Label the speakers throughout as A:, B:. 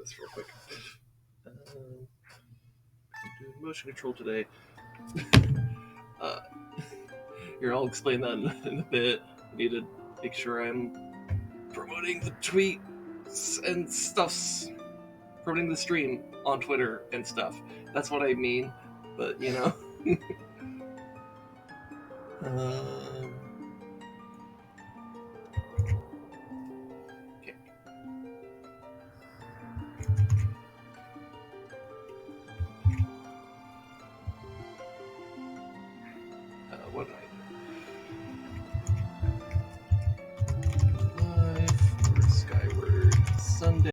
A: this real quick. I'm doing motion control today. Here, I'll explain that in a bit. I need to make sure I'm promoting the tweets and stuffs. Promoting the stream on Twitter and stuff. That's what I mean, but you know. Okay. What did I do? Live for Skyward Sunday.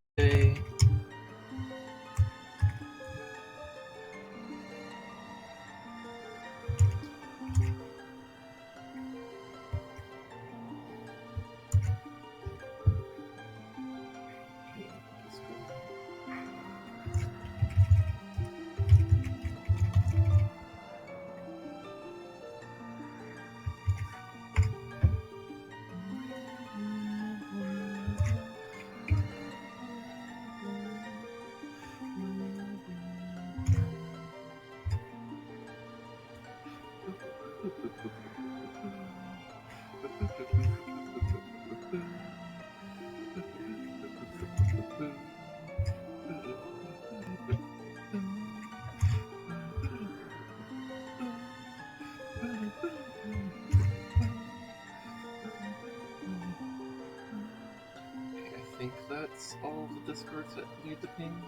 A: I think that's all the Discords that need to ping.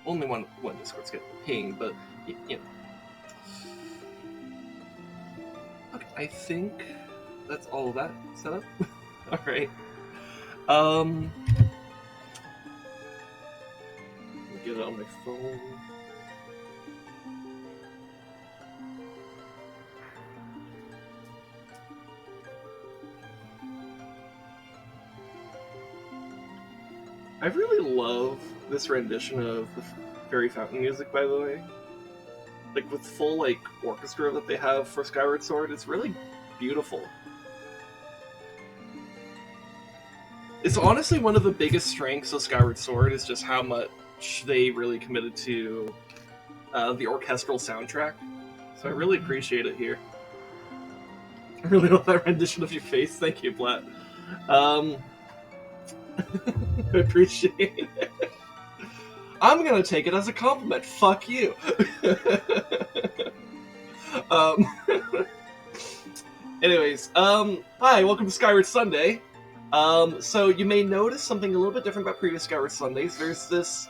A: Only one Discord's get ping, but you know. Okay, I think that's all of that set up. All right. Let me get it on my phone. I really love this rendition of the Fairy Fountain music, by the way. Like, with full, like, orchestra that they have for Skyward Sword, it's really beautiful. It's honestly one of the biggest strengths of Skyward Sword, is just how much they really committed to the orchestral soundtrack. So I really appreciate it here. I really love that rendition of your face. Thank you, Blatt. I appreciate it. I'm gonna take it as a compliment. Fuck you. Anyways, hi, welcome to Skyward Sunday. So you may notice something a little bit different about previous Skyward Sundays. There's this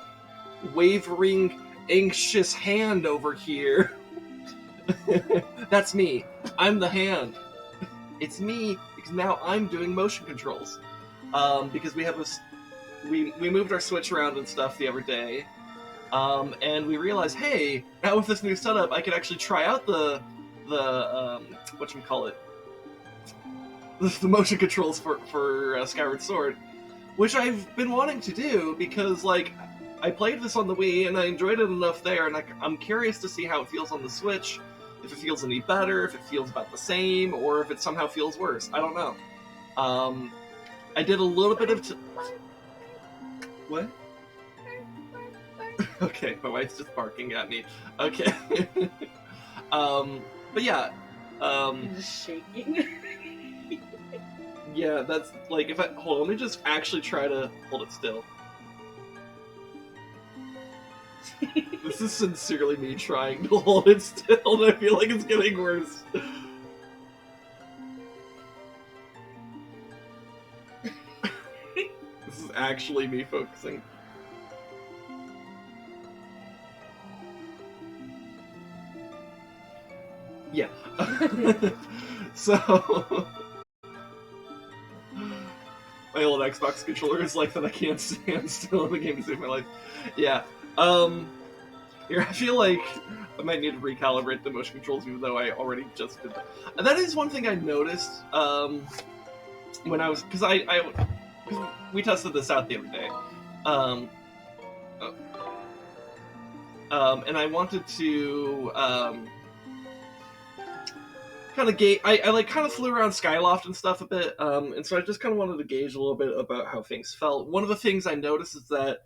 A: wavering, anxious hand over here. That's me. I'm the hand. It's me, because now I'm doing motion controls. Because we have we moved our Switch around and stuff the other day, and we realized, hey, now with this new setup, I could actually try out the whatchamacallit, the motion controls for Skyward Sword, which I've been wanting to do because, like, I played this on the Wii and I enjoyed it enough there, and I'm curious to see how it feels on the Switch, if it feels any better, if it feels about the same, or if it somehow feels worse. I don't know. I did a little bit of... What? Okay, my wife's just barking at me. Okay. But yeah.
B: I'm just shaking.
A: Yeah, that's like, if I... Hold on, let me just actually try to hold it still. This is sincerely me trying to hold it still, and I feel like it's getting worse. This is actually me focusing. Yeah. So... my old Xbox controller is like that. I can't stand still in the game to save my life. Yeah. Here, I feel like I might need to recalibrate the motion controls, even though I already just did that. And that is one thing I noticed, when I was... Because we tested this out the other day. And I wanted to kind kind of I like kind of flew around Skyloft and stuff a bit, and so I just kind of wanted to gauge a little bit about how things felt. One of the things I noticed is that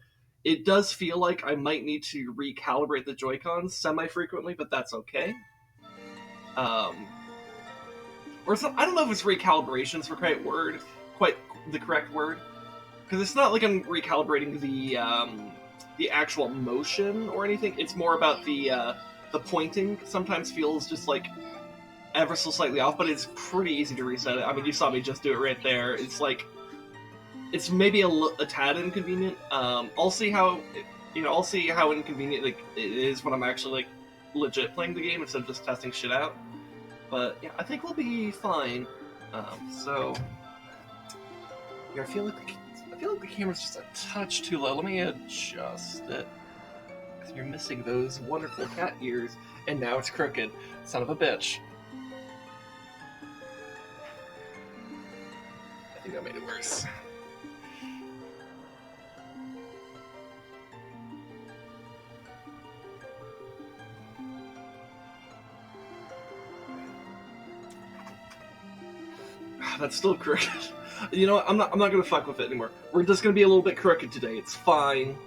A: it does feel like I might need to recalibrate the Joy-Cons semi-frequently, but that's okay. Or so, I don't know if it's recalibration is quite the correct word, because it's not like I'm recalibrating the actual motion or anything. It's more about the pointing. Sometimes feels just like ever so slightly off, but it's pretty easy to reset it. I mean, you saw me just do it right there. It's like it's maybe a tad inconvenient. I'll see how inconvenient it is when I'm actually like legit playing the game instead of just testing shit out. But yeah, I think we'll be fine. So yeah, I feel like the camera's just a touch too low. Let me adjust it, because you're missing those wonderful cat ears, and now it's crooked. Son of a bitch. I think that made it worse. That's still crooked. You know what? I'm not gonna fuck with it anymore. We're just gonna be a little bit crooked today. It's fine.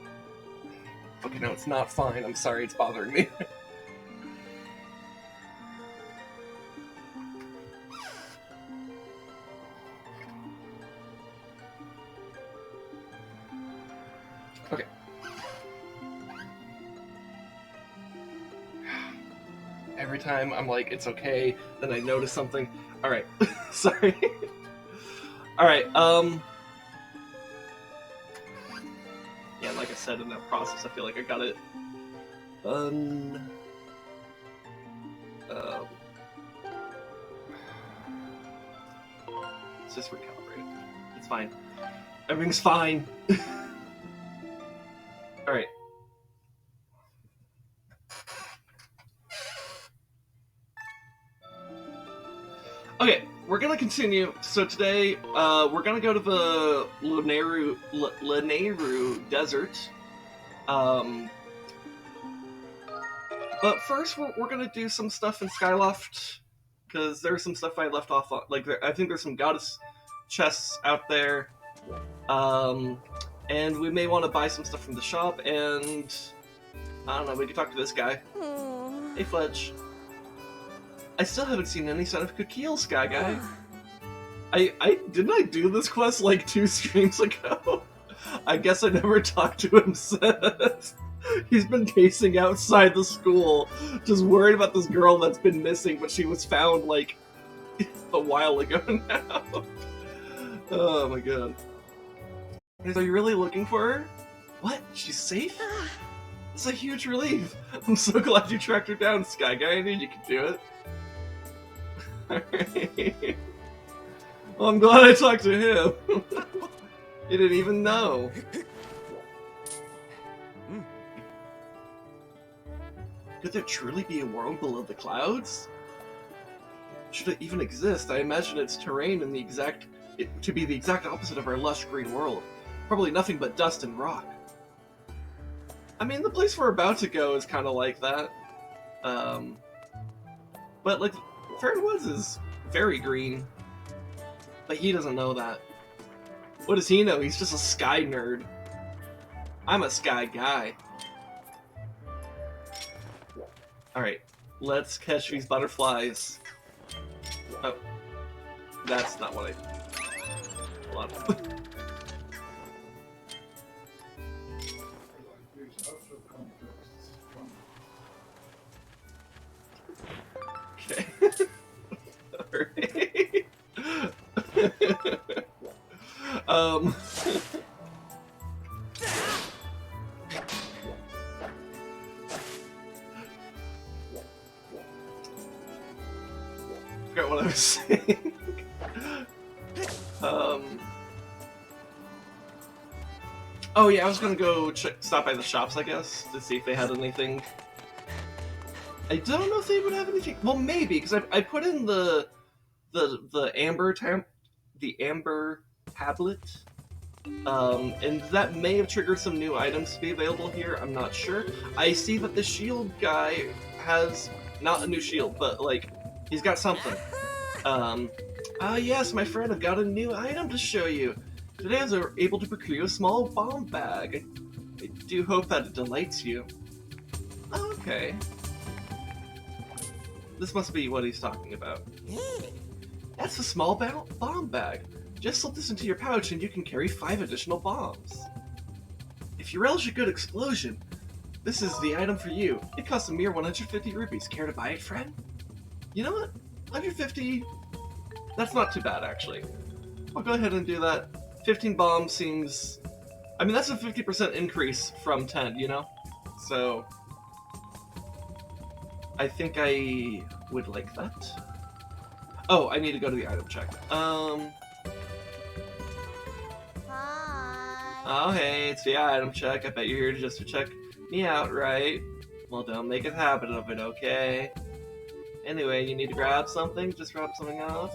A: Okay, no, it's not fine. I'm sorry, it's bothering me. Okay. Every time I'm like, it's okay, then I notice something. Alright. Sorry. Alright, yeah, like I said, in that process, I feel like I got it let's just recalibrate. It's fine. Everything's fine. Alright. Okay, we're gonna continue. So today, we're gonna go to the Lanayru Desert. But first, we're gonna do some stuff in Skyloft, because there's some stuff I left off on. Like, I think there's some goddess chests out there. And we may want to buy some stuff from the shop, and I don't know, we can talk to this guy. Hey, Fledge. I still haven't seen any sign of Kukil, Sky Guy. Didn't I do this quest like 2 streams ago? I guess I never talked to him since. He's been pacing outside the school, just worried about this girl that's been missing, but she was found like a while ago now. Oh my god. Are you really looking for her? What? She's safe? It's a huge relief. I'm so glad you tracked her down, Sky Guy. I knew you could do it. Alright. Well, I'm glad I talked to him. He didn't even know. Could there truly be a world below the clouds? Should it even exist? I imagine its terrain to be the exact opposite of our lush green world. Probably nothing but dust and rock. I mean, the place we're about to go is kind of like that. But like, Fairy Woods is very green. But he doesn't know that. What does he know? He's just a sky nerd. I'm a sky guy. Alright, let's catch these butterflies. Oh. That's not what I... Hold on. Okay. Alright. Forgot what I was saying. Oh yeah, I was gonna go stop by the shops, I guess, to see if they had anything. I don't know if they would have anything. Well, maybe, because I put in the amber tablet, and that may have triggered some new items to be available here. I'm not sure. I see that the shield guy has not a new shield, but like he's got something. Yes, my friend, I've got a new item to show you. Today I was able to procure a small bomb bag. I do hope that it delights you. Okay. This must be what he's talking about. That's a small bomb bag. Just slip this into your pouch and you can carry 5 additional bombs. If you relish a good explosion, this is the item for you. It costs a mere 150 rupees. Care to buy it, friend? You know what? 150... That's not too bad, actually. I'll go ahead and do that. 15 bombs seems... I mean, that's a 50% increase from 10, you know? So... I think I would like that. Oh, I need to go to the item check.
C: Hi.
A: Oh, hey, it's the item check. I bet you're here just to check me out, right? Well, don't make a habit of it, okay? Anyway, you need to grab something? Just grab something off?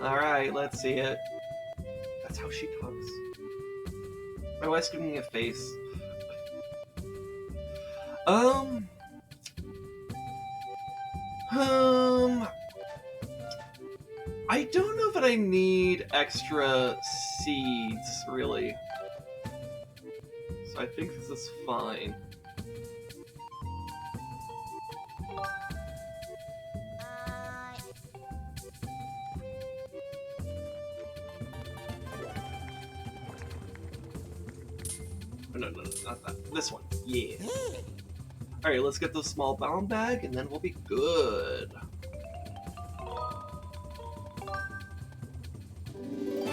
A: Alright, let's see it. That's how she talks. My wife's giving me a face. I don't know that I need extra seeds, really. So I think this is fine. No, not that. This one. Yeah. Alright, let's get the small bomb bag, and then we'll be good. You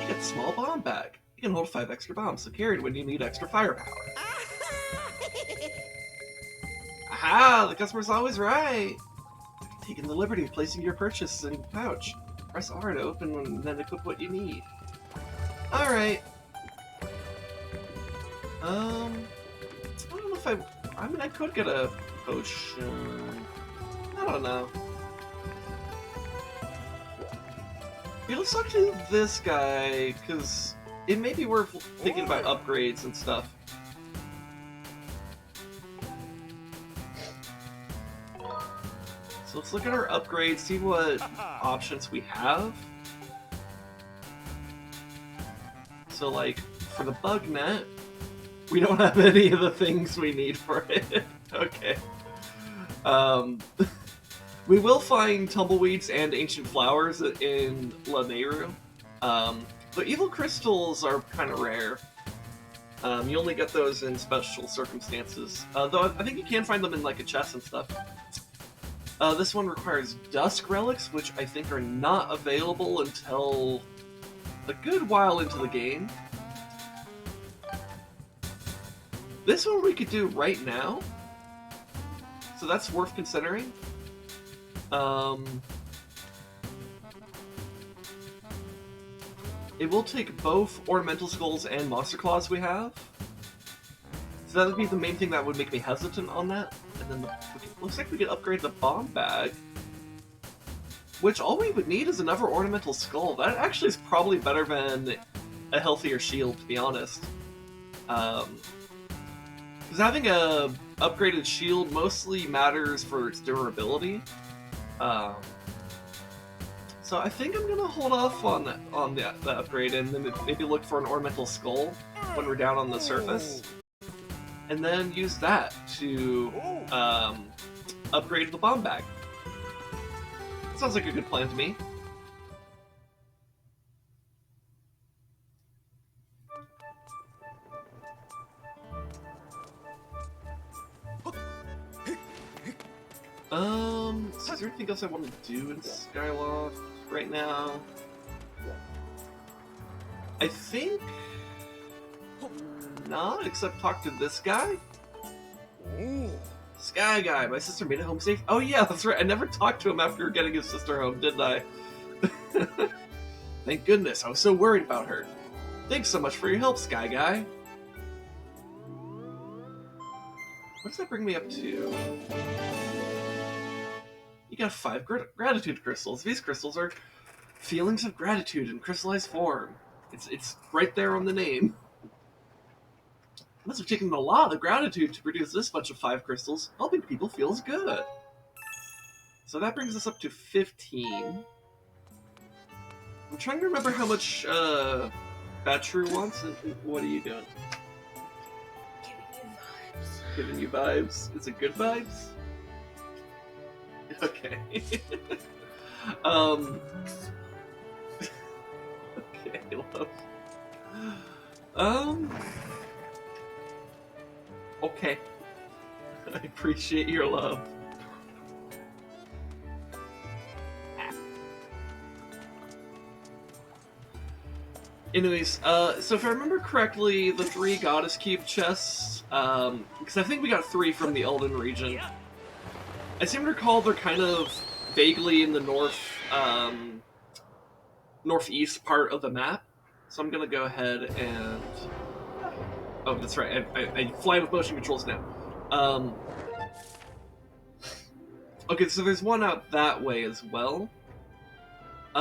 A: get the small bomb bag. You can hold 5 extra bombs, so carry it when you need extra firepower. Aha! The customer's always right! Taking the liberty of placing your purchase in the pouch. Press R to open and then equip what you need. Alright. I don't know if I mean, I could get a potion. I don't know. Yeah, let's talk to this guy, because it may be worth thinking about upgrades and stuff. So let's look at our upgrades, see what options we have. So, like, for the bug net, we don't have any of the things we need for it. Okay. We will find tumbleweeds and ancient flowers in Lanayru. The evil crystals are kind of rare. You only get those in special circumstances. Though I think you can find them in like a chest and stuff. This one requires dusk relics, which I think are not available until a good while into the game. This one we could do right now, so that's worth considering. It will take both ornamental skulls and monster claws we have, so that would be the main thing that would make me hesitant on that. And then looks like we could upgrade the bomb bag, which all we would need is another ornamental skull. That actually is probably better than a healthier shield, to be honest. Because having a upgraded shield mostly matters for its durability. So I think I'm gonna hold off on the upgrade and then maybe look for an ornamental skull when we're down on the surface, and then use that to upgrade the bomb bag. Sounds like a good plan to me. So is there anything else I want to do in Skyloft right now? I think not, except talk to this guy. Sky guy, my sister made it home safe. Oh yeah, that's right. I never talked to him after getting his sister home, did I? Thank goodness. I was so worried about her. Thanks so much for your help, Sky guy. What does that bring me up to? You got 5 gratitude crystals. These crystals are feelings of gratitude in crystallized form. It's right there on the name. It must have taken a lot of gratitude to produce this bunch of 5 crystals. Helping people feels good. So that brings us up to 15. I'm trying to remember how much Batru wants. What are you doing?
B: Giving
A: Giving you
B: you vibes.
A: vibes. Is it good vibes? Okay. Okay, love. Okay. I appreciate your love. Anyways, so if I remember correctly, the 3 Goddess Cube chests, because I think we got 3 from the Elden region. I seem to recall they're kind of vaguely in the northeast part of the map. So I'm gonna go ahead and... Oh, that's right, I fly with motion controls now. Okay, so there's one out that way as well.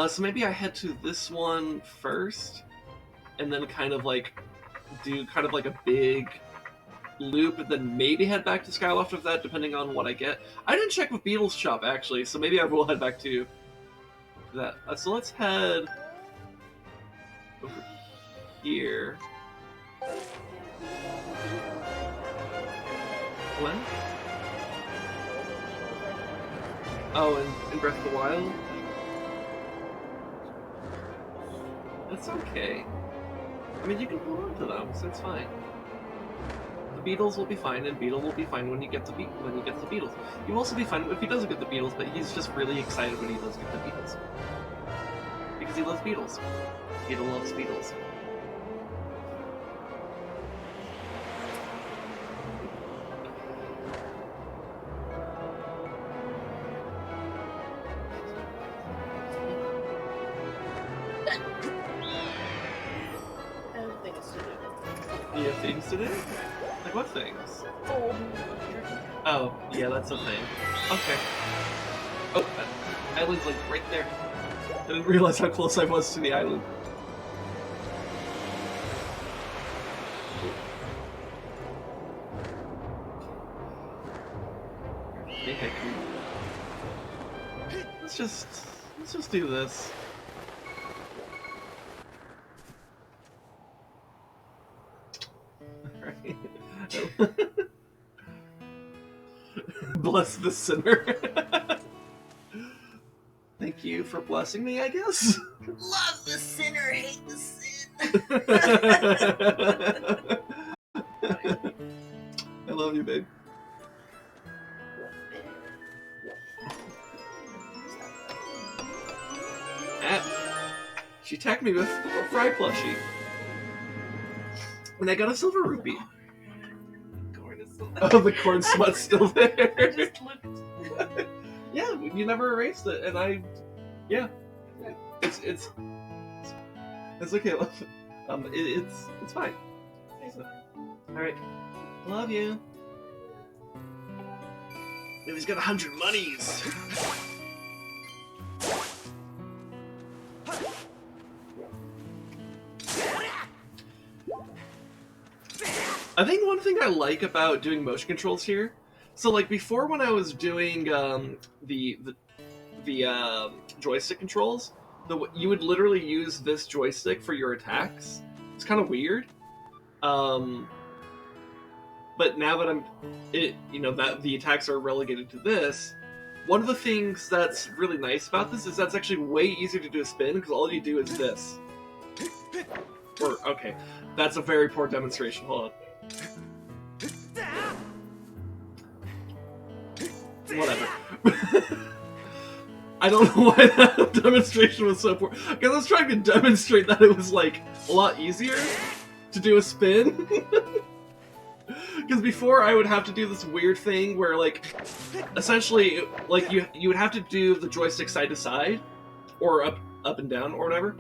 A: So maybe I head to this one first, and then kind of like do kind of like a big loop, and then maybe head back to Skyloft with that, depending on what I get. I didn't check with Beetle's shop actually, so maybe I will head back to that. So let's head over here. What? Oh, in Breath of the Wild? That's okay. I mean, you can hold on to them, so it's fine. The beetles will be fine, and Beetle will be fine when he gets the beetles. He'll also be fine if he doesn't get the beetles, but he's just really excited when he does get the beetles. Because he loves beetles. Beetle loves beetles. You have things to do? Like what things? Oh, yeah, that's a thing. Okay. Oh, that island's like right there. I didn't realize how close I was to the island. Okay. Let's just do this. Bless the sinner. Thank you for blessing me, I guess.
B: Love the sinner, hate the sin.
A: I love you, babe. She attacked me with a fry plushie. And I got a silver rupee. Oh, the corn smut's still there.
B: Just looked.
A: Yeah, you never erased it, and yeah, it's okay. It's fine. So, all right, love you. Maybe he's got 100 monies. I think one thing I like about doing motion controls here, so like before when I was doing the joystick controls, you would literally use this joystick for your attacks. It's kind of weird, but now that that the attacks are relegated to this, one of the things that's really nice about this is that's actually way easier to do a spin because all you do is this. Or okay, that's a very poor demonstration. Hold on. Whatever. I don't know why that demonstration was so poor. Because I was trying to demonstrate that it was like a lot easier to do a spin. Because before I would have to do this weird thing where like essentially like you would have to do the joystick side to side or up and down or whatever.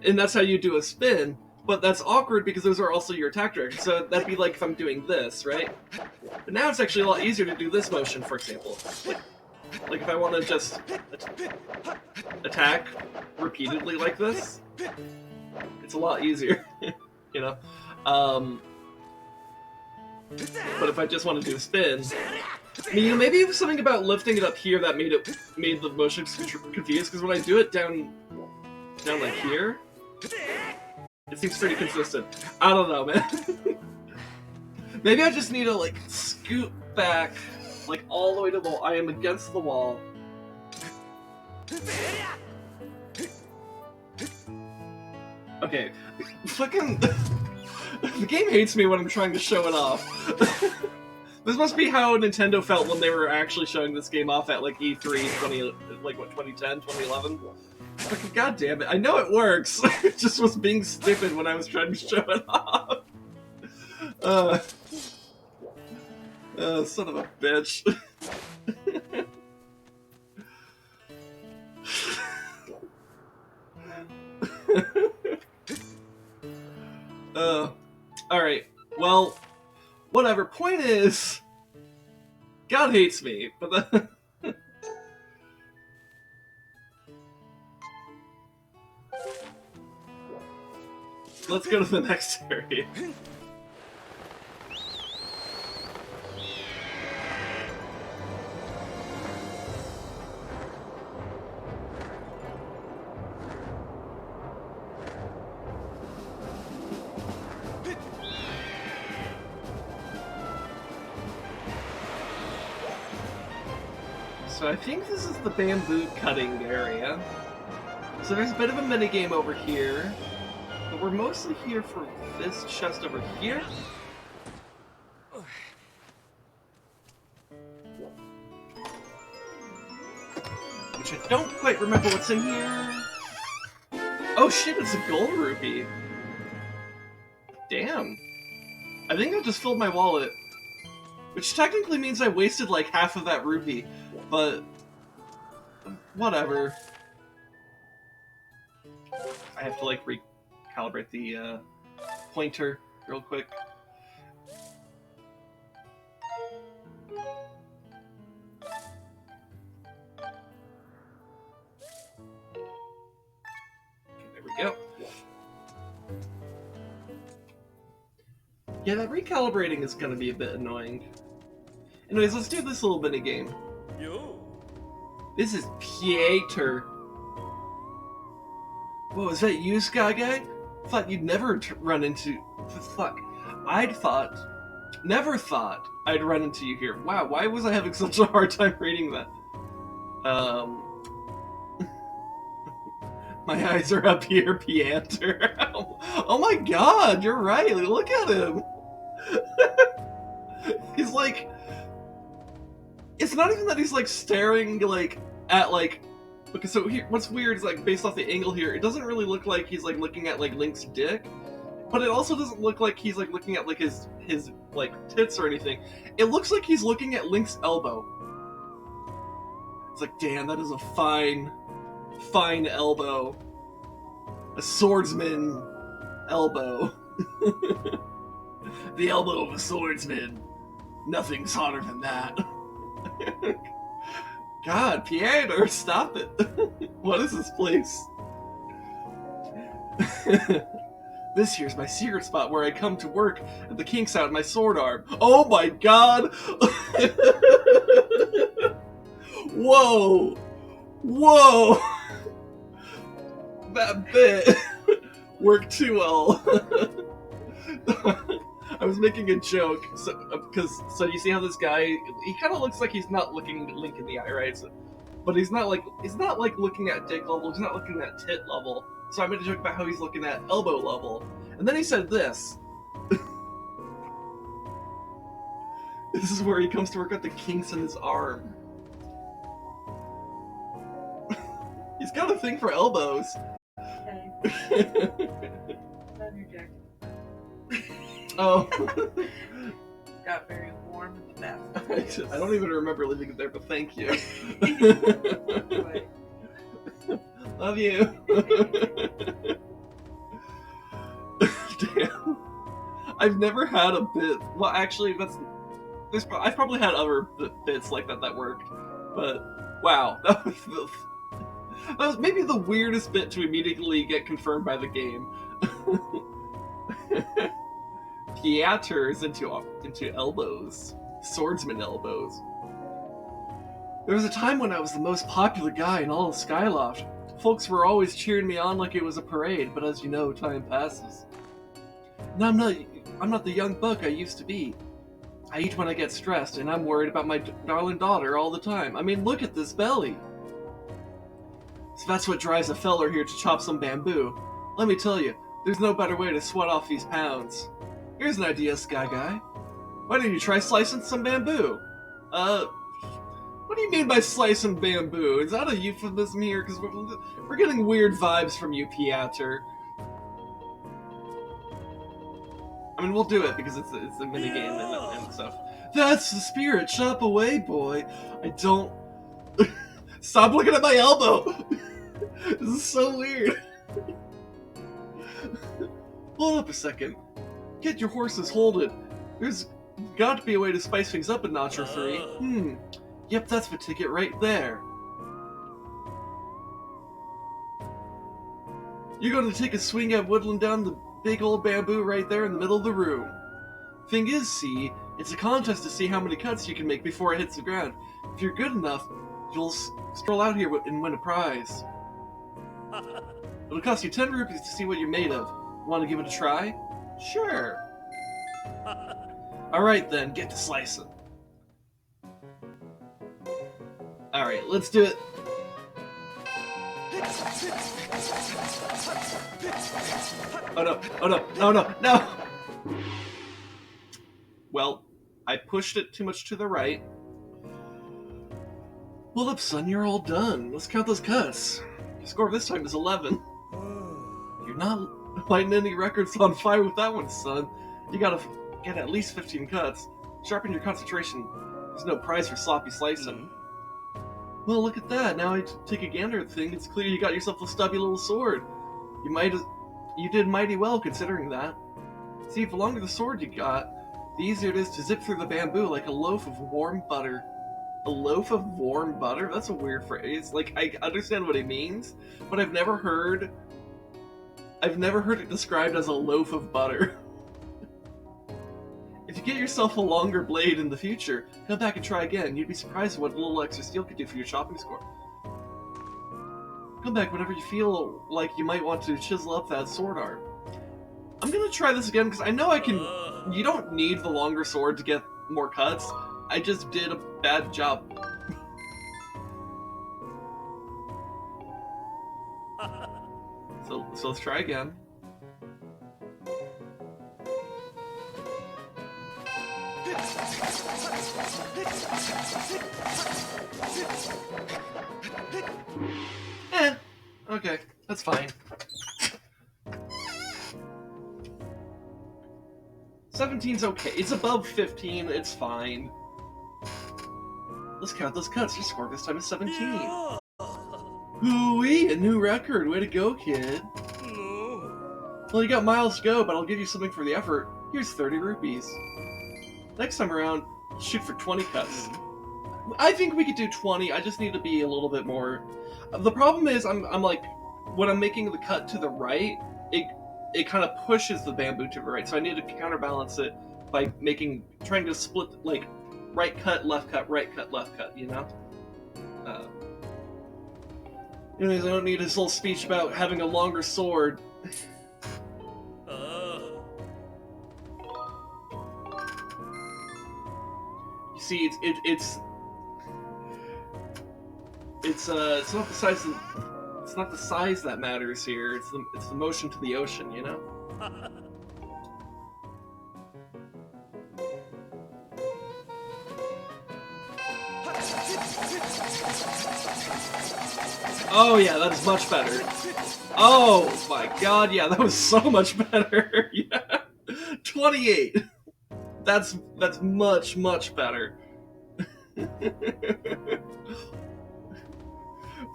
A: And that's how you do a spin. But that's awkward because those are also your attack directions. So that'd be like if I'm doing this, right? But now it's actually a lot easier to do this motion, for example. Like if I want to just attack repeatedly like this, it's a lot easier, you know? But if I just want to do a spin, I mean, maybe it was something about lifting it up here that made the motion confused, because when I do it down like here, it seems pretty consistent. I don't know, man. Maybe I just need to, like, scoot back, like, all the way to the wall. I am against the wall. Okay. Fucking... the game hates me when I'm trying to show it off. This must be how Nintendo felt when they were actually showing this game off at, like, E3 2010, 2011? Fucking goddamn it. I know it works. It just was being stupid when I was trying to show it off. Son of a bitch. Alright. Well, whatever. Point is, God hates me, but then... Let's go to the next area. So I think this is the bamboo cutting area. So there's a bit of a minigame over here. But we're mostly here for this chest over here. Which I don't quite remember what's in here. Oh shit, it's a gold rupee. Damn. I think I just filled my wallet. Which technically means I wasted like half of that rupee. But... whatever. I have to like recalibrate the pointer real quick. There we go. Yeah, that recalibrating is gonna be a bit annoying. Anyways, let's do this little mini game. This is Pieter. Whoa, is that you, Sky Guy? Thought you'd never run into... Fuck. Never thought I'd run into you here. Wow, why was I having such a hard time reading that? My eyes are up here, Pieter. Oh my god, you're right. Look at him. He's like... It's not even that he's like staring like at like... Okay, so here, what's weird is like based off the angle here, it doesn't really look like he's like looking at like Link's dick, but it also doesn't look like he's like looking at like his like tits or anything. It looks like he's looking at Link's elbow. It's like, damn, that is a fine elbow. A swordsman elbow. The elbow of a swordsman. Nothing's hotter than that. God, Pieter, stop it. What is this place? This here's my secret spot where I come to work at the kinks out in my sword arm. Oh my god! Whoa! Whoa! That bit worked too well. I was making a joke, so you see how this guy, he kind of looks like he's not looking Link in the eye, right? So, but he's not like looking at dick level, he's not looking at tit level. So I made a joke about how he's looking at elbow level. And then he said this. This is where he comes to work out the kinks in his arm. He's got a thing for elbows.
B: Okay. On your jacket.
A: Oh.
B: Got very warm in the bathroom.
A: I don't even remember leaving it there, but thank you.
B: Anyway.
A: Love you. Damn. I've never had a bit. Well, actually, I've probably had other bits like that worked, but wow, that was maybe the weirdest bit to immediately get confirmed by the game. Pieter is into elbows, swordsman elbows. There was a time when I was the most popular guy in all of Skyloft. Folks were always cheering me on like it was a parade, but as you know, time passes. And I'm not the young buck I used to be. I eat when I get stressed, and I'm worried about my darling daughter all the time. I mean, look at this belly. So that's what drives a feller here to chop some bamboo. Let me tell you, there's no better way to sweat off these pounds. Here's an idea, Sky Guy. Why don't you try slicing some bamboo? What do you mean by slicing bamboo? Is that a euphemism here? Because we're getting weird vibes from you, Piater. I mean, we'll do it because it's a minigame and stuff. That's the spirit. Chop away, boy. I don't... Stop looking at my elbow! This is so weird. Hold up a second. Get your horses holded. There's got to be a way to spice things up a notch or three. Yep, that's the ticket right there. You're going to take a swing at whittling down the big old bamboo right there in the middle of the room. Thing is, see, it's a contest to see how many cuts you can make before it hits the ground. If you're good enough, you'll stroll out here and win a prize. It'll cost you 10 rupees to see what you're made of. Want to give it a try? Sure. Alright then, get to slicing. Alright, let's do it. Oh no, oh no, no, no, no! Well, I pushed it too much to the right. Well up, son, you're all done. Let's count those cuts. Your score this time is 11. You're not lighting any records on fire with that one, son. You gotta get at least 15 cuts. Sharpen your concentration. There's no prize for sloppy slicing. Well, look at that. Now I take a gander at the thing. It's clear you got yourself a stubby little sword. You did mighty well considering that. See, the longer the sword you got, the easier it is to zip through the bamboo like a loaf of warm butter. A loaf of warm butter? That's a weird phrase. Like, I understand what it means, but I've never heard it described as a loaf of butter. If you get yourself a longer blade in the future, come back and try again. You'd be surprised at what a little extra steel could do for your chopping score. Come back whenever you feel like you might want to chisel up that sword arm. I'm gonna try this again because I know I can... You don't need the longer sword to get more cuts. I just did a bad job. So let's try again. Okay, that's fine. 17's okay. It's above 15, it's fine. Let's count those cuts. Your score this time is 17. Hoo-wee, a new record. Way to go, kid. Well, you got miles to go, but I'll give you something for the effort. Here's 30 rupees. Next time around, shoot for 20 cuts. I think we could do 20, I just need to be a little bit more... The problem is, I'm like, when I'm making the cut to the right, it kind of pushes the bamboo to the right, so I need to counterbalance it by trying to split, like, right cut, left cut, left cut, you know? Anyways, I don't need his whole speech about having a longer sword. You see, it's not the size of, it's not the size that matters here. It's the motion to the ocean, you know. Oh yeah, that is much better. Oh my god, yeah, that was so much better. Yeah, 28. That's much better.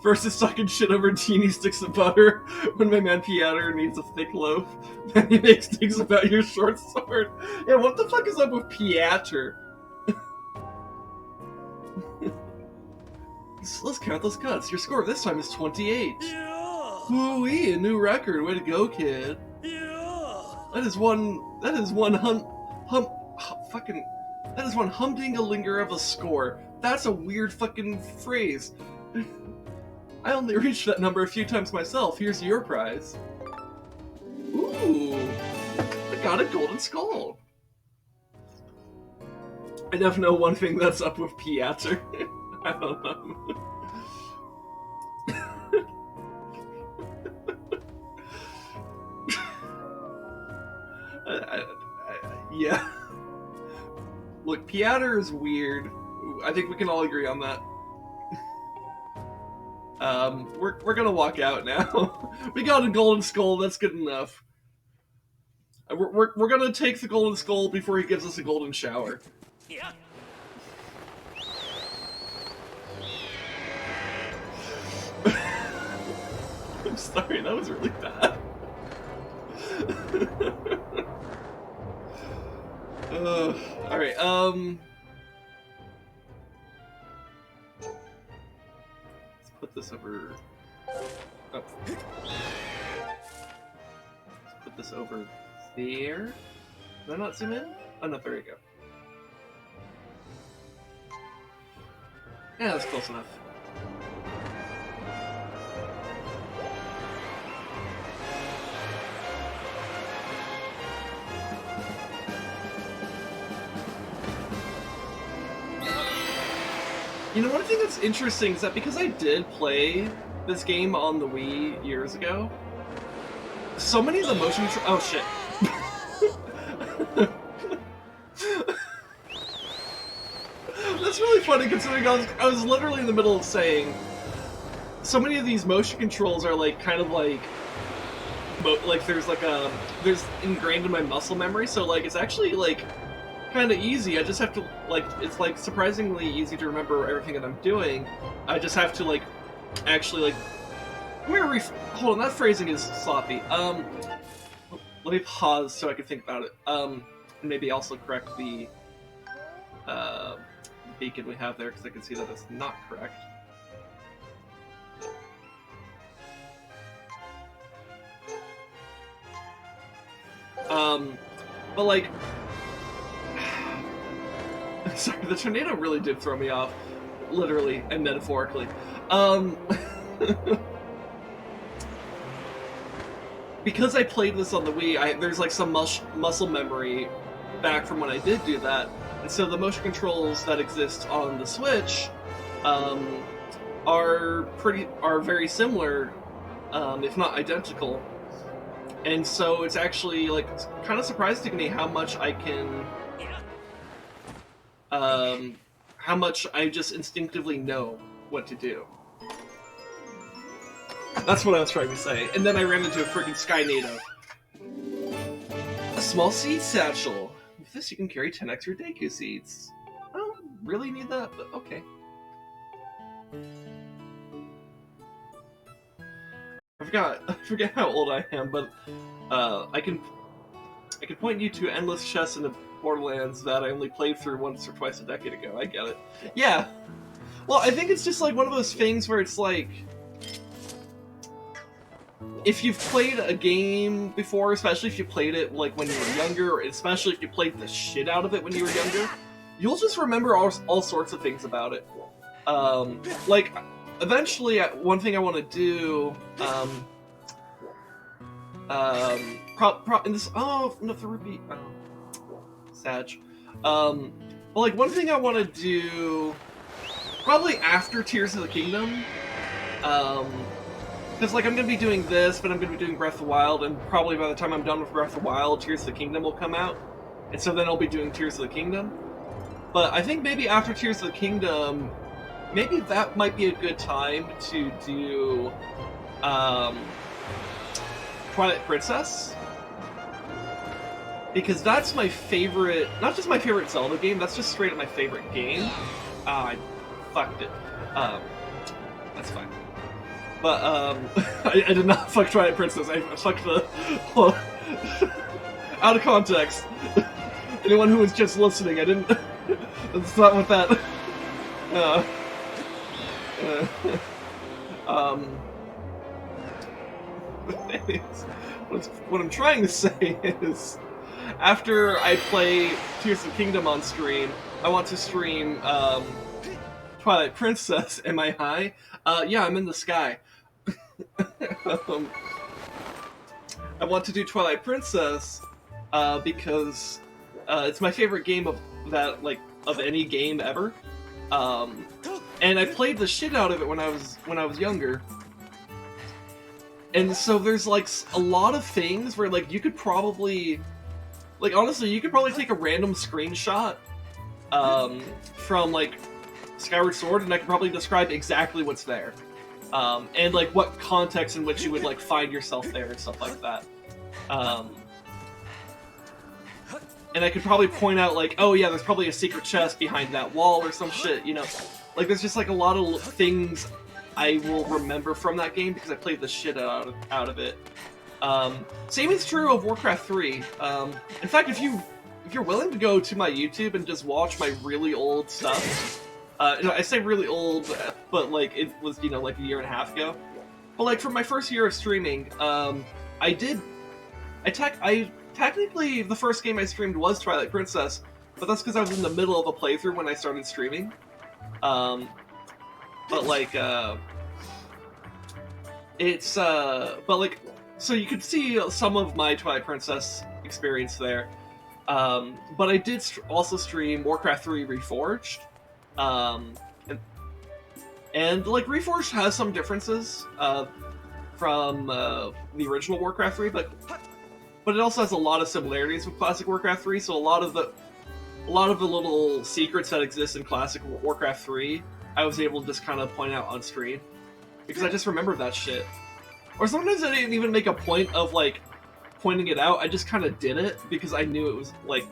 A: Versus talking shit over teeny sticks of butter when my man Piater needs a thick loaf. Then he makes things about your short sword. Yeah, what the fuck is up with Piater? Let's count those cuts. Your score this time is 28. Yeah. Woo-wee, a new record. Way to go, kid. Yeah. That is one humdinger of a score. That's a weird fucking phrase. I only reached that number a few times myself. Here's your prize. Ooh, I got a golden skull. I definitely know one thing that's up with Piatr. I don't know. Yeah. Look, Piatr is weird. I think we can all agree on that. We're gonna walk out now. We got a golden skull. That's good enough. We're gonna take the golden skull before he gives us a golden shower.
C: Yeah.
A: I'm sorry, that was really bad. Alright, let's put this over... Oh. Let's put this over there. Did I not zoom in? Oh no, there you go. Yeah, that's close enough. You know, one thing that's interesting is that because I did play this game on the Wii years ago, so many of the motion... Oh, shit. That's really funny considering I was literally in the middle of saying so many of these motion controls are like kind of like there's ingrained in my muscle memory, so like it's actually like kind of easy. I just have to like it's like surprisingly easy to remember everything that I'm doing. I just have to like actually like hold on, that phrasing is sloppy. Let me pause so I can think about it. And maybe also correct the beacon we have there because I can see that it's not correct. But like, sorry, the tornado really did throw me off, literally and metaphorically. Because I played this on the Wii, there's like some muscle memory back from when I did do that, and so the motion controls that exist on the Switch are very similar, if not identical. And so it's actually like kind of surprising to me how much I can, how much I just instinctively know what to do. That's what I was trying to say. And then I ran into a freaking Skynado. A small seed satchel. With this, you can carry 10 extra Deku seeds. I don't really need that, but okay. I forget how old I am, but I can point you to endless chests in the Borderlands that I only played through once or twice a decade ago. I get it. Yeah. Well, I think it's just like one of those things where it's like, if you've played a game before, especially if you played it like when you were younger, or especially if you played the shit out of it when you were younger, you'll just remember all sorts of things about it. Like, eventually, one thing I want to do, in this, oh, no, the Ruby, oh, Sag. But like, one thing I want to do, probably after Tears of the Kingdom, because like I'm going to be doing this, but I'm going to be doing Breath of the Wild, and probably by the time I'm done with Breath of the Wild, Tears of the Kingdom will come out, and so then I'll be doing Tears of the Kingdom. But I think maybe after Tears of the Kingdom, maybe that might be a good time to do Twilight Princess. Because that's my favorite, not just my favorite Zelda game, that's just straight up my favorite game. I fucked it. That's fine. But, I did not fuck Twilight Princess, I fucked the... out of context. Anyone who was just listening, I didn't... That's not what that... what I'm trying to say is, after I play Tears of the Kingdom on stream, I want to stream Twilight Princess. Am I high? Yeah, I'm in the sky. I want to do Twilight Princess because it's my favorite game of any game ever. And I played the shit out of it when I was younger. And so there's like a lot of things where like you could probably, like honestly, you could probably take a random screenshot from like Skyward Sword, and I could probably describe exactly what's there, and like what context in which you would like find yourself there and stuff like that. And I could probably point out like, oh yeah, there's probably a secret chest behind that wall or some shit, you know. Like there's just like a lot of things I will remember from that game because I played the shit out of it. Same is true of Warcraft 3. In fact, if you're willing to go to my YouTube and just watch my really old stuff, I say really old, but like it was, you know, like a year and a half ago. But like for my first year of streaming, technically the first game I streamed was Twilight Princess, but that's because I was in the middle of a playthrough when I started streaming. But like, so you could see some of my Twilight Princess experience there. But I did also stream Warcraft 3 Reforged. And like Reforged has some differences from the original Warcraft 3, but it also has a lot of similarities with classic Warcraft 3. So a lot of the little secrets that exist in classic Warcraft 3, I was able to just kind of point out on stream because I just remembered that shit. Or sometimes I didn't even make a point of like pointing it out. I just kind of did it because I knew it was like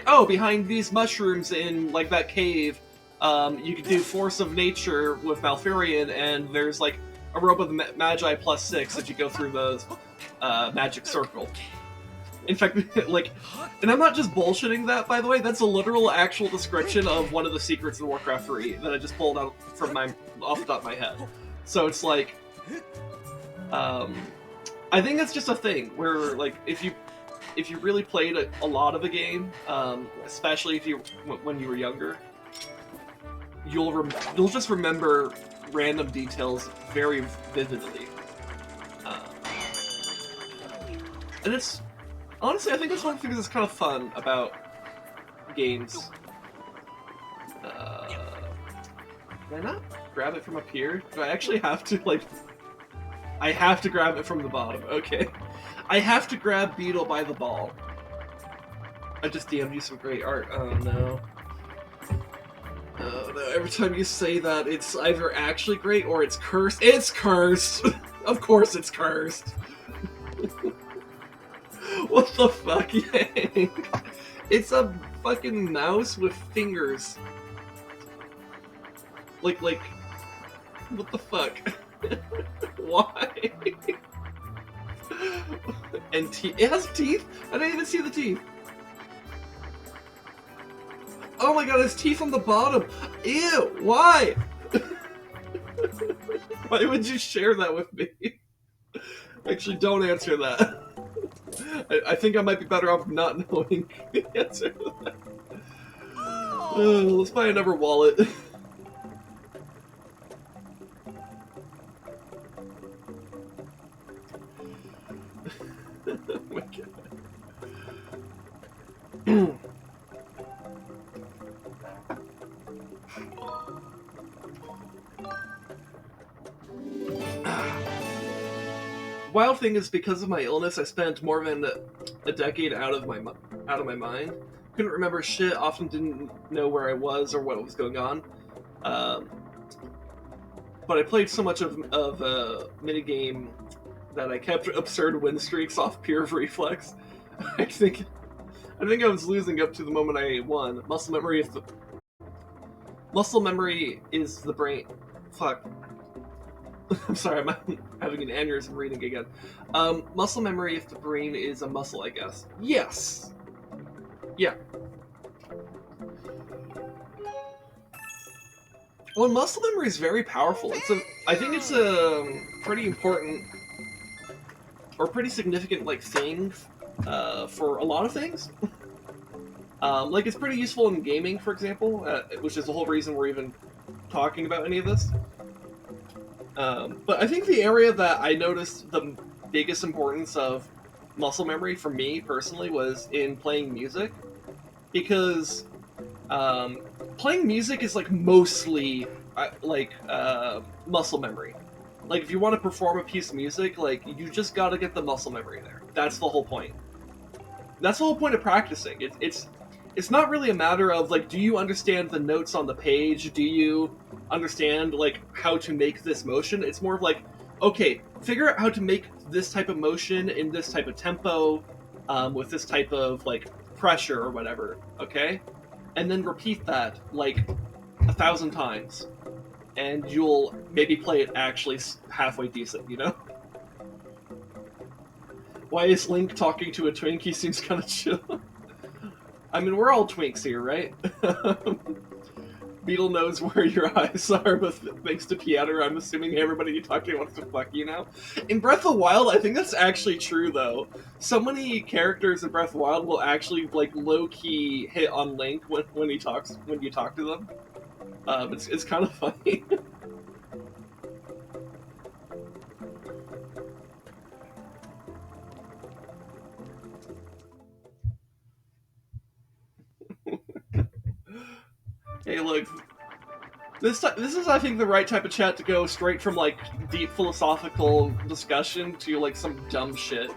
A: oh, behind these mushrooms in like that cave, you could do Force of Nature with Malfurion, and there's like a robe of the Magi +6 if you go through the magic circle. In fact, like, and I'm not just bullshitting that, by the way, that's a literal actual description of one of the secrets in Warcraft 3 that I just pulled out from off the top of my head. So it's like, I think that's just a thing where, like, if you really played a lot of a game, especially when you were younger, you'll just remember random details very vividly. And it's honestly, I think that's one of the things that's kind of fun about games. Can I not grab it from up here? Do I actually have to, like... I have to grab it from the bottom, okay. I have to grab Beetle by the ball. I just DM'd you some great art. Oh no. Oh no, every time you say that, it's either actually great or it's cursed. It's cursed! Of course it's cursed! What the fuck, Yang? It's a fucking mouse with fingers. Like, what the fuck? Why? And teeth? It has teeth? I didn't even see the teeth. Oh my god, it's teeth on the bottom. Ew, why? Why would you share that with me? Actually, don't answer that. I think I might be better off not knowing the answer to that. Let's buy another wallet. Oh my god. Wild thing is, because of my illness, I spent more than a decade out of my mind. Couldn't remember shit. Often didn't know where I was or what was going on. But I played so much of a minigame that I kept absurd win streaks off pure reflex. I think I was losing up to the moment I won. Muscle memory is the brain. Fuck. I'm sorry, I'm having an aneurysm reading again. Muscle memory if the brain is a muscle, I guess. Yes! Yeah. Well, muscle memory is very powerful. I think it's a pretty important or pretty significant thing for a lot of things. It's pretty useful in gaming, for example, which is the whole reason we're even talking about any of this. But I think the area that I noticed the biggest importance of muscle memory for me personally was in playing music, because playing music is like mostly muscle memory. Like if you want to perform a piece of music, like you just got to get the muscle memory there. That's the whole point. That's the whole point of practicing. It's not really a matter of like, do you understand the notes on the page? Do you understand like how to make this motion? It's more of like, okay, figure out how to make this type of motion in this type of tempo, with this type of like pressure or whatever. Okay, and then repeat that like 1,000 times, and you'll maybe play it actually halfway decent. You know? Why is Link talking to a Twinkie seems kind of chill? I mean, we're all twinks here, right? Beetle knows where your eyes are, but thanks to Pieter, I'm assuming everybody you talk to wants to fuck you now. In Breath of the Wild, I think that's actually true, though. So many characters in Breath of the Wild will actually, like, low-key hit on Link when you talk to them. It's kind of funny. Hey, look. This is, I think, the right type of chat to go straight from, like, deep philosophical discussion to, like, some dumb shit.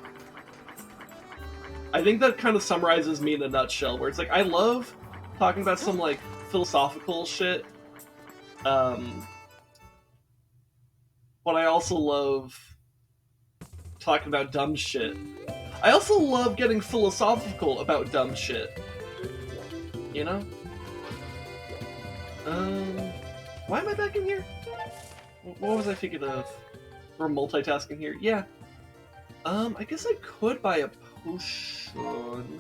A: I think that kind of summarizes me in a nutshell, where it's like, I love talking about some, like, philosophical shit, but I also love talking about dumb shit. I also love getting philosophical about dumb shit. You know? Why am I back in here? What was I thinking of? We're multitasking here. Yeah. I guess I could buy a potion.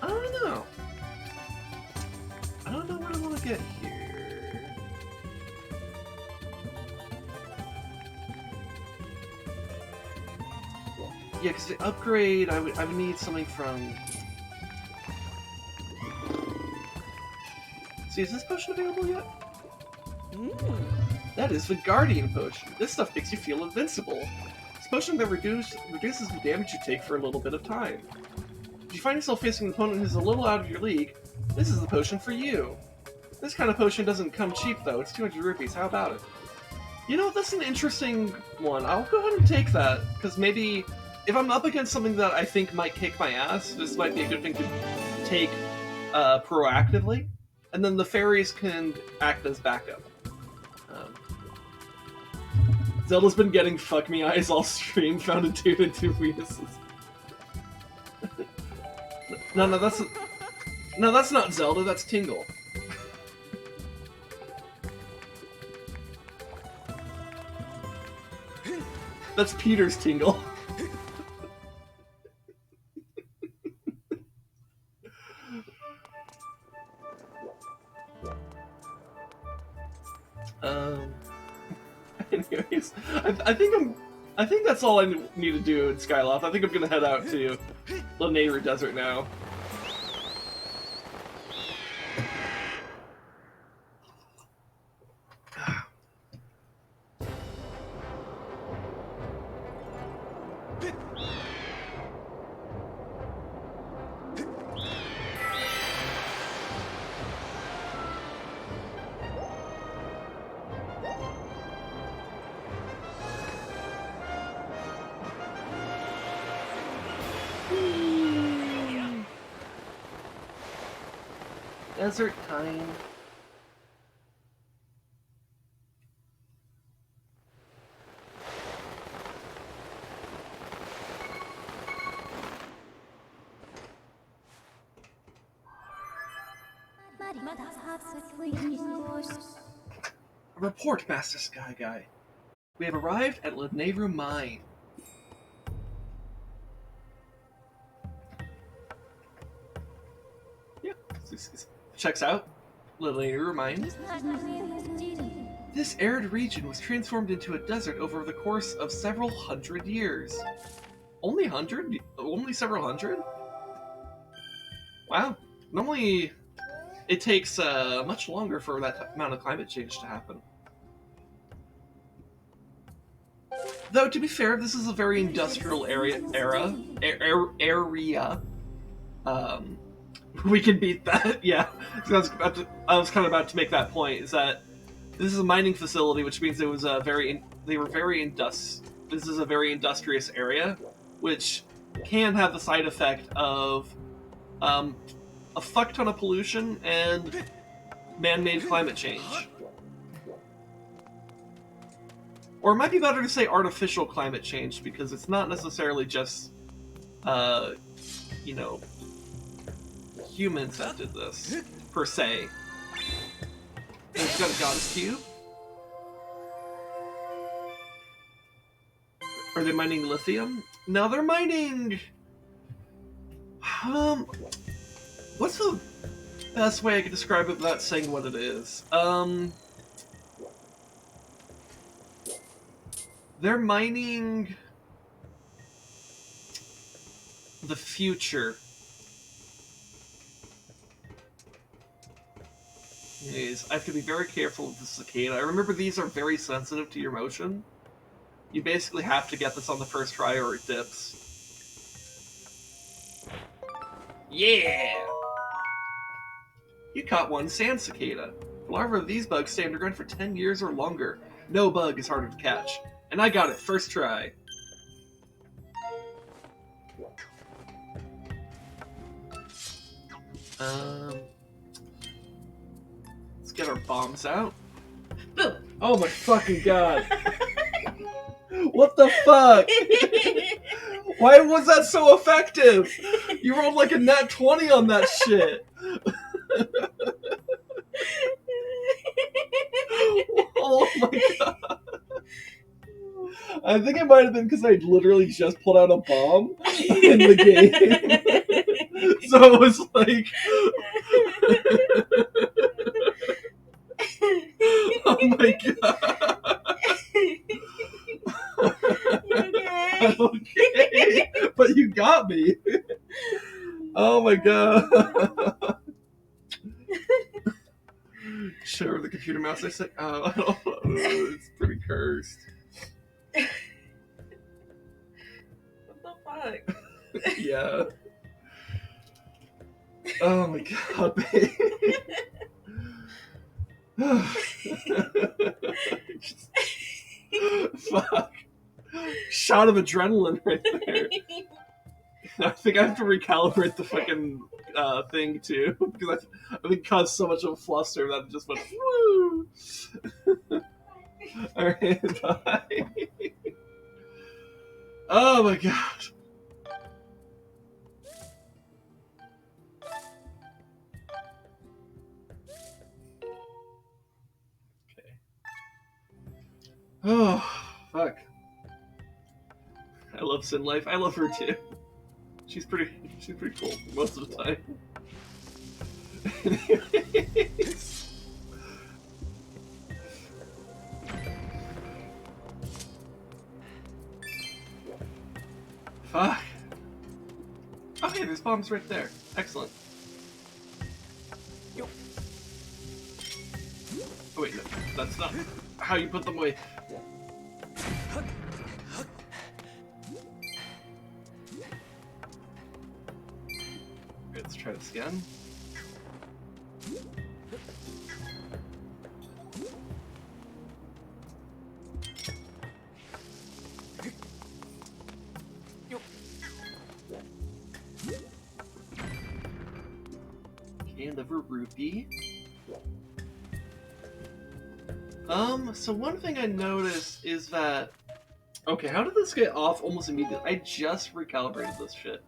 A: I don't know. I don't know what I want to get here. Yeah, because to upgrade, I would need something from... See, is this potion available yet? That is the Guardian Potion. This stuff makes you feel invincible. It's a potion that reduces the damage you take for a little bit of time. If you find yourself facing an opponent who's a little out of your league, this is the potion for you. This kind of potion doesn't come cheap, though. It's 200 rupees. How about it? You know, that's an interesting one. I'll go ahead and take that, because maybe if I'm up against something that I think might kick my ass, this might be a good thing to take proactively. And then the fairies can act as backup. Zelda's been getting fuck me eyes all stream, found a dude and 2 weaknesses. No, that's not Zelda, that's Tingle. That's Peter's Tingle. Anyways, I think that's all I need to do in Skyloft. I think I'm gonna head out to Lanayru Desert now. Desert time. Report, Master Sky Guy. We have arrived at Lanayru Mine. Yeah, checks out. Lanayru Mine. This arid region was transformed into a desert over the course of several hundred years. Only 100? Only several hundred? Wow. Normally, it takes much longer for that amount of climate change to happen. Though, to be fair, this is a very industrial area. We can beat that, yeah. I was kind of about to make that point, is that this is a mining facility, which means it was a this is a very industrious area, which can have the side effect of a fuck ton of pollution and man-made climate change. Or it might be better to say artificial climate change, because it's not necessarily just, you know, humans that did this, per se. And it's got a goddess cube. Are they mining lithium? No, they're mining... what's the best way I can describe it without saying what it is? They're mining the future. Anyways, I have to be very careful with the cicada. I remember these are very sensitive to your motion. You basically have to get this on the first try or it dips. Yeah! You caught one sand cicada. The larvae of these bugs stay underground for 10 years or longer. No bug is harder to catch. And I got it first try. Let's get our bombs out. Oh my fucking god. What the fuck? Why was that so effective? You rolled like a nat 20 on that shit. Oh my god. I think it might have been because I literally just pulled out a bomb in the game. So it was like... Oh my god.
B: Okay.
A: Okay, but you got me. Oh my god. Show her the computer mouse. I said, oh, it's pretty cursed.
B: What the fuck?
A: Yeah. Oh my god, babe. Fuck. Shot of adrenaline right there. I think I have to recalibrate the fucking thing too, because I think it caused so much of a fluster that it just went woo. Alright, bye. Oh my god. Okay. Oh, fuck. I love Sin Life. I love her too. She's pretty cool most of the time. Anyways. Fuck. Okay, there's bombs right there. Excellent. Oh wait, no, that's not how you put them away. Let's try this again. Okay, liver rupee. So one thing I noticed is that... Okay, how did this get off almost immediately? I just recalibrated this shit.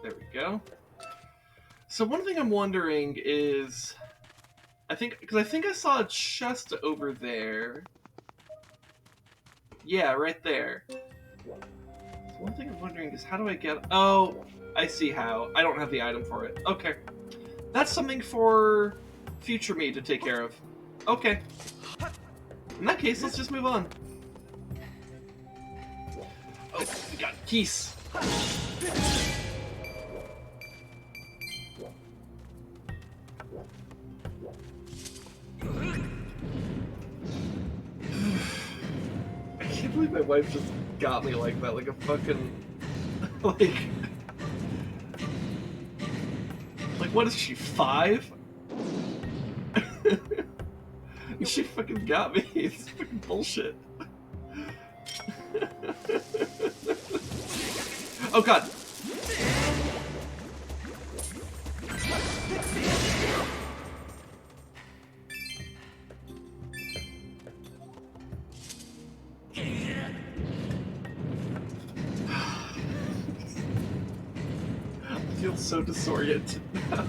A: There we go. So one thing I'm wondering is... I think I saw a chest over there. Yeah, right there. So one thing I'm wondering is how do I get... Oh, I see how. I don't have the item for it. Okay. That's something for future me to take care of. Okay. In that case, let's just move on. We got keys. I can't believe my wife just got me like that, like a fucking, like what is she, 5? She fucking got me. It's fucking bullshit. Oh god. I feel so disoriented now.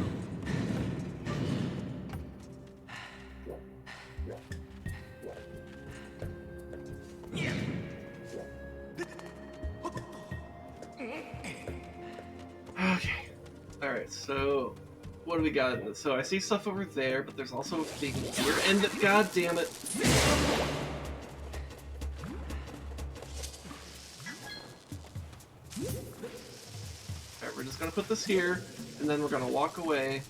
A: Okay. Alright, so what do we got in this? So I see stuff over there, but there's also a thing here, and god damn it. Alright, we're just gonna put this here, and then we're gonna walk away.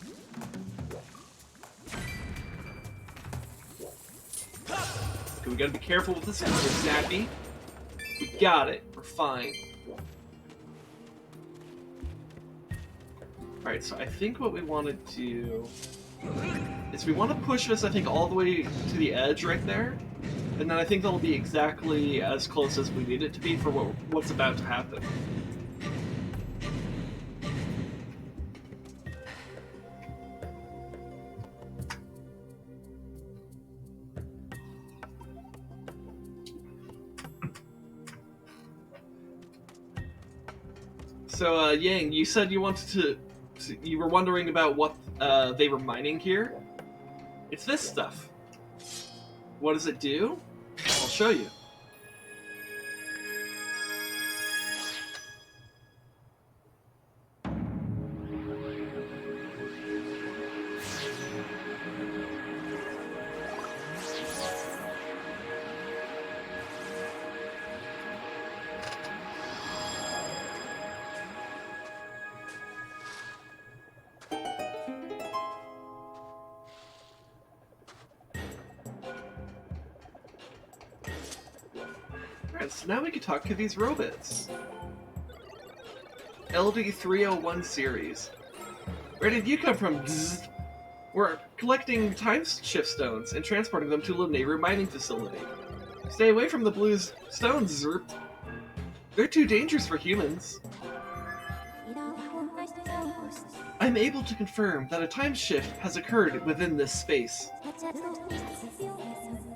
A: Okay, we gotta be careful with this, because it's snappy. We got it. We're fine. Alright, so I think what we want to do is we want to push this, I think, all the way to the edge right there. And then I think that'll be exactly as close as we need it to be for what's about to happen. So, Yang, you said you wanted to... You were wondering about what they were mining here? It's this stuff. What does it do? I'll show you. Alright, so now we can talk to these robots. LD301 series. Where did you come from? Zzz. We're collecting time shift stones and transporting them to Lanayru mining facility. Stay away from the blue stones, Zerp. They're too dangerous for humans. I'm able to confirm that a time shift has occurred within this space.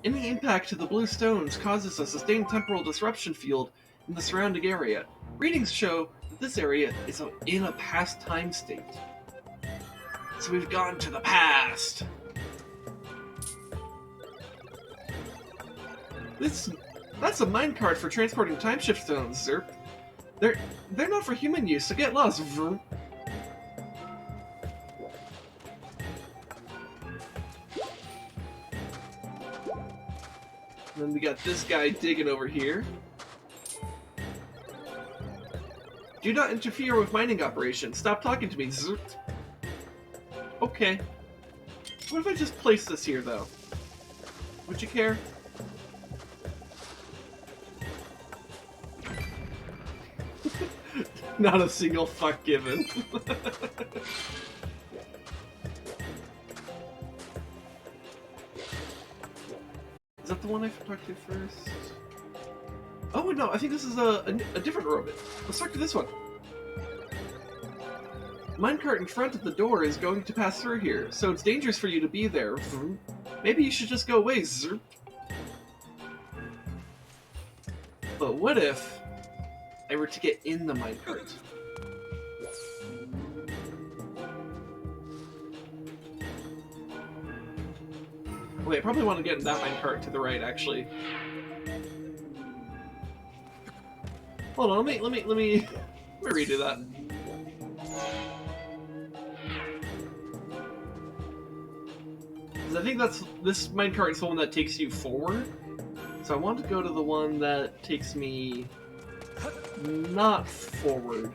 A: Any impact to the blue stones causes a sustained temporal disruption field in the surrounding area. Readings show that this area is in a past time state. So we've gone to the past. That's a minecart for transporting time shift stones, Zerp. They're not for human use, so get lost, Vrr. Then we got this guy digging over here. Do not interfere with mining operations. Stop talking to me, Zert. Okay. What if I just place this here, though? Would you care? Not a single fuck given. Is that the one I talked to first? Oh no, I think this is a different robot. Let's talk to this one. Minecart in front of the door is going to pass through here, so it's dangerous for you to be there. Maybe you should just go away, Zerp. But what if I were to get in the minecart? Wait, I probably want to get in that minecart to the right, actually. Hold on, let me redo that. Because I think this minecart is the one that takes you forward. So I want to go to the one that takes me not forward.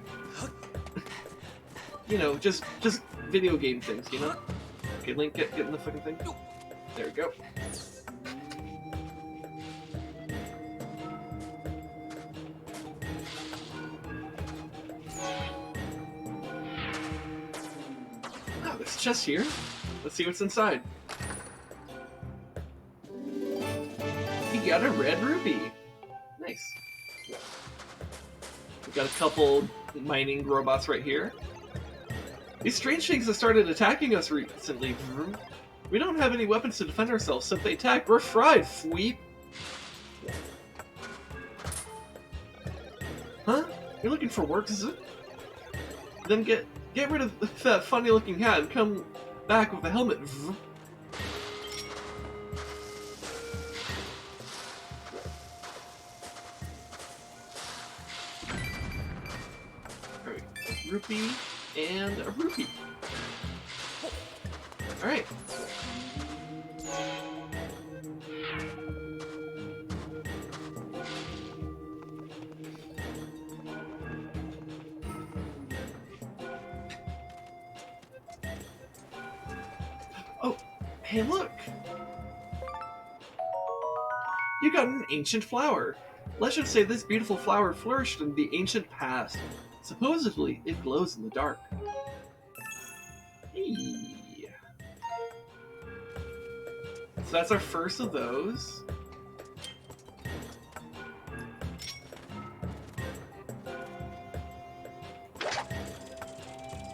A: You know, just video game things, you know? Okay, Link, get in the fucking thing. There we go. Oh, there's a chest here. Let's see what's inside. You got a red ruby. Nice. We've got a couple mining robots right here. These strange things have started attacking us recently. We don't have any weapons to defend ourselves, so if they attack, we're fried, fweep. Huh? You're looking for work, is it? Then get rid of that funny-looking hat and come back with a helmet. Alright, a rupee and a rupee. Alright. Oh, hey look! You got an ancient flower. Legends say this beautiful flower flourished in the ancient past. Supposedly, it glows in the dark. Hey. So that's our first of those.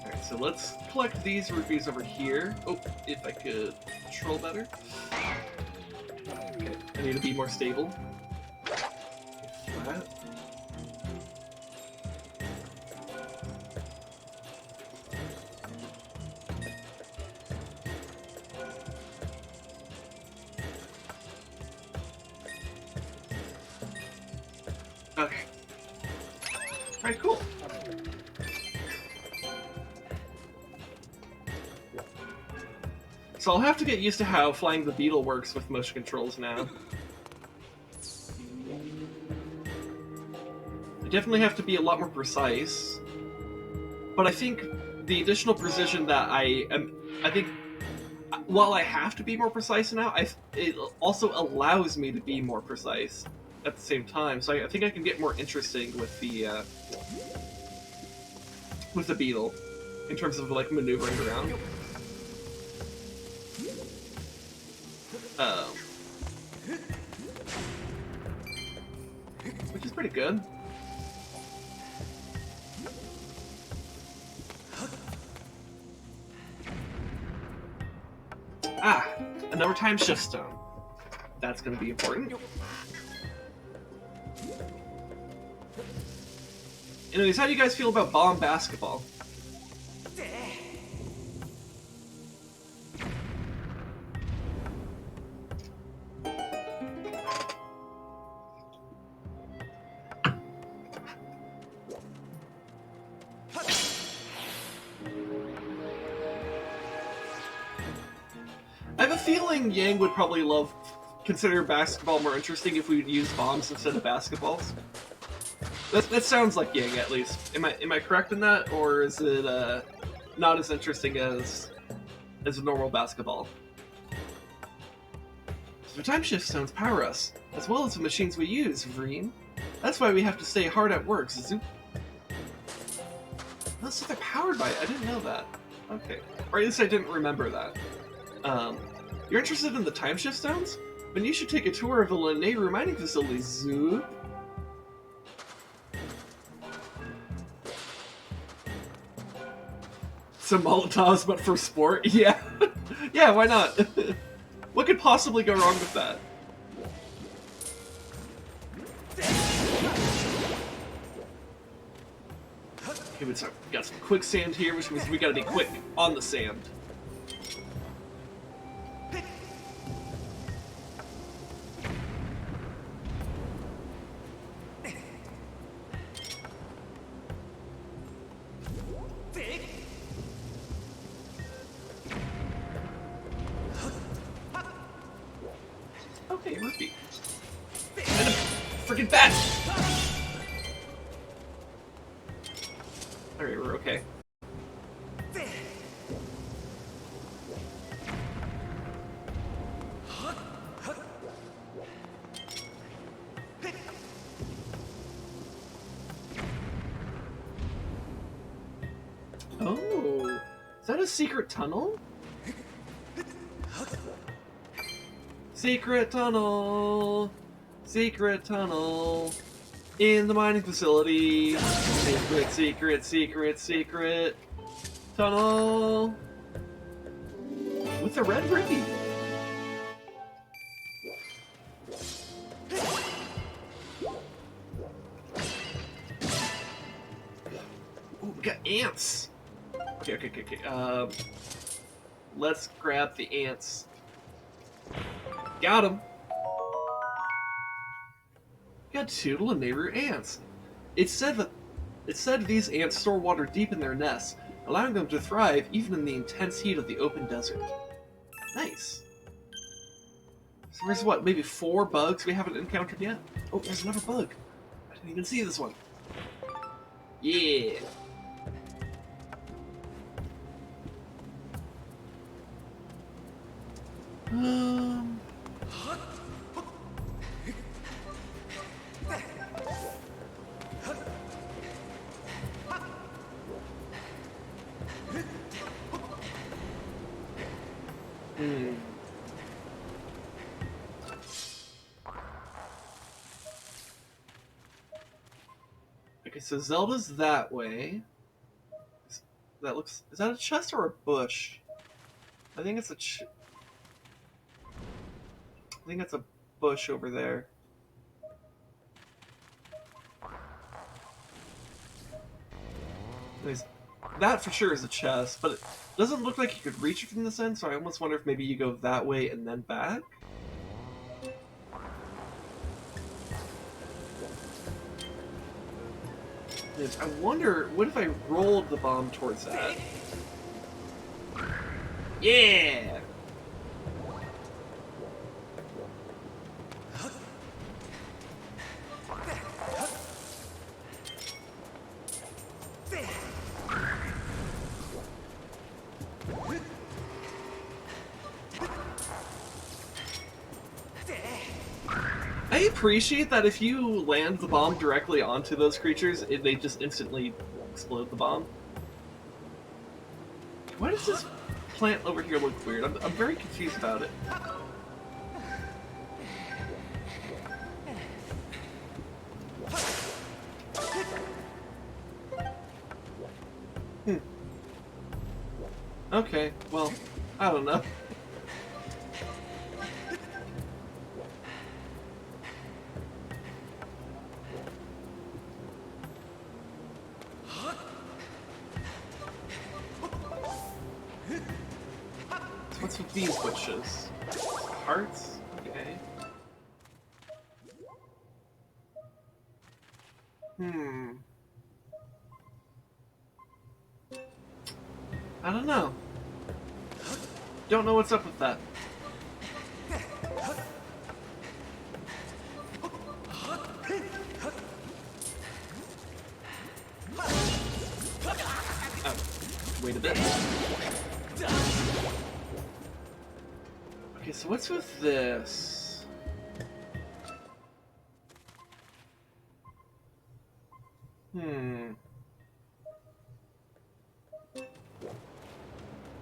A: Alright, so let's collect these rupees over here. Oh, if I could control better. Okay, I need to be more stable. Flat. Okay. Alright, cool. So I'll have to get used to how flying the beetle works with motion controls now. I definitely have to be a lot more precise. But I think the additional precision that I think while I have to be more precise now, it also allows me to be more precise at the same time, so I think I can get more interesting with the beetle in terms of like maneuvering around. Which is pretty good. Ah, another time shift stone. That's going to be important. Anyways, how do you guys feel about bomb basketball? I have a feeling Yang would probably consider basketball more interesting if we would use bombs instead of basketballs. That sounds like Yang, at least. Am I correct in that, or is it not as interesting as a normal basketball? So the time shift stones power us, as well as the machines we use, Vreen. That's why we have to stay hard at work, Zoop. Oh, so they're powered by it. I didn't know that. Okay. Or at least I didn't remember that. You're interested in the time shift stones? Then you should take a tour of the Lanayru mining facility, Zoop. Some Molotovs, but for sport? Yeah. Yeah, why not? What could possibly go wrong with that? Okay, we got some quicksand here, which means we gotta be quick on the sand. Okay, rupee. And a freaking bat! a secret tunnel? Secret tunnel! Secret tunnel! In the mining facility! Secret, secret, secret, secret! Tunnel! With a red ruby! Ooh, we got ants! Okay. Let's grab the ants. Got him! Got 2 Lanayru ants. It said these ants store water deep in their nests, allowing them to thrive even in the intense heat of the open desert. Nice. So there's what, maybe 4 bugs we haven't encountered yet? Oh, there's another bug. I didn't even see this one. Yeah. Okay, so Zelda's that way. Is that a chest or a bush? I think it's a I think it's a bush over there. Anyways, that for sure is a chest, but it doesn't look like you could reach it from this end, so I almost wonder if maybe you go that way and then back. I wonder, what if I rolled the bomb towards that? Yeah! I appreciate that if you land the bomb directly onto those creatures, they just instantly explode the bomb. Why does this plant over here look weird? I'm very confused about it. Okay, well, I don't know. What's with these bushes? Hearts? Okay. I don't know. Don't know what's up with that. Oh, wait a bit. Okay, so what's with this?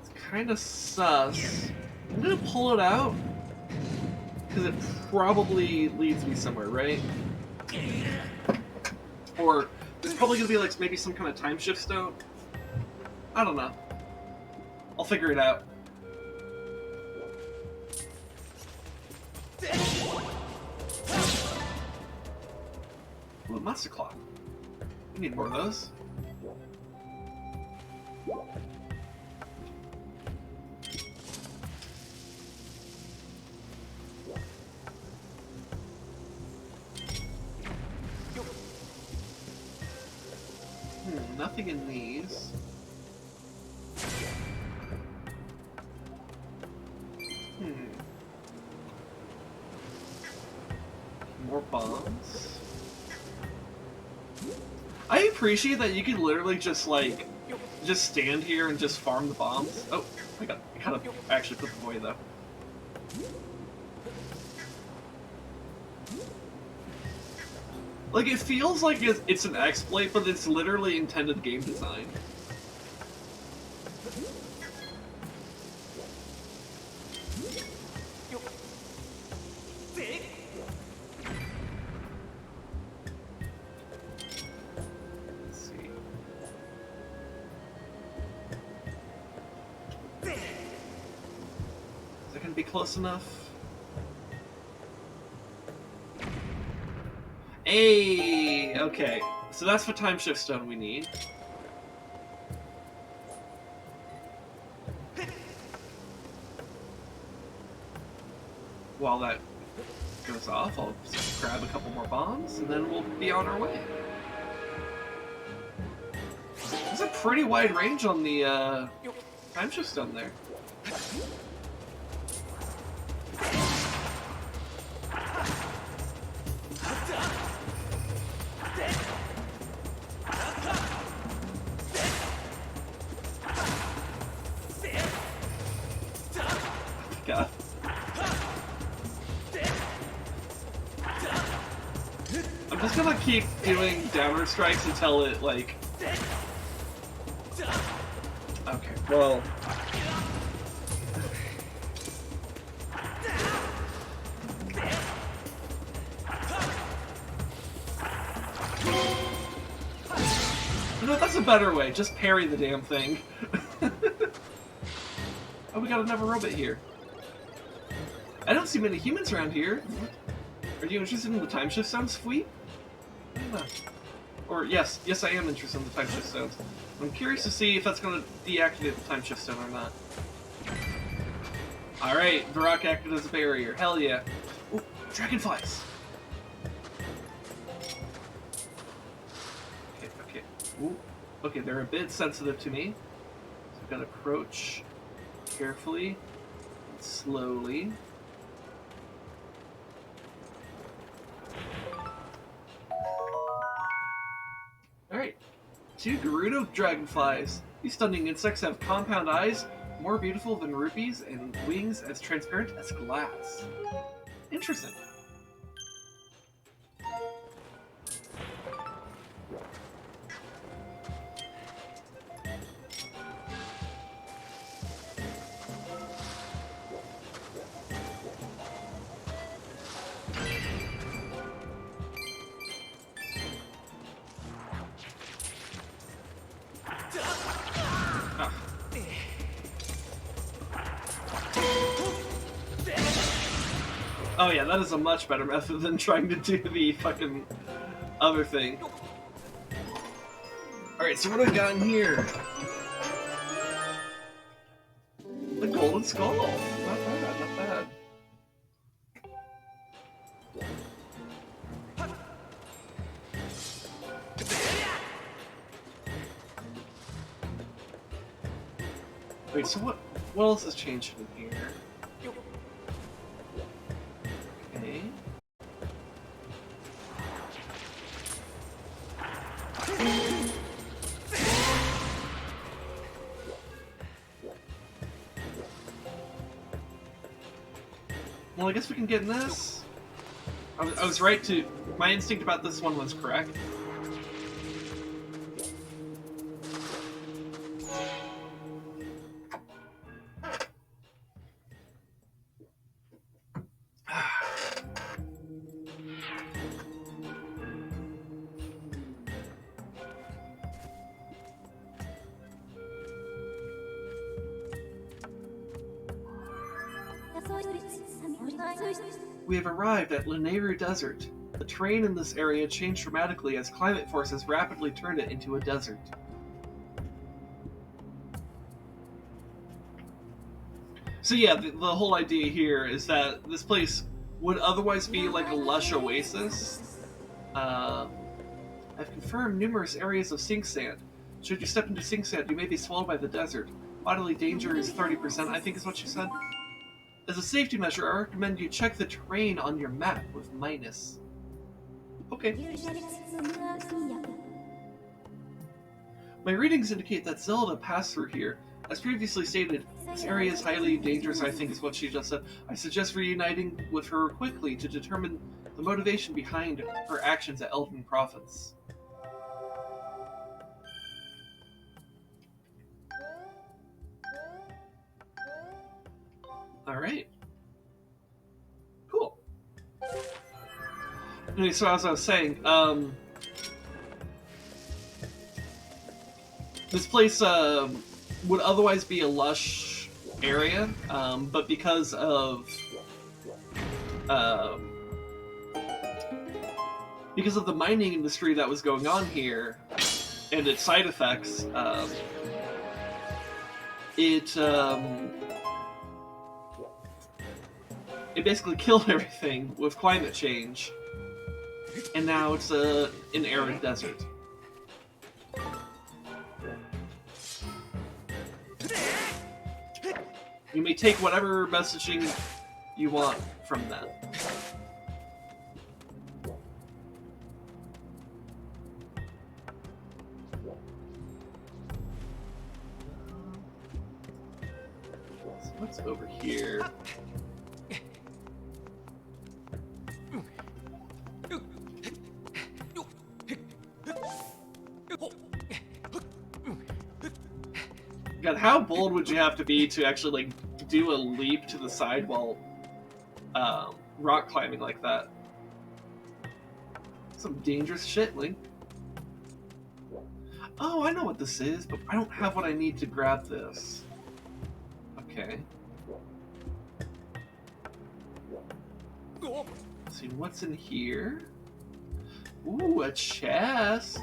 A: It's kind of sus. I'm gonna pull it out because it probably leads me somewhere, right? Or there's probably gonna be like maybe some kind of time shift stone. I don't know. I'll figure it out. Ooh, a monster claw. We need more of those. Nothing in these. More bombs. I appreciate that you can literally just like just stand here and just farm the bombs. Oh, I gotta actually put them away though. Like, it feels like it's an exploit, but it's literally intended game design. Is that gonna be close enough? Hey! Okay, so that's what time shift stone we need. While that goes off, I'll grab a couple more bombs, and then we'll be on our way. There's a pretty wide range on the time shift stone there. God. I'm just gonna keep doing downward strikes until it, like... Okay, well... No, that's a better way. Just parry the damn thing. Oh, we got another robot here. I don't see many humans around here. Are you interested in the time shift stones, Fleet? Or yes, I am interested in the time shift stones. I'm curious to see if that's going to deactivate the time shift stone or not. Alright, the rock acted as a barrier. Hell yeah. Ooh, dragonflies! Okay. Ooh. Okay, they're a bit sensitive to me. So I've got to approach carefully, slowly. Alright. 2 Gerudo dragonflies. These stunning insects have compound eyes, more beautiful than rupees, and wings as transparent as glass. Interesting. Oh yeah, that is a much better method than trying to do the fucking other thing. Alright, so what do we got in here? The golden skull. Not bad, not bad. Wait, so what else has changed in here? Okay. Well, I guess we can get in this. I was right to... My instinct about this one was correct. We have arrived at Lanayru Desert. The terrain in this area changed dramatically as climate forces rapidly turned it into a desert. So yeah, the whole idea here is that this place would otherwise be like a lush oasis. I've confirmed numerous areas of sink sand. Should you step into sink sand, you may be swallowed by the desert. Bodily danger is 30%, I think is what she said. As a safety measure, I recommend you check the terrain on your map with minus. Okay. My readings indicate that Zelda passed through here. As previously stated, this area is highly dangerous, I think is what she just said. I suggest reuniting with her quickly to determine the motivation behind her actions at Elven Province. Alright. Cool. Anyway, so as I was saying, this place would otherwise be a lush area, but because of the mining industry that was going on here and its side effects, it basically killed everything with climate change, and now it's an arid desert. You may take whatever messaging you want from that. So what's over here? God, how bold would you have to be to actually, like, do a leap to the side while rock climbing like that? Some dangerous shit, Link. Oh, I know what this is, but I don't have what I need to grab this. Okay. Let's see, what's in here? Ooh, a chest!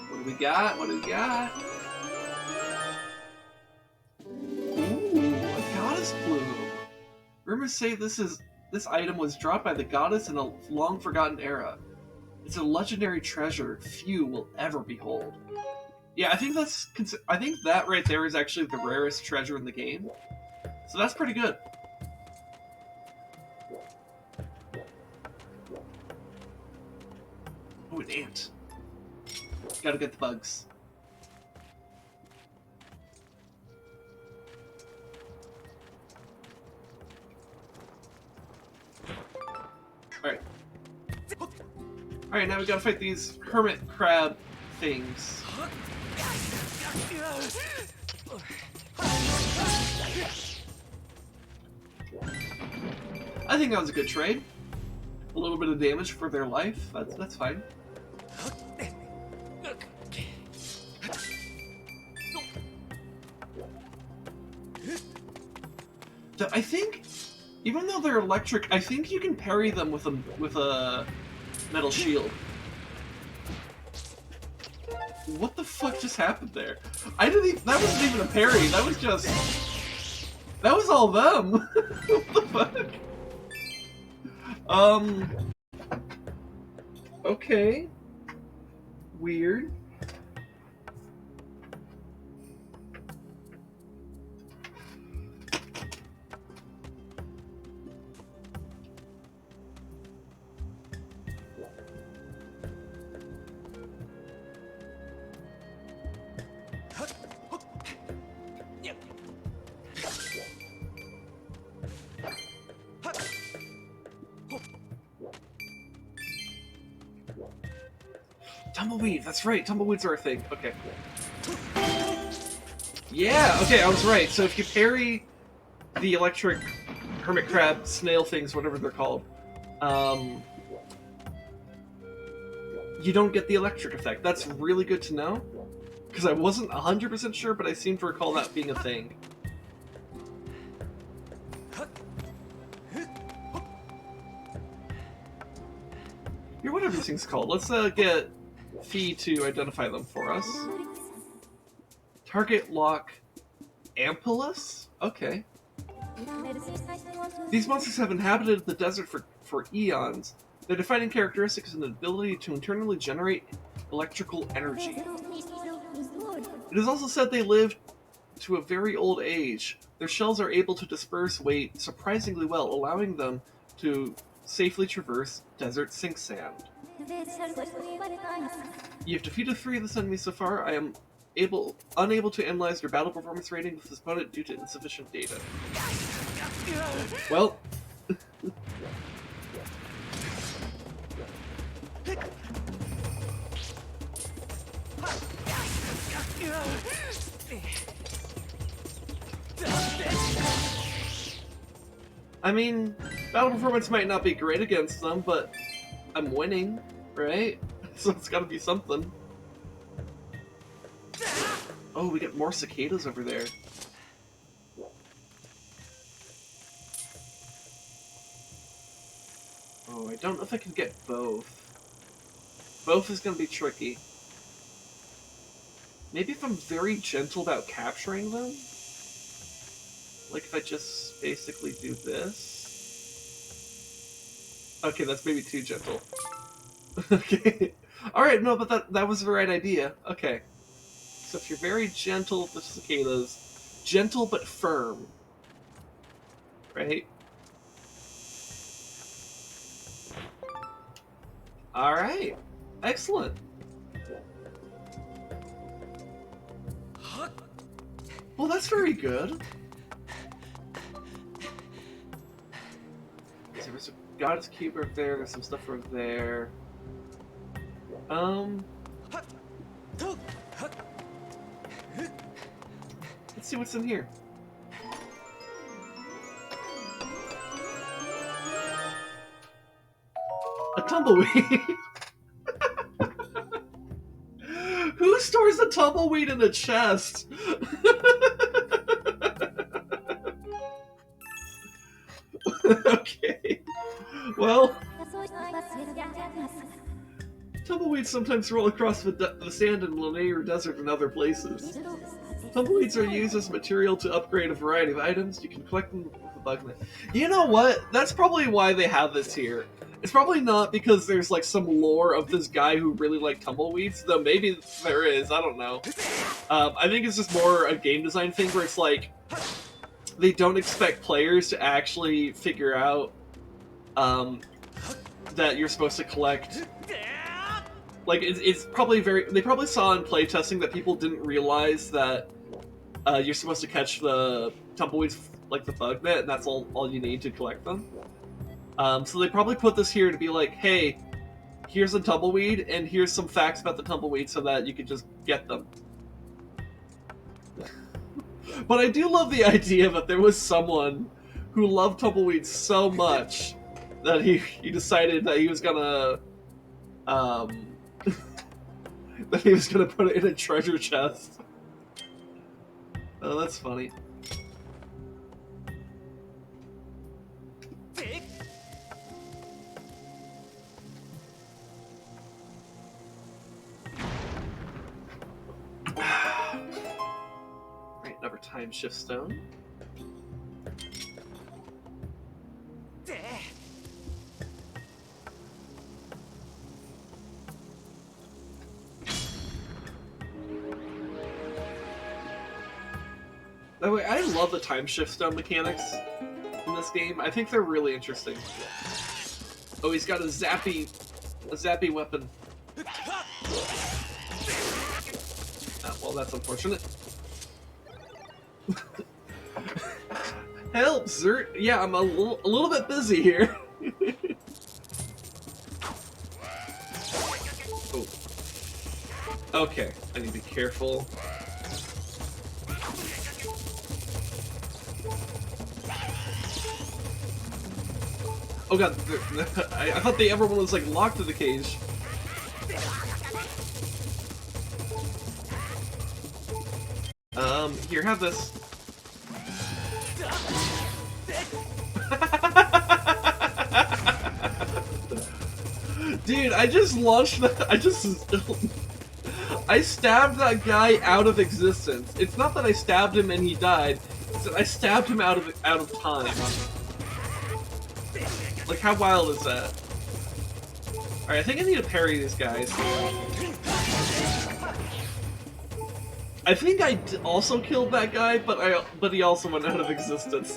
A: What do we got? What do we got? Rumors say this item was dropped by the goddess in a long-forgotten era. It's a legendary treasure few will ever behold. Yeah, I think that right there is actually the rarest treasure in the game. So that's pretty good. Oh, an ant. Gotta get the bugs. Alright. Alright, now we gotta fight these hermit crab things. I think that was a good trade. A little bit of damage for their life. That's fine. I think, even though they're electric, I think you can parry them with a metal shield. What the fuck just happened there? That wasn't even a parry. That was all them. What the fuck? Okay. Weird. Tumbleweed, that's right, tumbleweeds are a thing. Okay. Yeah, okay, I was right. So if you parry the electric hermit crab snail things, whatever they're called, you don't get the electric effect. That's really good to know, because I wasn't 100% sure, but I seem to recall that being a thing. Here, whatever these things called. Let's get Fee to identify them for us. Target lock Ampulus? Okay. These monsters have inhabited the desert for eons. Their defining characteristic is an ability to internally generate electrical energy. It is also said they live to a very old age. Their shells are able to disperse weight surprisingly well, allowing them to safely traverse desert sink sand. You have defeated 3 of this enemies so far. I am unable to analyze your battle performance rating with this opponent due to insufficient data. Well... I mean, battle performance might not be great against them, but I'm winning, right? So it's gotta be something. Oh, we get more cicadas over there. Oh, I don't know if I can get both. Both is going to be tricky. Maybe if I'm very gentle about capturing them? Like if I just basically do this? Okay, that's maybe too gentle. Okay. Alright, no, but that was the right idea. Okay. So if you're very gentle with the cicadas, gentle but firm. Right? Alright. Excellent. Well, that's very good. So there's a goddess cube over there, there's some stuff over there. Let's see what's in here. A tumbleweed! Who stores a tumbleweed in a chest? Okay. Well, tumbleweeds sometimes roll across the sand in Lanayru Desert and other places. Tumbleweeds are used as material to upgrade a variety of items. You can collect them with a bug net. You know what? That's probably why they have this here. It's probably not because there's like some lore of this guy who really liked tumbleweeds, though maybe there is, I don't know. I think it's just more a game design thing where it's like, they don't expect players to actually figure out that you're supposed to collect. Like, it's probably they probably saw in playtesting that people didn't realize that you're supposed to catch the tumbleweeds like the bug net, and that's all you need to collect them. So they probably put this here to be like, hey, here's a tumbleweed, and here's some facts about the tumbleweed so that you can just get them. But I do love the idea that there was someone who loved tumbleweeds so much that he decided that he was gonna that he was gonna put it in a treasure chest. Oh, that's funny. Right, another time shift stone. By the way, I love the time shift stone mechanics in this game. I think they're really interesting. Oh, he's got a zappy weapon. Oh, well, that's unfortunate. Help, Zert! Yeah, I'm a little bit busy here. Oh. Okay, I need to be careful. Oh god, I thought everyone was like locked to the cage. Here, have this. Dude, I just launched I stabbed that guy out of existence. It's not that I stabbed him and he died, it's that I stabbed him out of time. Like, how wild is that? Alright, I think I need to parry these guys. I think I also killed that guy, but he also went out of existence.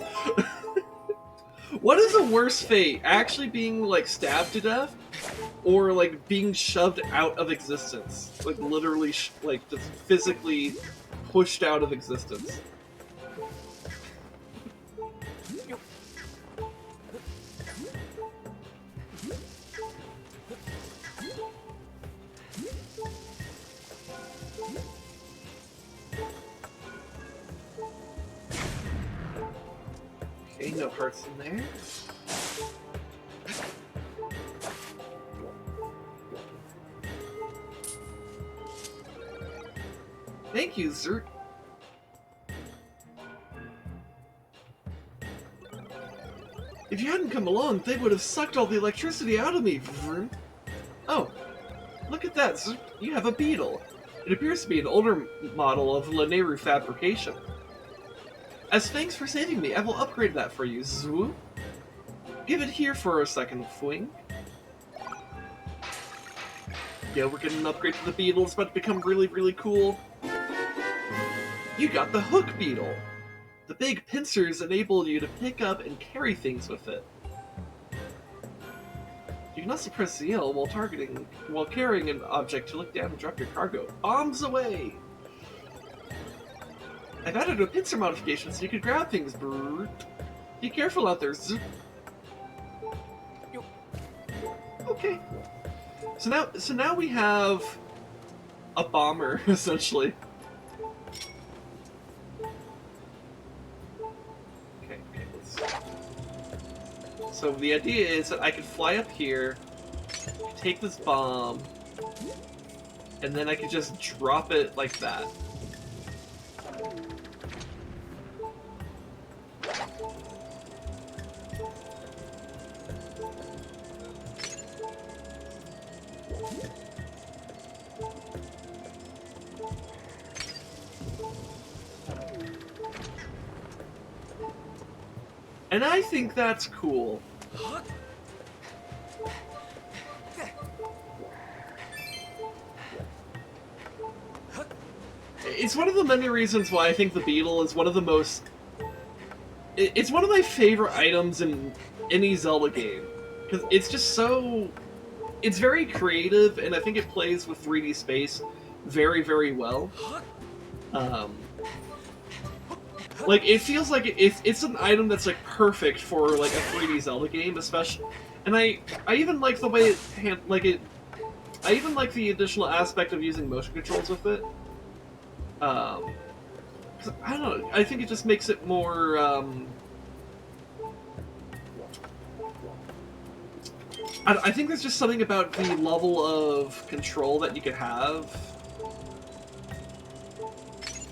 A: What is a worse fate? Actually being, like, stabbed to death? Or, like, being shoved out of existence? Like, literally, like, just physically pushed out of existence. Okay, no hearts in there. Thank you, Zert. If you hadn't come along, they would have sucked all the electricity out of me. Vroom. Oh, look at that. You have a beetle. It appears to be an older model of Lanayru fabrication. As thanks for saving me, I will upgrade that for you. Zoo. Give it here for a second, Fwing. Yeah, we're getting an upgrade to the beetle. It's about to become really, really cool. You got the hook beetle. The big pincers enable you to pick up and carry things with it. You can also press the L while carrying an object to look down and drop your cargo. Bombs away! I've added a pincer modification so you can grab things. Brrr. Be careful out there. Zoop. Okay. So now we have a bomber, essentially. Okay, so the idea is that I could fly up here, take this bomb, and then I could just drop it like that. And I think that's cool. It's one of the many reasons why I think the beetle is one of the most... It's one of my favorite items in any Zelda game. Because it's just so... It's very creative, and I think it plays with 3D space very, very well. Like, it feels like it's an item that's, like, perfect for, like, a 3D Zelda game, especially... And I even like the way I even like the additional aspect of using motion controls with it. 'Cause, I don't know, I think it just makes it more, I think there's just something about the level of control that you could have.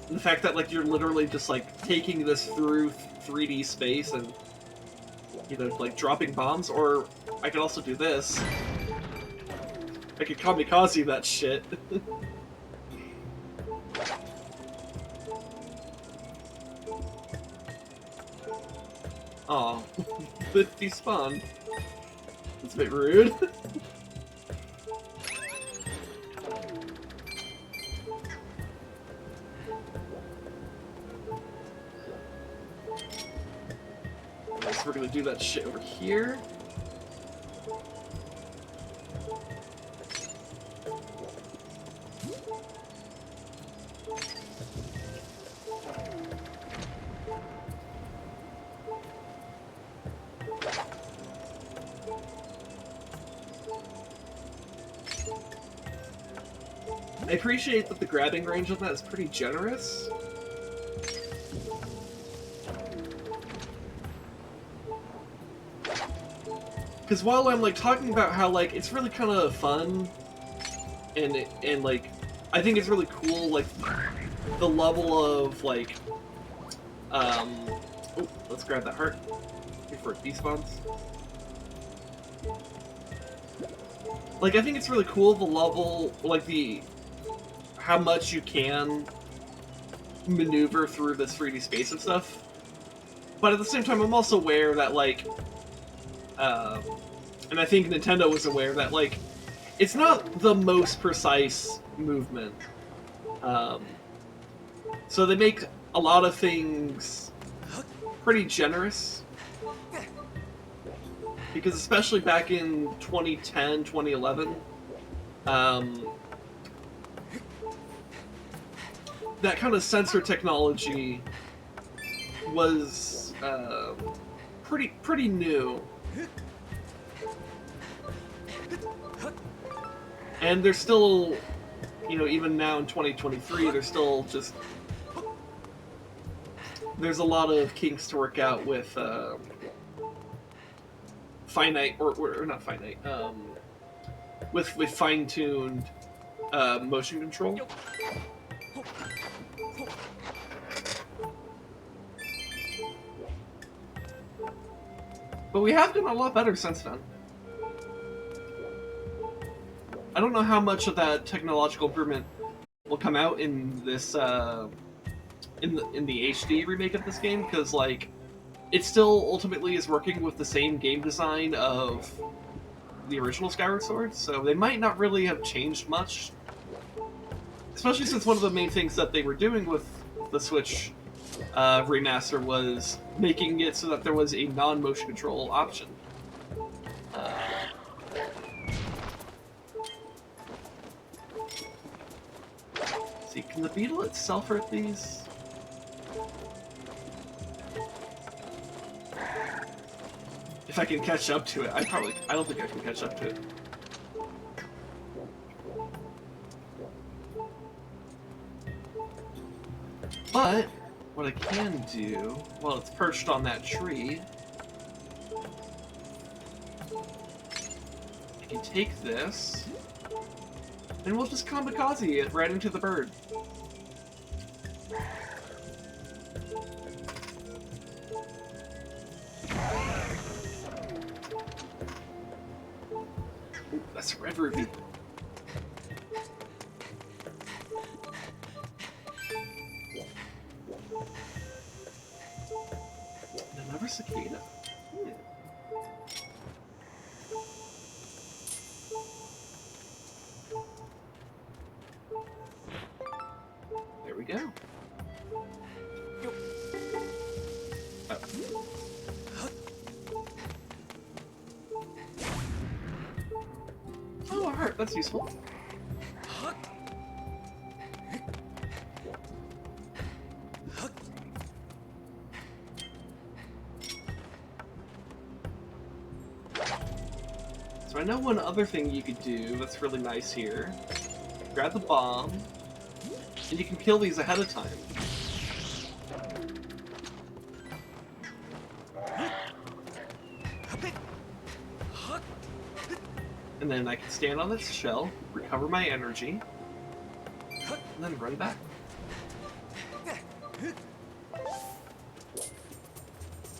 A: And the fact that, like, you're literally just, like, taking this through 3D space and, you know, like, dropping bombs, or I could also do this. I could kamikaze that shit. Aw, it despawned. That's a bit rude. So we're gonna do that shit over here. I appreciate that the grabbing range on that is pretty generous. Because while I'm, like, talking about how, like, it's really kind of fun, and like, I think it's really cool, like, the level of, like, oh, let's grab that heart before it despawns. Like, I think it's really cool, the level, like, how much you can maneuver through this 3D space and stuff. But at the same time, I'm also aware that, like, and I think Nintendo was aware that, like, it's not the most precise movement. So they make a lot of things pretty generous. Because especially back in 2010, 2011, that kind of sensor technology was pretty new. And there's still, you know, even now in 2023, there's still just... There's a lot of kinks to work out with finite, or not finite, with fine-tuned motion control. But we have gotten a lot better since then. I don't know how much of that technological improvement will come out in this in the HD remake of this game, because like it still ultimately is working with the same game design of the original Skyward Sword, so they might not really have changed much. Especially since one of the main things that they were doing with the Switch remaster was making it so that there was a non-motion control option. See, can the beetle itself hurt these? If I can catch up to it, I don't think I can catch up to it. But what I can do, while it's perched on that tree, I can take this, and we'll just kamikaze it right into the bird. Ooh, that's a red ruby. Another cicada. There we go. Oh, a heart. That's useful. So I know one other thing you could do that's really nice here. Grab the bomb, and you can kill these ahead of time. And then I can stand on this shell, recover my energy, and then run back.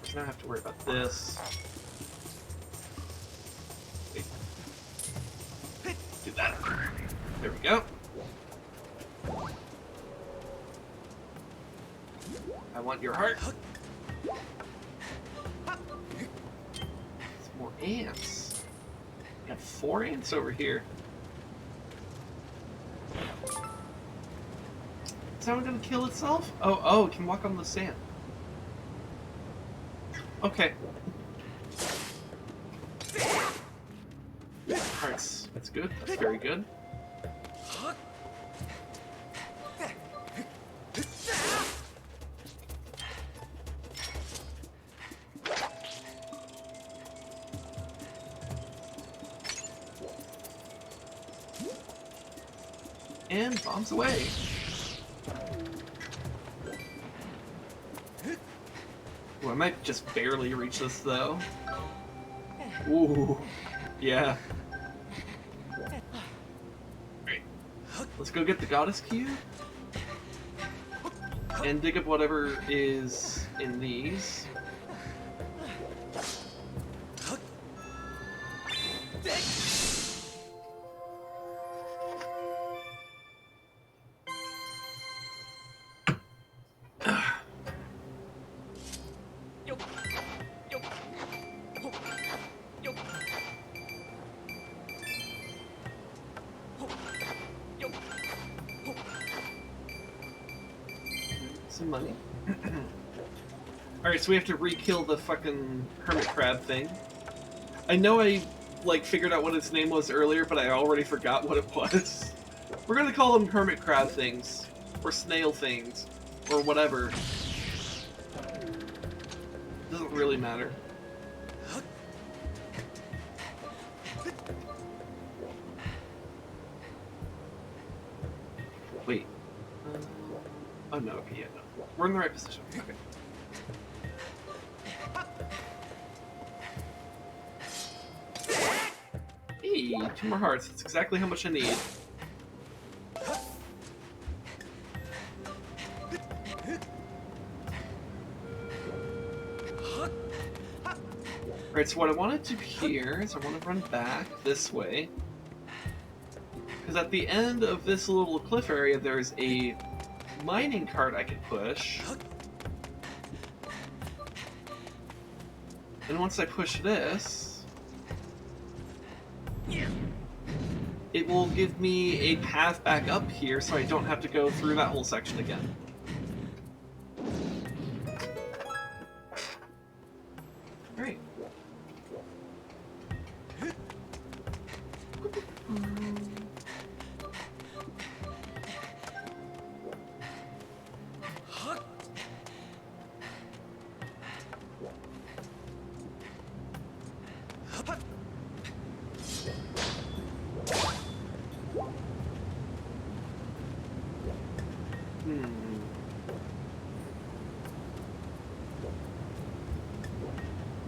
A: So now I have to worry about this. Wait. Do that. There we go. I want your heart. Some more ants. Got 4 ants over here. Is that one gonna kill itself? Oh, it can walk on the sand. Okay. Hearts. That's good. That's very good. And bombs away. Ooh, I might just barely reach this though. Ooh, yeah. Great. Let's go get the goddess cube and dig up whatever is in these. Some money. Alright, so we have to re-kill the fucking hermit crab thing. I know I, like, figured out what its name was earlier, but I already forgot what it was. We're gonna call them hermit crab things. Or snail things. Or whatever. Doesn't really matter. Wait. Oh no, okay, yeah, no. We're in the right position. Okay. Hey, 2 more hearts. That's exactly how much I need. Right, so what I want to do here is I want to run back this way. Because at the end of this little cliff area, there's a mining cart I can push. And once I push this, it will give me a path back up here so I don't have to go through that whole section again. Great.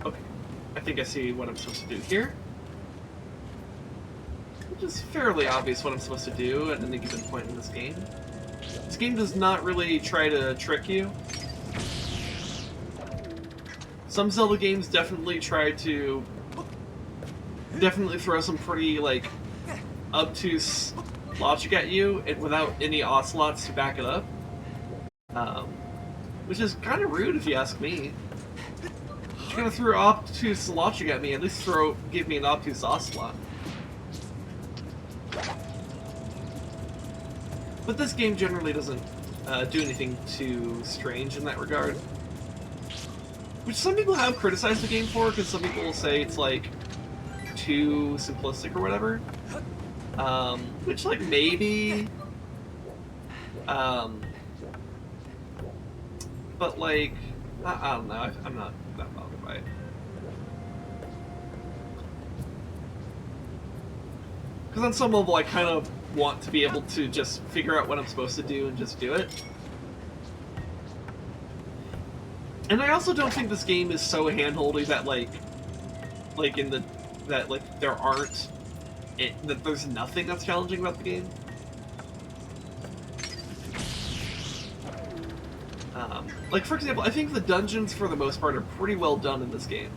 A: Okay, I think I see what I'm supposed to do here. Which is fairly obvious what I'm supposed to do at any given point in this game. This game does not really try to trick you. Some Zelda games definitely try to throw some pretty, like, obtuse logic at you and without any ocelots to back it up. Which is kind of rude if you ask me. If you're gonna throw obtuse logic at me, at least give me an obtuse ocelot. But this game generally doesn't do anything too strange in that regard. Which some people have criticized the game for, because some people will say it's, like, too simplistic or whatever. Which, like, maybe... but, like, I don't know, I'm not that bothered by it. Because on some level, I kind of want to be able to just figure out what I'm supposed to do and just do it. And I also don't think this game is so handholdy that, that there's nothing that's challenging about the game. Like, for example, I think the dungeons, for the most part, are pretty well done in this game.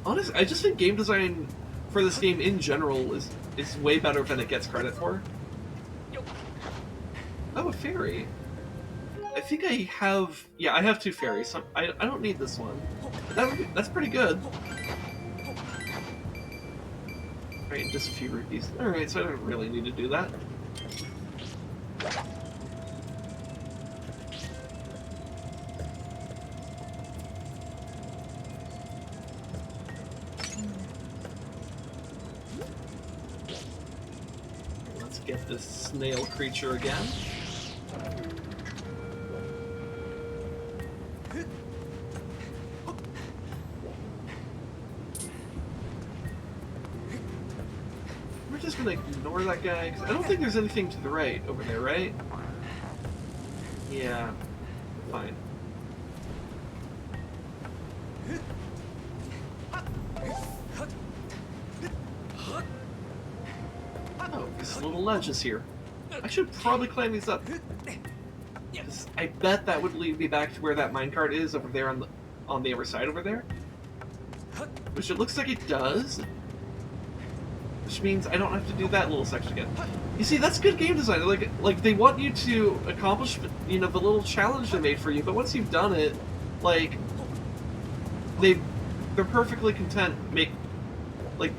A: Honestly, I just think game design for this game in general is way better than it gets credit for. Oh, a fairy. I think I have... Yeah, I have 2 fairies. So I don't need this one. That's pretty good. Alright, just a few rupees. Alright, so I don't really need to do that. Let's get this snail creature again. We're just gonna ignore that guy, because I don't think there's anything to the right over there, right? Yeah, fine. Oh, this little ledge is here. I should probably climb these up. I bet that would lead me back to where that minecart is over there on the other side over there. Which it looks like it does. Which means I don't have to do that little section again. You see, that's good game design. Like they want you to accomplish, you know, the little challenge they made for you, but once you've done it, like they're perfectly content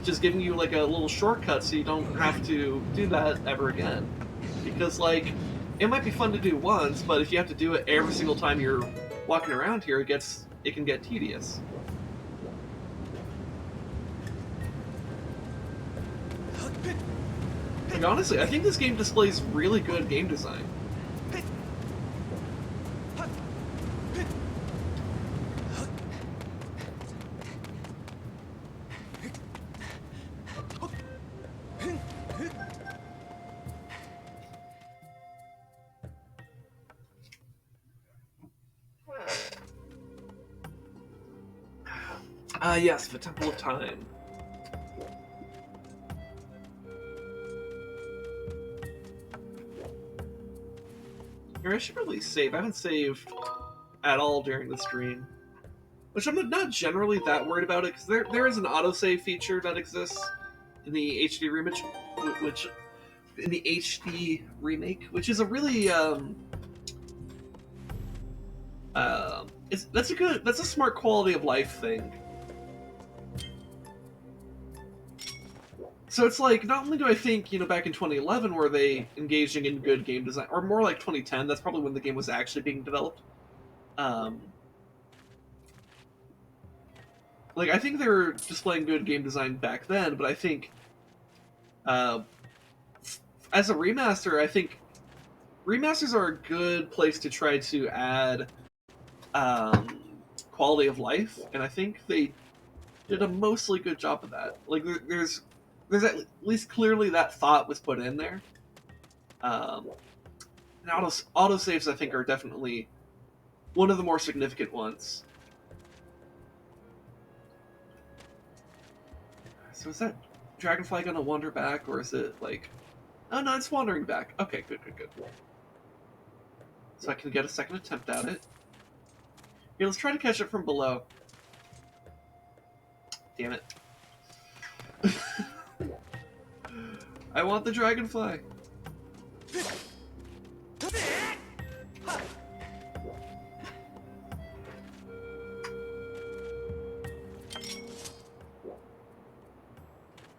A: just giving you like a little shortcut so you don't have to do that ever again. Because like it might be fun to do once, but if you have to do it every single time you're walking around here, it can get tedious. Like, honestly, I think this game displays really good game design. Yes, the Temple of Time. Here, I should probably save. I haven't saved at all during the stream. Which I'm not generally that worried about it, because there is an autosave feature that exists in the HD remake, which is a really that's a smart quality of life thing. So it's like, not only do I think, back in 2011 were they engaging in good game design, or more like 2010, that's probably when the game was actually being developed. Like, I think they were displaying good game design back then, but I think, as a remaster, I think remasters are a good place to try to add quality of life, and I think they did a mostly good job of that. Like, there's at least clearly that thought was put in there. And autosaves, I think, are definitely one of the more significant ones. So is that dragonfly gonna wander back, or is it like... Oh no, it's wandering back. Okay, good. So I can get a second attempt at it. Here, let's try to catch it from below. Damn it. I want the dragonfly.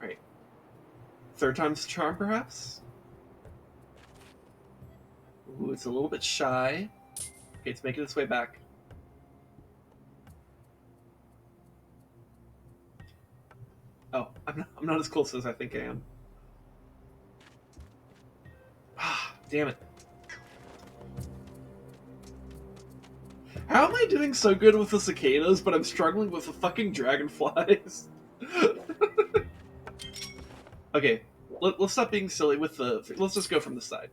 A: Right. Third time's the charm, perhaps? Ooh, it's a little bit shy. Okay, it's making its way back. Oh, I'm not as close as I think I am. Ah, damn it. How am I doing so good with the cicadas, but I'm struggling with the fucking dragonflies? Okay, let's stop being silly with the... Let's just go from the side.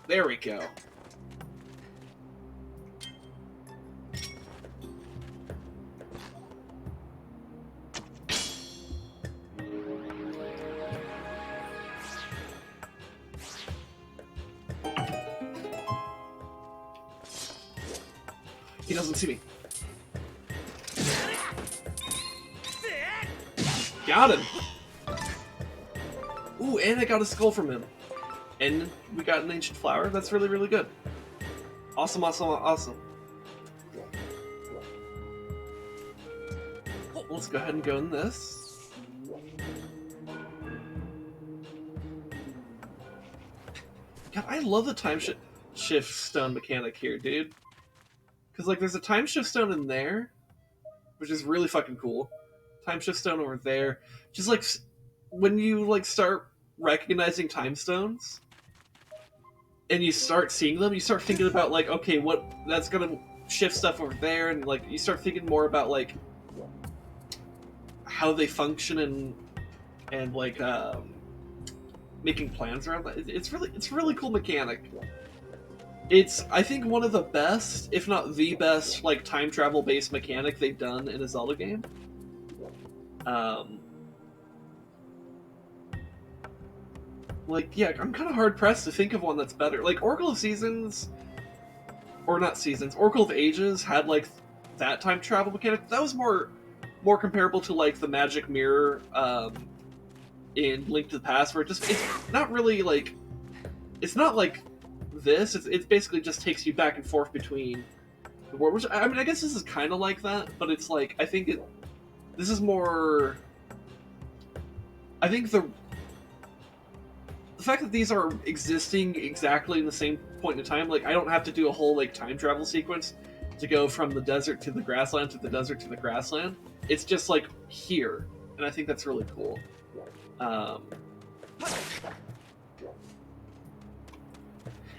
A: There we go. He doesn't see me. Got him! Ooh, and I got a skull from him. And we got an ancient flower. That's really, really good. Awesome. Let's go ahead and go in this. God, I love the time shift stone mechanic here, dude. Because, like, there's a time shift stone in there, which is really fucking cool. Time shift stone over there. Just, like, when you, like, start recognizing time stones, and you start seeing them, you start thinking about, like, okay, that's gonna shift stuff over there, and, like, you start thinking more about, like, how they function and like, making plans around that. It's really cool mechanic. It's, I think, one of the best, if not the best, like, time travel based mechanic they've done in a Zelda game. Like, yeah, I'm kind of hard pressed to think of one that's better. Like, Oracle of Seasons, or not Seasons, Oracle of Ages had, like, that time travel mechanic. That was more comparable to, like, the magic mirror in Link to the Past, where it's not really, like, it's not like this. It basically just takes you back and forth between the world, which, I mean, I guess this is kind of like that, but it's like, I think this is more, I think the fact that these are existing exactly in the same point in time, like, I don't have to do a whole, like, time travel sequence to go from the desert to the grassland to the desert to the grassland. It's just, like, here, and I think that's really cool.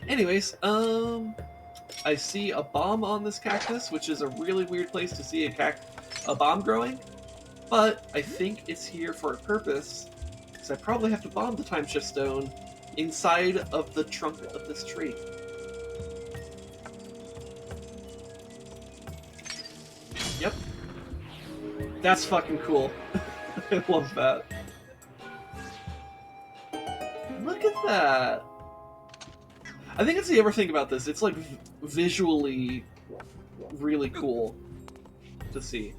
A: Anyways, I see a bomb on this cactus, which is a really weird place to see a bomb growing, but I think it's here for a purpose, because I probably have to bomb the time shift stone inside of the trunk of this tree. Yep. That's fucking cool. I love that. Look at that! I think that's the other thing about this. It's like visually really cool to see.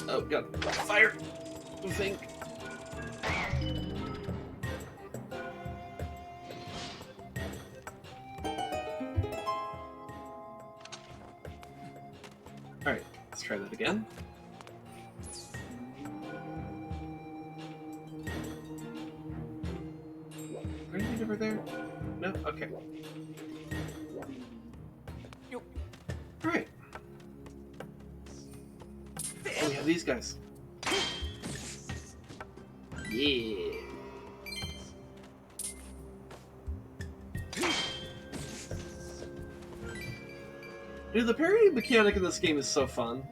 A: Oh god, fire! I think. Alright, let's try that again. Anything over there? No? Okay. Alright. Oh, we have these guys. Yeah. Dude, the parry mechanic in this game is so fun.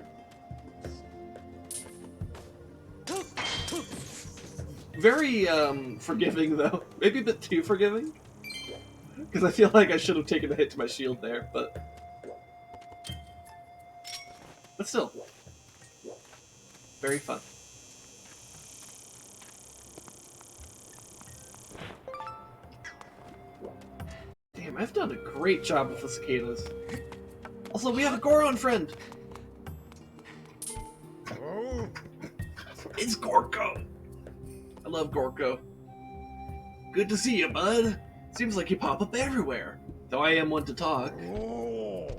A: Very, forgiving, though. Maybe a bit too forgiving. Because I feel like I should have taken a hit to my shield there, but... But still. Very fun. Damn, I've done a great job with the cicadas. Also, we have a Goron friend! It's Gorko! I love Gorko. Good to see you, bud. Seems like you pop up everywhere. Though I am one to talk.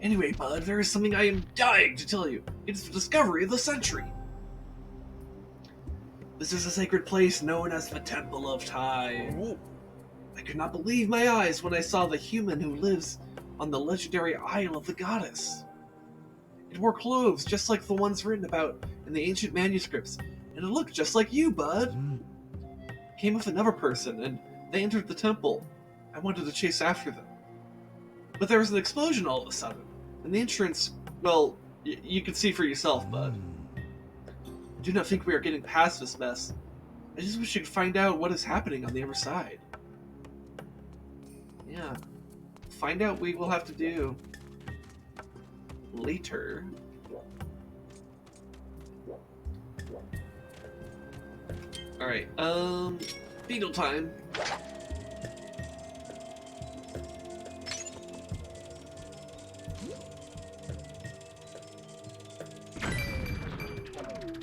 A: Anyway, bud, there is something I am dying to tell you. It's the discovery of the century. This is a sacred place known as the Temple of Time. I could not believe my eyes when I saw the human who lives on the legendary Isle of the Goddess. It wore clothes just like the ones written about in the ancient manuscripts, and it looked just like you, bud. Came with another person, and they entered the temple. I wanted to chase after them. But there was an explosion all of a sudden, and the entrance, well, you can see for yourself, bud. I do not think we are getting past this mess. I just wish you could find out what is happening on the other side. Yeah. Find out we will have to do later. Alright, beetle time.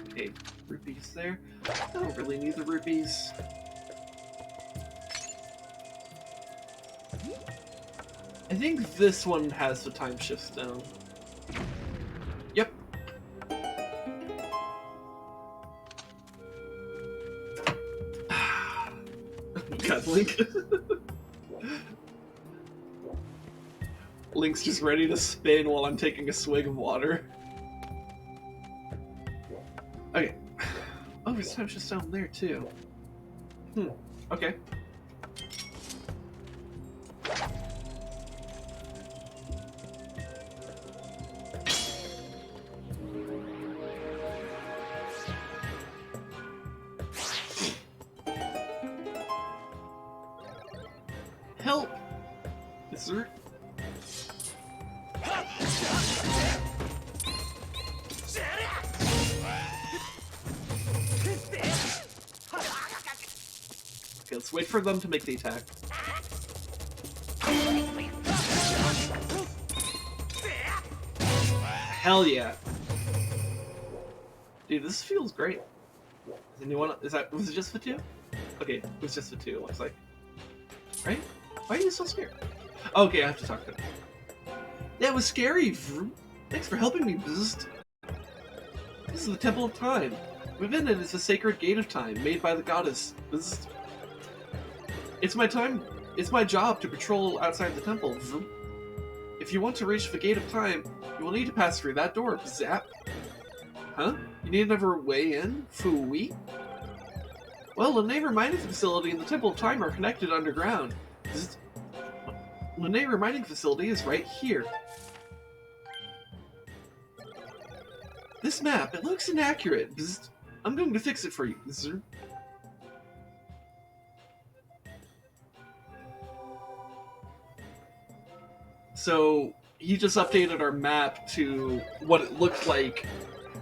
A: Okay, rupees there. I don't really need the rupees. I think this one has the time shift stone. Yep. God, Link. Link's just ready to spin while I'm taking a swig of water. Okay. Oh, there's time shift stone there too. Okay. Help! Sir? Okay, let's wait for them to make the attack. Hell yeah. Dude, this feels great. Does anyone, was it just for two? Okay, it was just for two, it looks like. Right? Why are you so scared? Okay, I have to talk to him. That was scary. Thanks for helping me, Bzzzt. This is the Temple of Time. Within it is a sacred gate of time made by the goddess. Bzzzt. It's my job to patrol outside the temple. If you want to reach the gate of time, you will need to pass through that door. Zap. Huh? You need another way in? Fooey? Well, Lanayru Mining Facility and the Temple of Time are connected underground. Lanayru Mining Facility is right here. This map, it looks inaccurate. I'm going to fix it for you. So, he just updated our map to what it looked like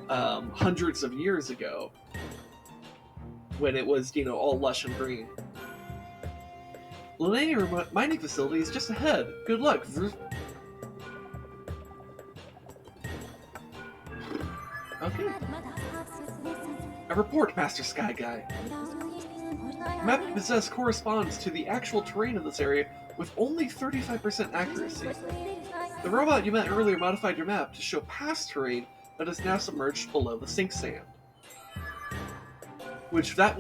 A: hundreds of years ago, when it was, you know, all lush and green. Lanayru mining facility is just ahead. Good luck. Okay. A report, Master Sky Guy. The map you possess corresponds to the actual terrain of this area with only 35% accuracy. The robot you met earlier modified your map to show past terrain that is now submerged below the sink sand. Which that's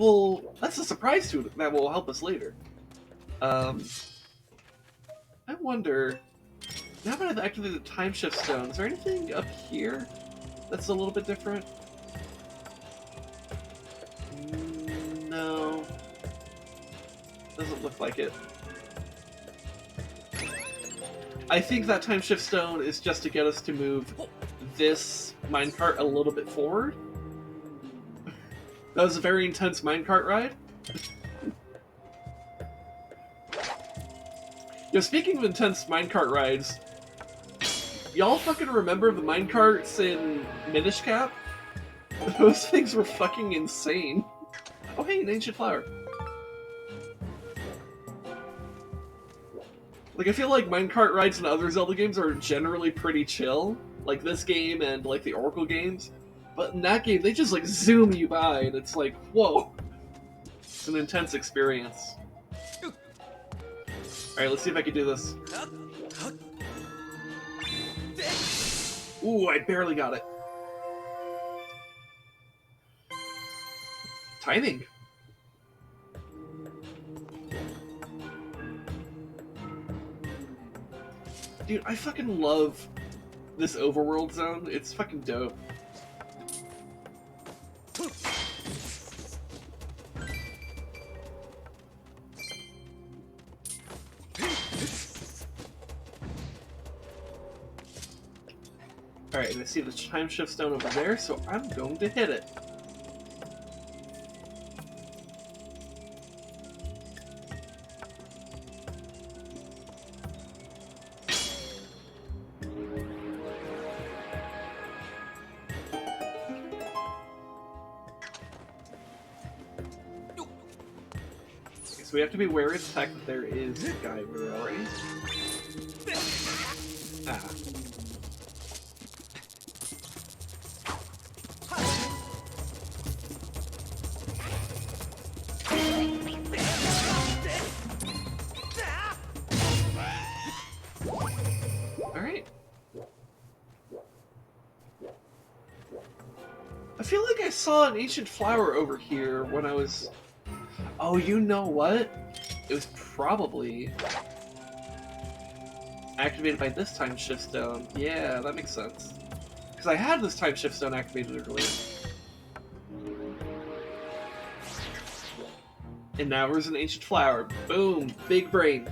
A: a surprise to it. That will help us later. I wonder, now that I've activated the time shift stone, is there anything up here that's a little bit different? No. Doesn't look like it. I think that time shift stone is just to get us to move this minecart a little bit forward. That was a very intense minecart ride. Yo, speaking of intense minecart rides, y'all fucking remember the minecarts in Minish Cap? Those things were fucking insane. Oh hey, an ancient flower. Like, I feel like minecart rides in other Zelda games are generally pretty chill. Like this game and, like, the Oracle games. But in that game, they just, like, zoom you by, and it's like, whoa. It's an intense experience. Alright, let's see if I can do this. Ooh, I barely got it. Timing. Dude, I fucking love this overworld zone. It's fucking dope. Alright, and I see the time shift stone over there, so I'm going to hit it. Okay, so we have to be wary of the fact that there is a guy over there already. Ah. Alright. I feel like I saw an ancient flower over here when I was... Oh, you know what? It was probably activated by this time shift stone. Yeah, that makes sense. Because I had this time shift stone activated earlier. And now there's an ancient flower. Boom! Big brain.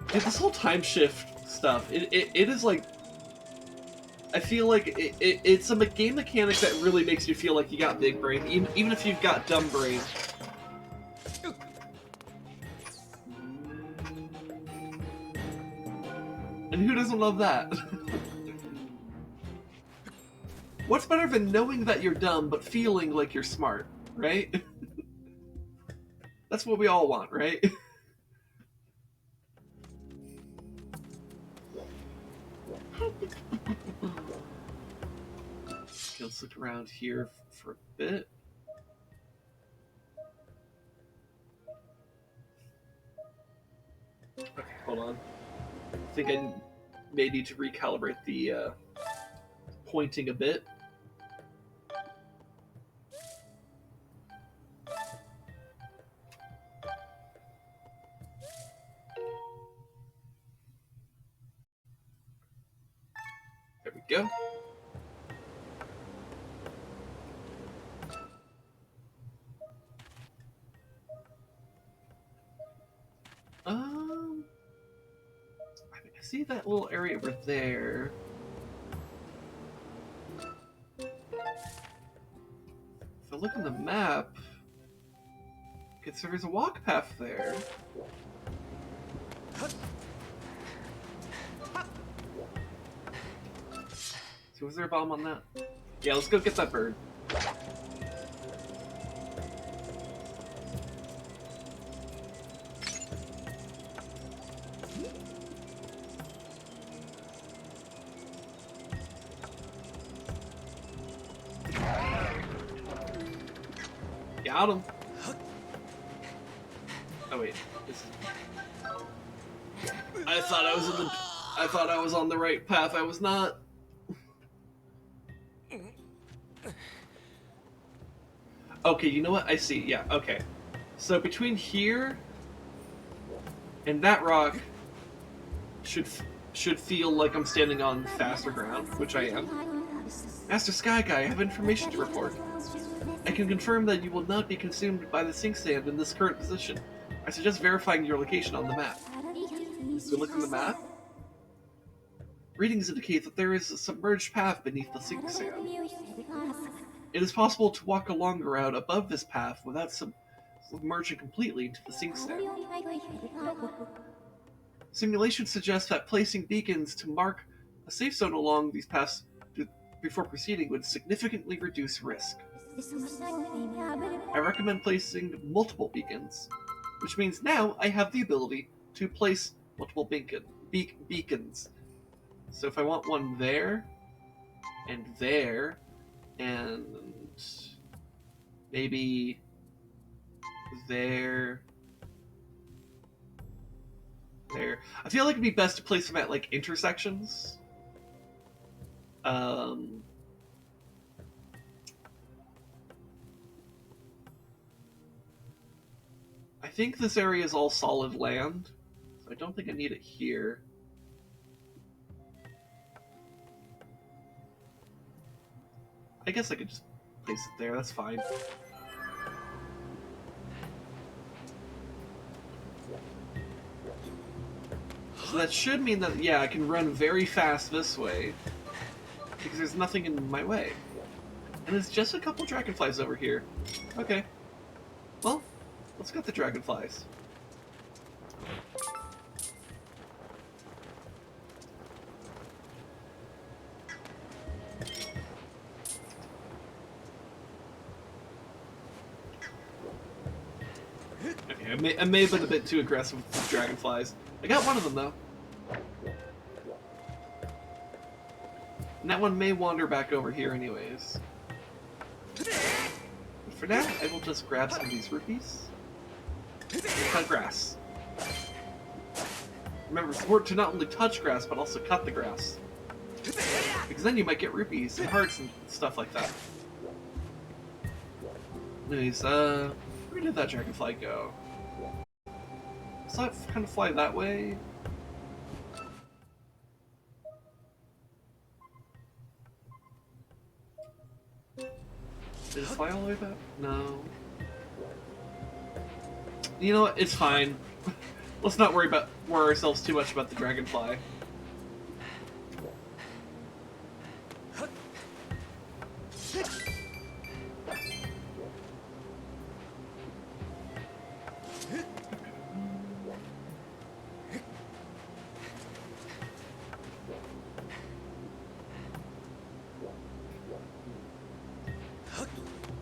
A: Dude, this whole time shift stuff, it is like... I feel like it's a game mechanic that really makes you feel like you got big brain, even if you've got dumb brain. And who doesn't love that? What's better than knowing that you're dumb but feeling like you're smart, right? That's what we all want, right? Okay, let's look around here for a bit. Okay, hold on. I think I may need to recalibrate the pointing a bit. There we go. I see that little area over there. If I look on the map, okay, so there's a walk path there. So was there a bomb on that? Yeah, let's go get that bird. Got him. Oh wait, I thought I was on the right path. I was not. Okay, you know what? I see. Yeah. Okay. So between here and that rock should feel like I'm standing on faster ground, which I am. Master Sky Guy, I have information to report. I can confirm that you will not be consumed by the sink sand in this current position. I suggest verifying your location on the map. So look at the map. Readings indicate that there is a submerged path beneath the sink sand. It is possible to walk along the route above this path without submerging completely into the sink sand. Simulation suggests that placing beacons to mark a safe zone along these paths before proceeding would significantly reduce risk. I recommend placing multiple beacons, which means now I have the ability to place multiple beacons. So if I want one there, and there, and maybe there, there. I feel like it'd be best to place them at like intersections. I think this area is all solid land, so I don't think I need it here. I guess I could just place it there, that's fine. So that should mean that, yeah, I can run very fast this way, because there's nothing in my way. And there's just a couple dragonflies over here. Okay. Well, let's get the dragonflies. Okay, I may have been a bit too aggressive with the dragonflies. I got one of them, though. And that one may wander back over here anyways. But for now, I will just grab some of these rupees. Cut grass. Remember, it's important to not only touch grass, but also cut the grass. Because then you might get rupees and hearts and stuff like that. Anyways, where did that dragonfly go? Does that kind of fly that way? Did it fly all the way back? No. You know what? It's fine. Let's not worry ourselves too much about the dragonfly.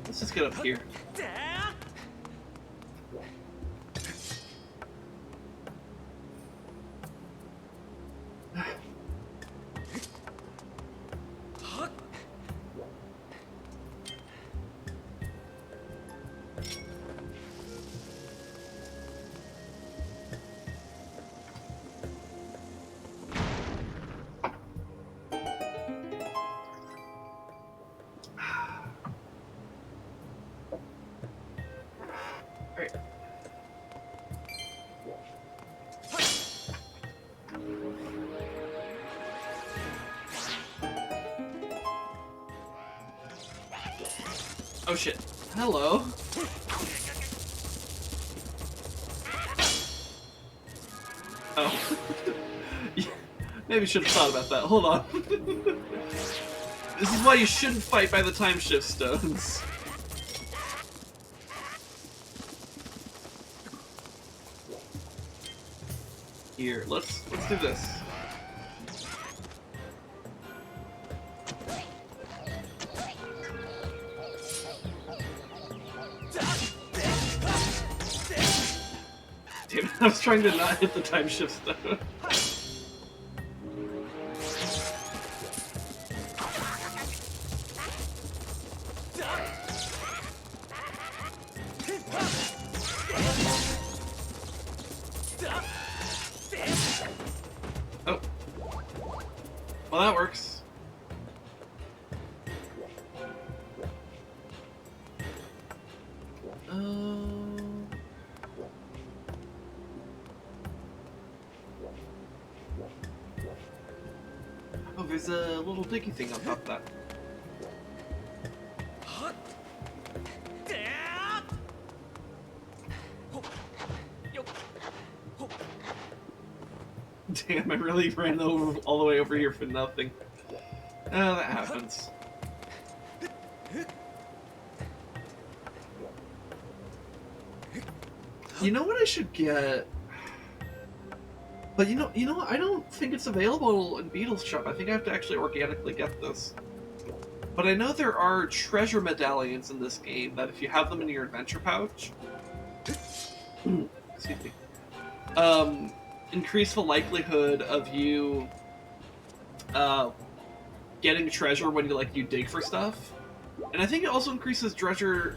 A: Let's just get up here. Oh shit. Hello. Oh. Yeah, maybe should have thought about that. Hold on. This is why you shouldn't fight by the time shift stones. Here, let's do this. Damn, I was trying to not hit the time shift stone. Oh. Well, that works. Oh, there's a little dicky thing on top of that. Damn, I really ran all the way over here for nothing. Oh, that happens. You know what I should get? But you know what? I don't think it's available in Beetle's shop. I think I have to actually organically get this. But I know there are treasure medallions in this game that if you have them in your adventure pouch, excuse me, increase the likelihood of you getting treasure when you dig for stuff. And I think it also increases treasure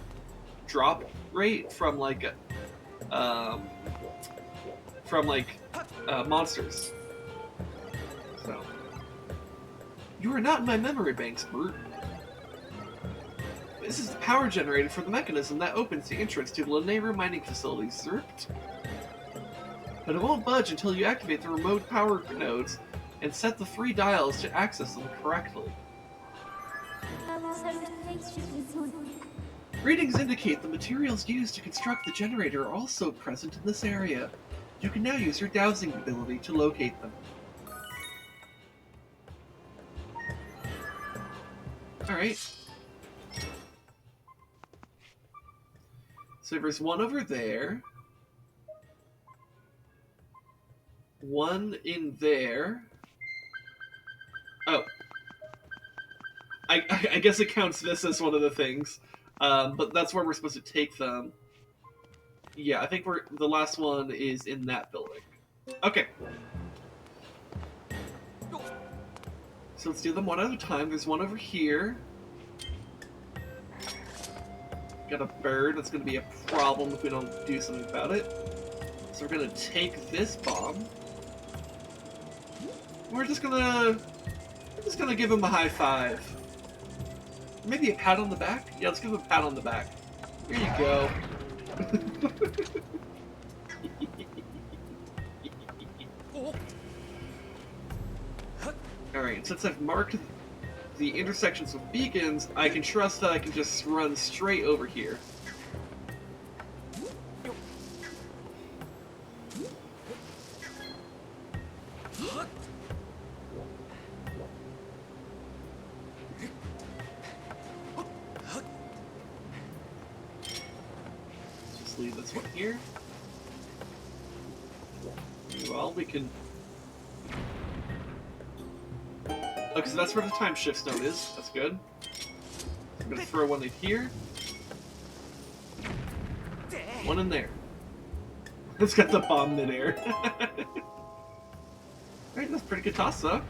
A: drop rate from monsters. So, you are not in my memory banks, Bert. This is the power generated for the mechanism that opens the entrance to the Lanayru mining facility, Zerpt. But it won't budge until you activate the remote power nodes and set the free dials to access them correctly. Readings indicate the materials used to construct the generator are also present in this area. You can now use your dowsing ability to locate them. Alright. So there's one over there. One in there. Oh. I guess it counts this as one of the things. But that's where we're supposed to take them. Yeah, I think the last one is in that building. Okay. So let's do them one at a time. There's one over here. Got a bird. That's going to be a problem if we don't do something about it. So we're going to take this bomb. We're just gonna give him a high five. Maybe a pat on the back? Yeah, let's give him a pat on the back. Here you go. Alright, since I've marked the intersections with beacons, I can trust that I can just run straight over here. Just leave this one here. Well, we can... Okay, so that's where the time shift stone is. That's good. I'm gonna throw one in here. One in there. It's got the bomb midair. Alright, that's a pretty good toss, though.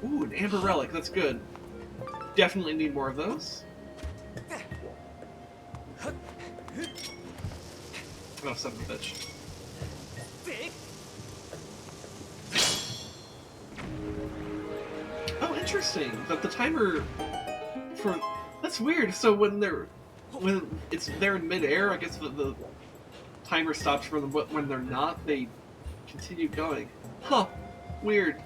A: Ooh, an amber relic. That's good. Definitely need more of those. Oh, son of a bitch. Oh, interesting. That the timer for... That's weird. So when it's there in midair, I guess the timer stops for them, but when they're not, they continue going. Huh. Weird.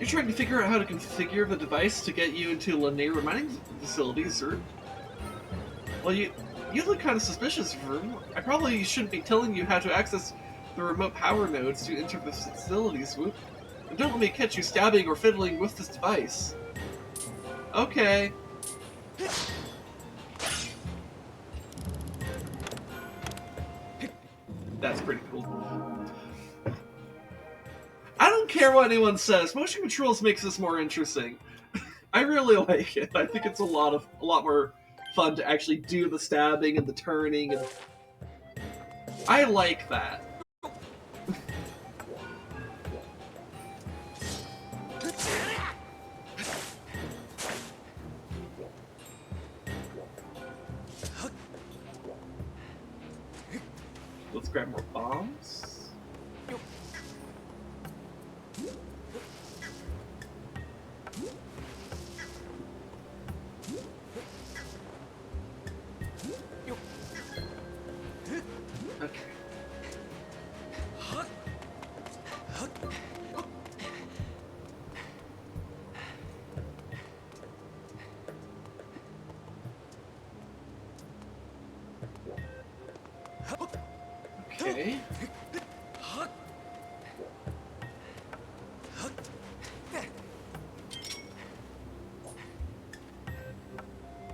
A: You're trying to figure out how to configure the device to get you into Lanayru mining facilities, sir? Well, you look kind of suspicious, Vroom. I probably shouldn't be telling you how to access the remote power nodes to enter the facilities, Whoop. And don't let me catch you stabbing or fiddling with this device. Okay. don't care what anyone says. Motion controls makes this more interesting. I really like it. I think it's a lot more fun to actually do the stabbing and the turning, and I like that. Let's grab more bombs. Okay. Okay.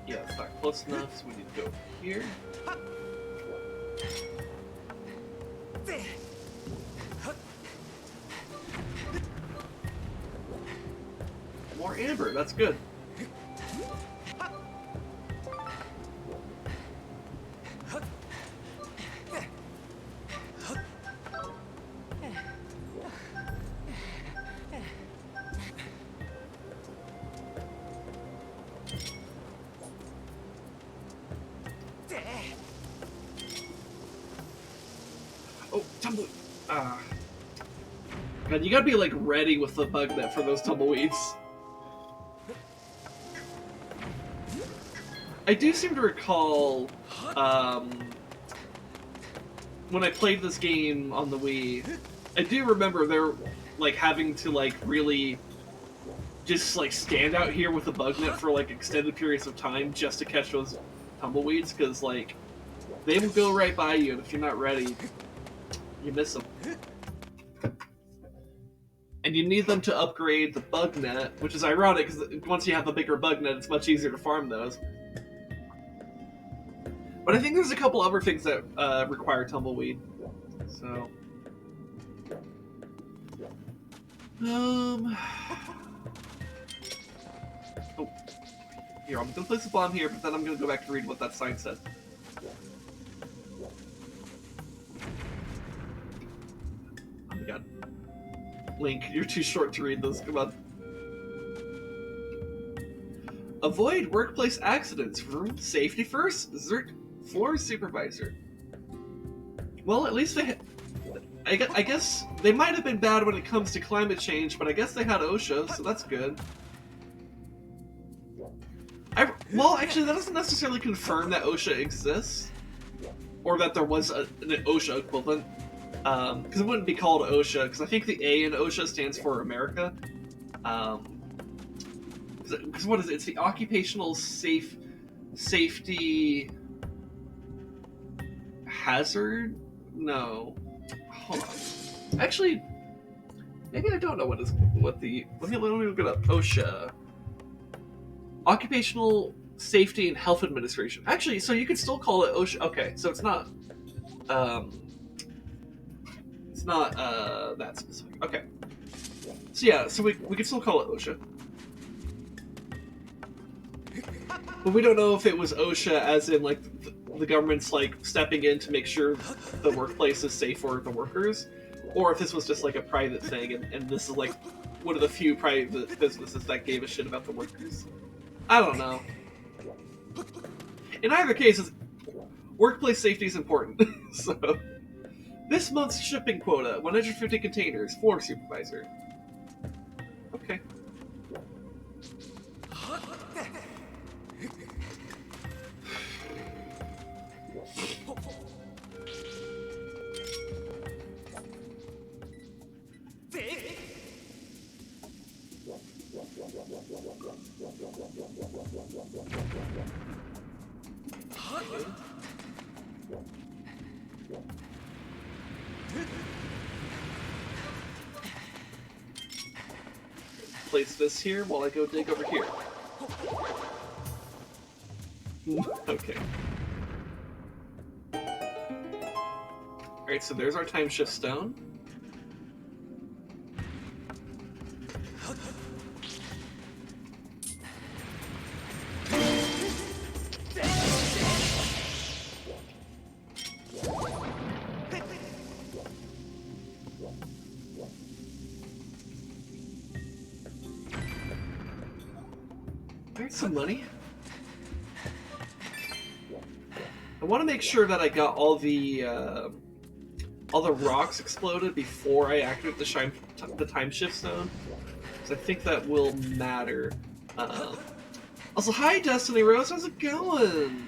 A: Yeah, it's not close enough, so we need to go here. More amber, that's good. Oh, tumbleweed. God, you gotta be like ready with the bug net for those tumbleweeds. I do seem to recall, when I played this game on the Wii, I do remember there, like, having to, like, really just, like, stand out here with the bug net for, like, extended periods of time just to catch those tumbleweeds, because, like, they will go right by you, and if you're not ready, you miss them. And you need them to upgrade the bug net, which is ironic, because once you have a bigger bug net, it's much easier to farm those. But I think there's a couple other things that require tumbleweed. So, oh, here, I'm gonna place a bomb here, but then I'm gonna go back to read what that sign said. Oh my god, Link, you're too short to read those. Come on. Avoid workplace accidents. Room safety first. Desert floor supervisor. Well, at least they I guess they might have been bad when it comes to climate change, but I guess they had OSHA, so that's good. Well, actually, that doesn't necessarily confirm that OSHA exists, or that there was an OSHA equivalent, because it wouldn't be called OSHA, because I think the A in OSHA stands for America. Because what is it? It's the Occupational Safety Hazard? No. Hold on. Actually, maybe I don't know what the. Let me look it up. OSHA. Occupational Safety and Health Administration. Actually, so you could still call it OSHA. Okay, so it's not. It's not that specific. Okay. So yeah, so we could still call it OSHA. But we don't know if it was OSHA as in, like, the government's, like, stepping in to make sure the workplace is safe for the workers, or if this was just, like, a private thing, and this is, like, one of the few private businesses that gave a shit about the workers. I don't know. In either case, workplace safety is important. So, this month's shipping quota, 150 containers, floor supervisor. Okay. Place this here while I go dig over here. Okay. Alright, so there's our time shift stone. There's some money. I want to make sure that I got all the rocks exploded before I activate the time shift zone, because I think that will matter. Also, hi Destiny Rose, how's it going?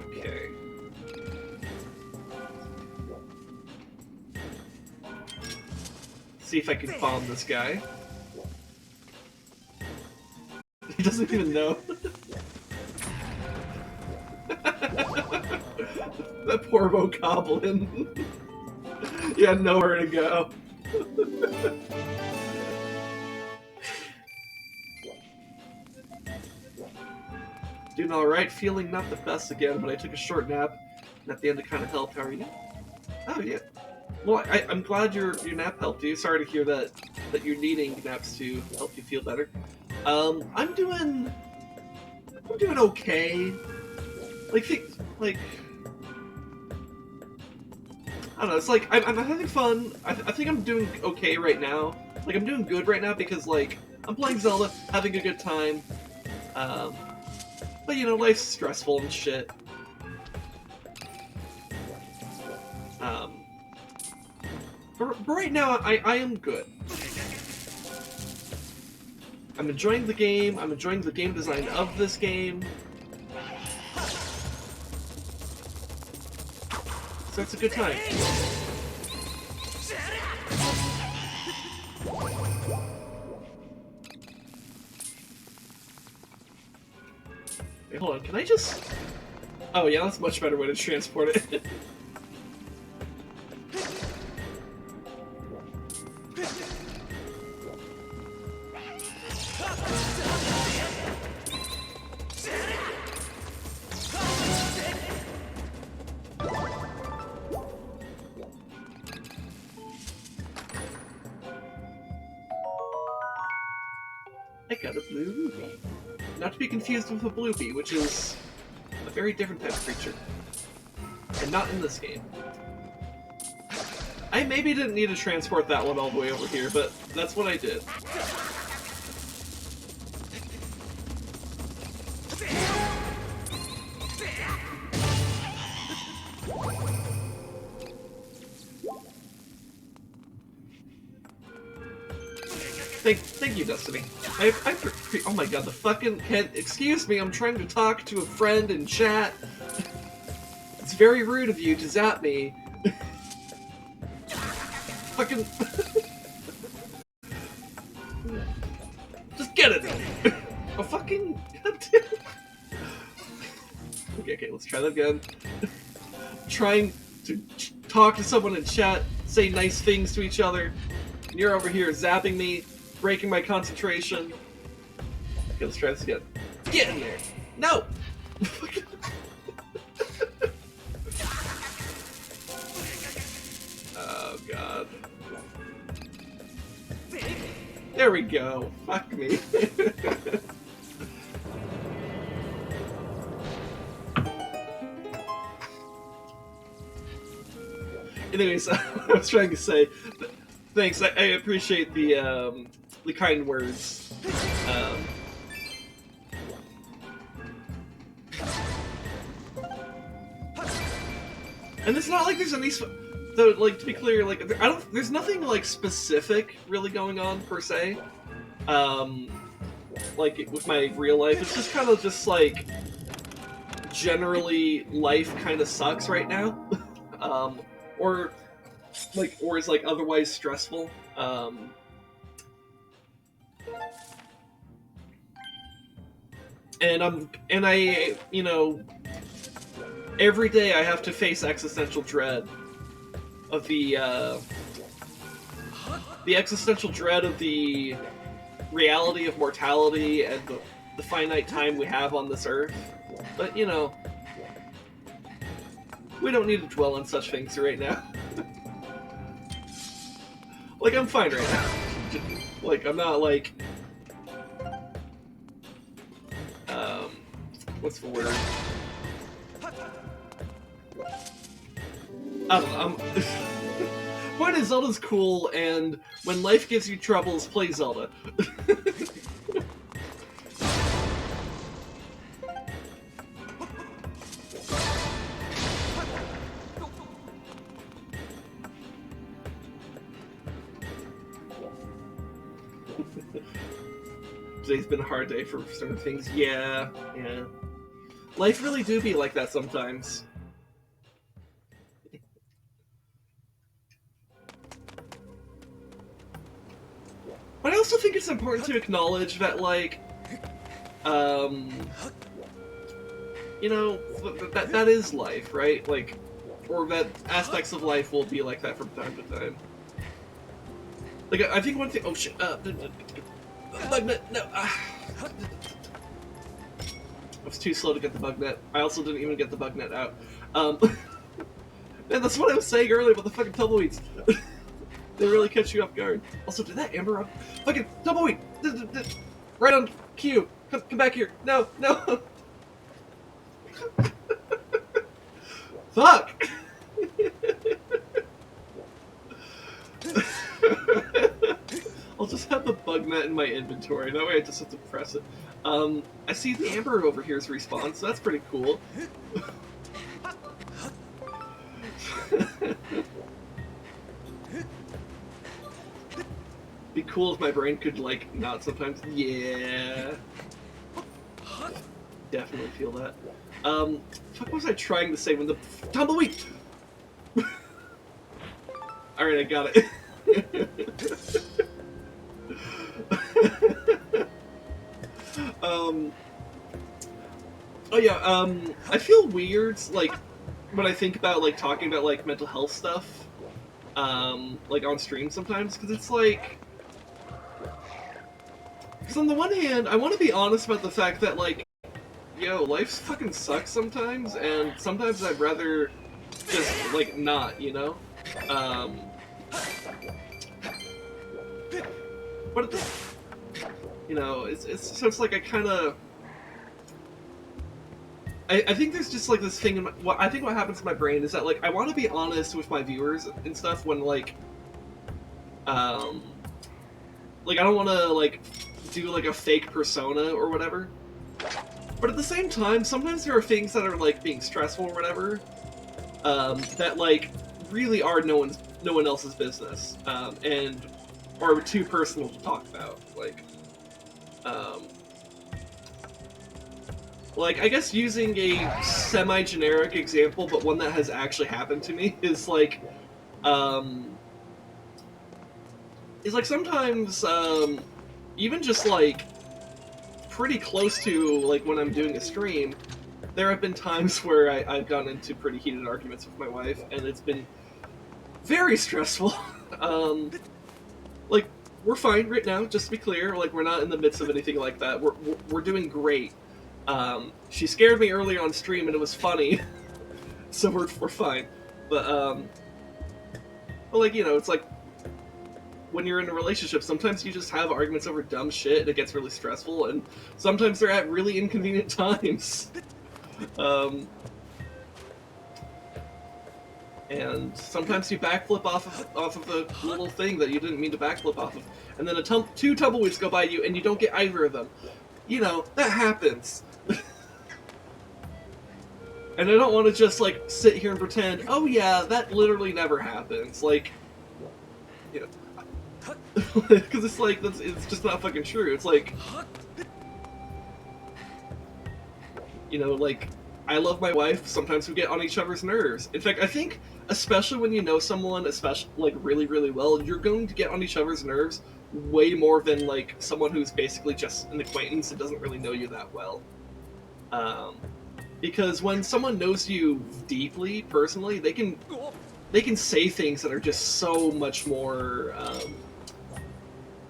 A: Okay. See if I can bomb this guy. He doesn't even know. That poor bokoblin. He had nowhere to go. Doing alright, feeling not the best again, but I took a short nap, and at the end it kind of helped. How are you? Oh, yeah. Well, I'm glad your nap helped you. Sorry to hear that you're needing naps to help you feel better. I'm doing okay. Like, I don't know, it's like, I'm having fun. I think I'm doing okay right now. Like, I'm doing good right now because, like, I'm playing Zelda, having a good time. But, you know, life's stressful and shit. But right now, I am good. I'm enjoying the game. I'm enjoying the game design of this game. So it's a good time. Wait, hold on. Can I just... Oh yeah, that's a much better way to transport it. I got a blue ruby. Not to be confused with a bluebee, which is a very different type of creature. And not in this game. I maybe didn't need to transport that one all the way over here, but that's what I did. Thank you, Destiny. Oh my god, the fucking head. Excuse me, I'm trying to talk to a friend in chat. It's very rude of you to zap me. Fucking. Just get it! Oh, fucking. Okay, let's try that again. Trying to talk to someone in chat, say nice things to each other, and you're over here zapping me, breaking my concentration. Okay, let's try this again. Get in there! No! Oh, God. There we go. Fuck me. Anyways, I was trying to say, thanks. I appreciate the kind words. And it's not like there's any. Though, like, to be clear, like, there's nothing like specific really going on per se. Like with my real life, it's just kind of just like generally life kind of sucks right now. Or is like otherwise stressful. And I, you know, every day I have to face existential dread of the existential dread of the reality of mortality and the finite time we have on this earth. But, you know, we don't need to dwell on such things right now. Like, I'm fine right now. Like, I'm not, like... what's the word? I don't know. Point is, Zelda's cool, and when life gives you troubles, play Zelda. Today's been a hard day for certain things. Yeah. Life really do be like that sometimes. But I also think it's important to acknowledge that, like, you know, that is life, right? Like, or that aspects of life will be like that from time to time. Like, I think one thing. Oh shit! Bug net. No. I was too slow to get the bug net. I also didn't even get the bug net out. Man, that's what I was saying earlier about the fucking tumbleweeds. They really catch you off guard. Also, did that amber up? Fucking tumbleweed! Right on cue! Come back here! No! Fuck! I'll just have the bug net in my inventory. That way I just have to press it. I see the amber over here's respawn, so that's pretty cool. Be cool if my brain could, like, not sometimes. Yeah. Definitely feel that. What was I trying to say when the tumbleweed? Alright, I got it. Oh yeah, I feel weird, like, when I think about, like, talking about, like, mental health stuff, like, on stream sometimes, because it's like... Because on the one hand, I want to be honest about the fact that, like, yo, life fucking sucks sometimes, and sometimes I'd rather just, like, not, you know? But at the... You know, it's like I kind of... I think there's just, like, this thing in my... I think what happens in my brain is that, like, I want to be honest with my viewers and stuff when, like... Like, I don't want to, like, do, like, a fake persona or whatever. But at the same time, sometimes there are things that are, like, being stressful or whatever, that, like, really are no one else's business, and are too personal to talk about. Like, I guess using a semi-generic example, but one that has actually happened to me, is like, sometimes, even just, like, pretty close to, like, when I'm doing a stream, there have been times where I've gotten into pretty heated arguments with my wife, and it's been very stressful. Like, we're fine right now, just to be clear, like, we're not in the midst of anything like that. We're doing great. She scared me earlier on stream, and it was funny, so we're fine. But, like, you know, it's like, when you're in a relationship, sometimes you just have arguments over dumb shit, and it gets really stressful, and sometimes they're at really inconvenient times. And sometimes you backflip off of a little thing that you didn't mean to backflip off of, and then two tumbleweeds go by you, and you don't get either of them. You know, that happens. And I don't want to just, like, sit here and pretend, oh yeah, that literally never happens. Like, you know, because it's like, it's just not fucking true. It's like, you know, like, I love my wife, sometimes we get on each other's nerves. In fact, I think, especially when you know someone, especially, like, really, really well, you're going to get on each other's nerves way more than, like, someone who's basically just an acquaintance and doesn't really know you that well. Because when someone knows you deeply, personally, they can say things that are just so much more,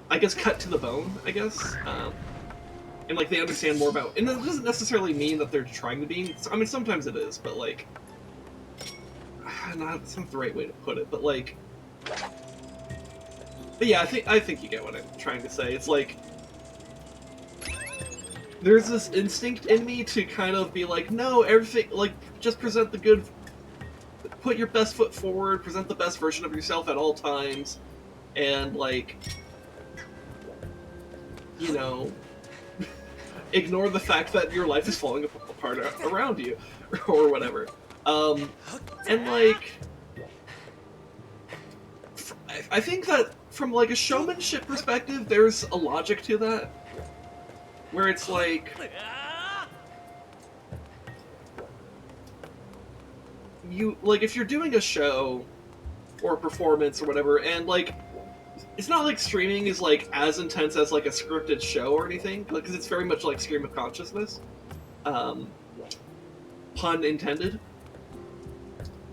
A: I guess, cut to the bone, I guess. And, like, they understand more about... And it doesn't necessarily mean that they're trying to be... I mean, sometimes it is, but, like... That's not the right way to put it, but, like... But yeah, I think you get what I'm trying to say. It's like... There's this instinct in me to kind of be like, no, everything... Like, just present the good... put your best foot forward, present the best version of yourself at all times, and like, you know, ignore the fact that your life is falling apart around you, or whatever. And like, I think that from like a showmanship perspective, there's a logic to that, where it's like, if you're doing a show or a performance or whatever, and like, it's not like streaming is like as intense as like a scripted show or anything, because it's very much like stream of consciousness, pun intended.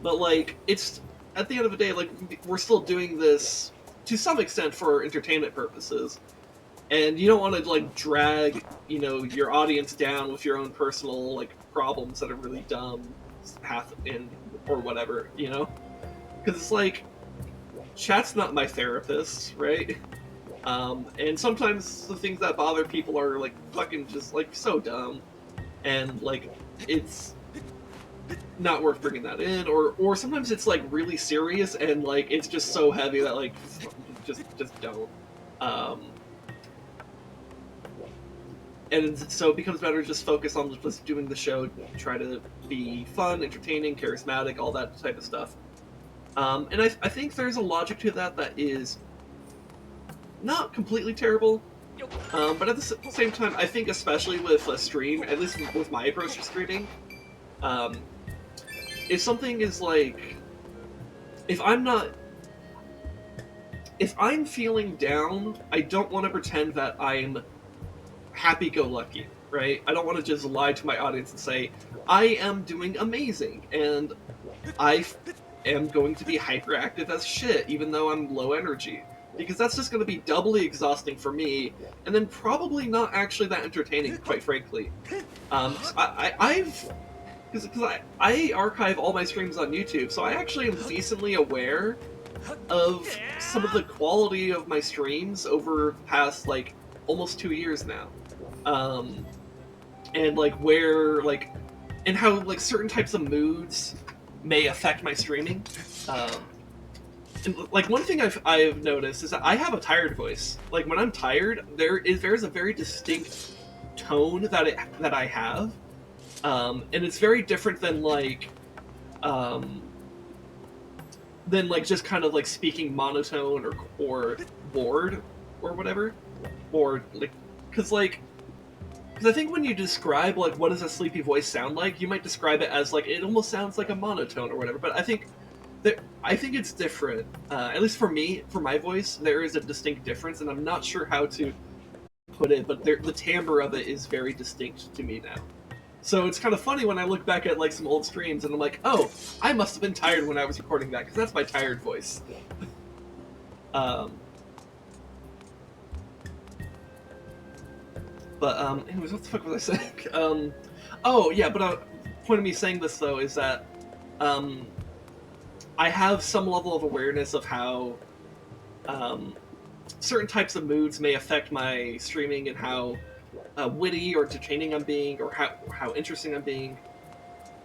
A: But like, it's at the end of the day, like, we're still doing this to some extent for entertainment purposes, and you don't want to like drag, you know, your audience down with your own personal like problems that are really dumb, or whatever, you know, because it's like, chat's not my therapist, right? And sometimes the things that bother people are like fucking just like so dumb, and like it's not worth bringing that in, or sometimes it's like really serious and like it's just so heavy that like just don't. And so it becomes better to just focus on just doing the show, try to be fun, entertaining, charismatic, all that type of stuff. And I think there's a logic to that is not completely terrible, but at the same time, I think especially with a stream, at least with my approach to streaming, if something is like, if I'm feeling down, I don't want to pretend that I'm happy-go-lucky, right? I don't want to just lie to my audience and say, I am doing amazing, and I am going to be hyperactive as shit, even though I'm low energy. Because that's just going to be doubly exhausting for me, and then probably not actually that entertaining, quite frankly. I archive all my streams on YouTube, so I actually am decently aware of some of the quality of my streams over the past, like, almost 2 years now. And, like, where, like, and how, like, certain types of moods may affect my streaming. And, like, one thing I've noticed is that I have a tired voice. Like, when I'm tired, there's a very distinct tone that I have. And it's very different than, like, just kind of, like, speaking monotone or bored or whatever. Or, like, because I think when you describe, like, what does a sleepy voice sound like, you might describe it as, like, it almost sounds like a monotone or whatever, but I think it's different. At least for me, for my voice, there is a distinct difference, and I'm not sure how to put it, but the timbre of it is very distinct to me now. So it's kind of funny when I look back at, like, some old streams, and I'm like, oh, I must have been tired when I was recording that, because that's my tired voice. But, anyways, what the fuck was I saying? Oh, yeah, but point of me saying this, though, is that, I have some level of awareness of how, certain types of moods may affect my streaming and how witty or entertaining I'm being, or how interesting I'm being.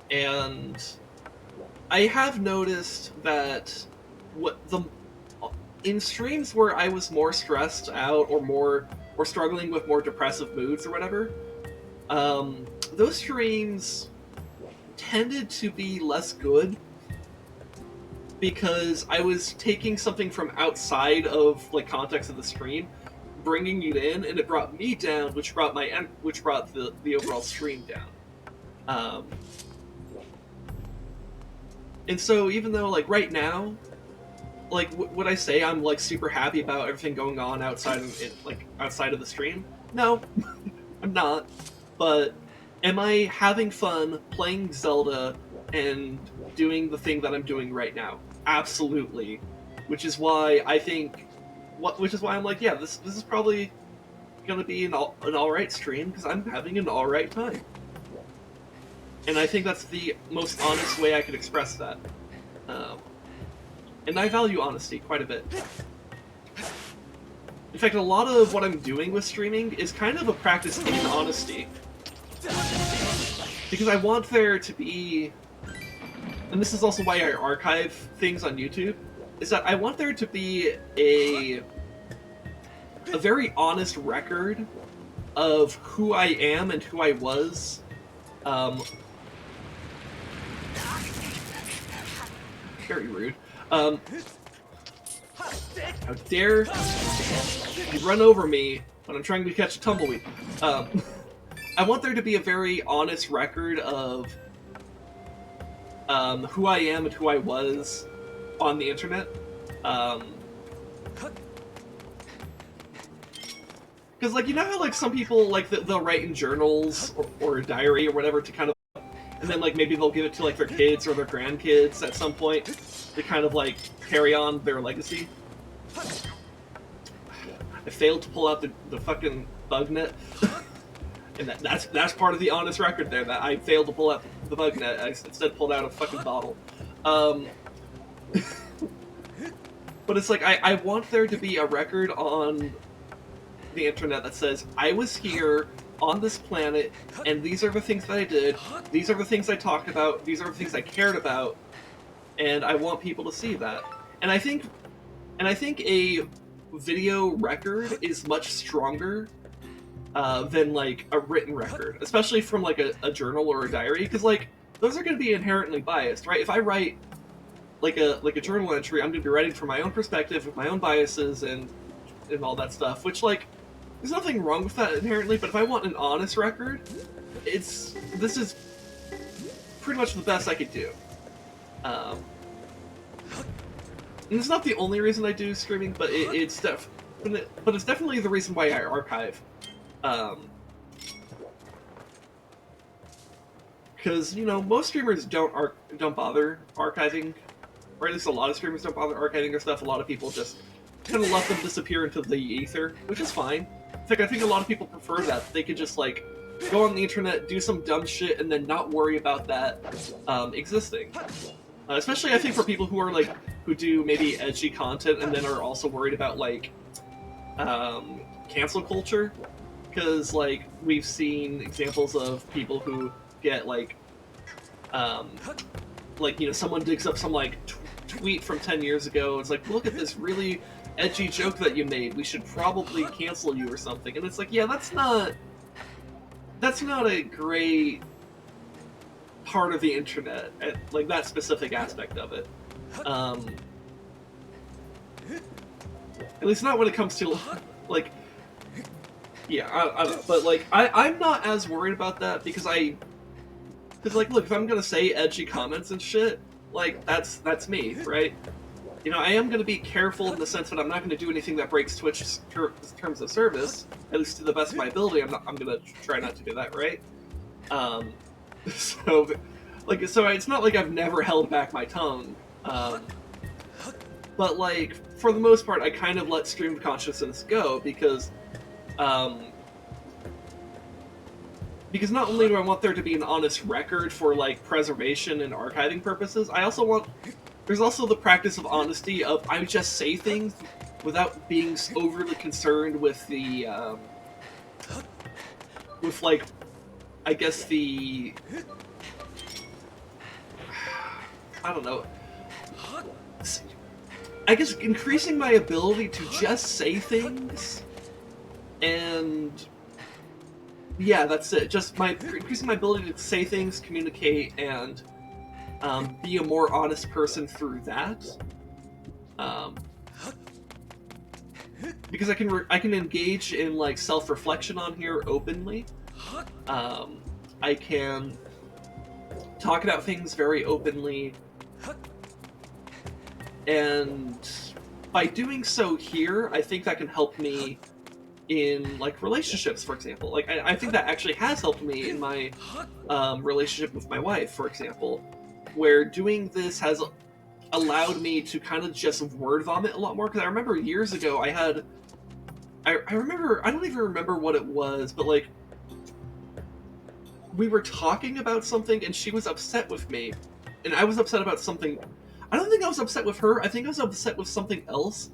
A: And I have noticed that in streams where I was more stressed out or struggling with more depressive moods or whatever, those streams tended to be less good because I was taking something from outside of, like, context of the stream, bringing it in, and it brought me down, which brought the overall stream down. And so even though, like, right now, like, would I say I'm, like, super happy about everything going on outside of the stream? No, I'm not. But am I having fun playing Zelda and doing the thing that I'm doing right now? Absolutely. Which is why I'm like, yeah, this is probably gonna be an alright stream, because I'm having an alright time. And I think that's the most honest way I could express that. And I value honesty quite a bit. In fact, a lot of what I'm doing with streaming is kind of a practice in honesty. Because I want there to be and this is also why I archive things on YouTube, is that I want there to be a very honest record of who I am and who I was. Very rude. How dare you run over me when I'm trying to catch a tumbleweed? I want there to be a very honest record of who I am and who I was on the internet. Because, like, you know how, like, some people, like, they'll write in journals or a diary or whatever to kind of, and then, like, maybe they'll give it to, like, their kids or their grandkids at some point to kind of, like, carry on their legacy. I failed to pull out the fucking bug net. And that's part of the honest record there, that I failed to pull out the bug net. I instead pulled out a fucking bottle. But it's like, I want there to be a record on the internet that says, I was here on this planet, and these are the things that I did, these are the things I talked about, these are the things I cared about, and I want people to see that. And I think a video record is much stronger than, like, a written record, especially from, like, a journal or a diary, because, like, those are going to be inherently biased, right? If I write like a journal entry, I'm going to be writing from my own perspective, with my own biases and all that stuff, which, like, there's nothing wrong with that inherently, but if I want an honest record, this is pretty much the best I could do. And it's not the only reason I do streaming, but it's definitely the reason why I archive. Because, you know, most streamers don't bother archiving, or at least a lot of streamers don't bother archiving their stuff. A lot of people just kind of let them disappear into the ether, which is fine. In fact, I think a lot of people prefer that. They could just, like, go on the internet, do some dumb shit, and then not worry about that existing. Especially, I think, for people who are, like, who do maybe edgy content and then are also worried about, like, cancel culture. Because, like, we've seen examples of people who get, like, you know, someone digs up some, like, tweet from 10 years ago. It's like, look at this really edgy joke that you made. We should probably cancel you or something. And it's like, yeah, that's not a great part of the internet, like, that specific aspect of it. At least not when it comes to, like, yeah, I don't know. But, like, I'm not as worried about that because, like, look, if I'm gonna say edgy comments and shit, like, that's me, right? You know, I am gonna be careful in the sense that I'm not gonna do anything that breaks Twitch's terms of service, at least to the best of my ability. I'm gonna try not to do that, right? So it's not like I've never held back my tongue. But, like, for the most part, I kind of let stream consciousness go because not only do I want there to be an honest record for, like, preservation and archiving purposes, there's also the practice of honesty of I just say things without being overly concerned with the, with, like, I guess I don't know. I guess increasing my ability to just say things, and yeah, that's it. Just increasing my ability to say things, communicate, and be a more honest person through that. Because I can engage in, like, self-reflection on here openly. I can talk about things very openly. And by doing so here, I think that can help me in, like, relationships, for example. Like, I think that actually has helped me in my relationship with my wife, for example, where doing this has allowed me to kind of just word vomit a lot more. Because I remember years ago I don't even remember what it was, but, like, we were talking about something and she was upset with me, and I was upset about something. I don't think I was upset with her. I think I was upset with something else.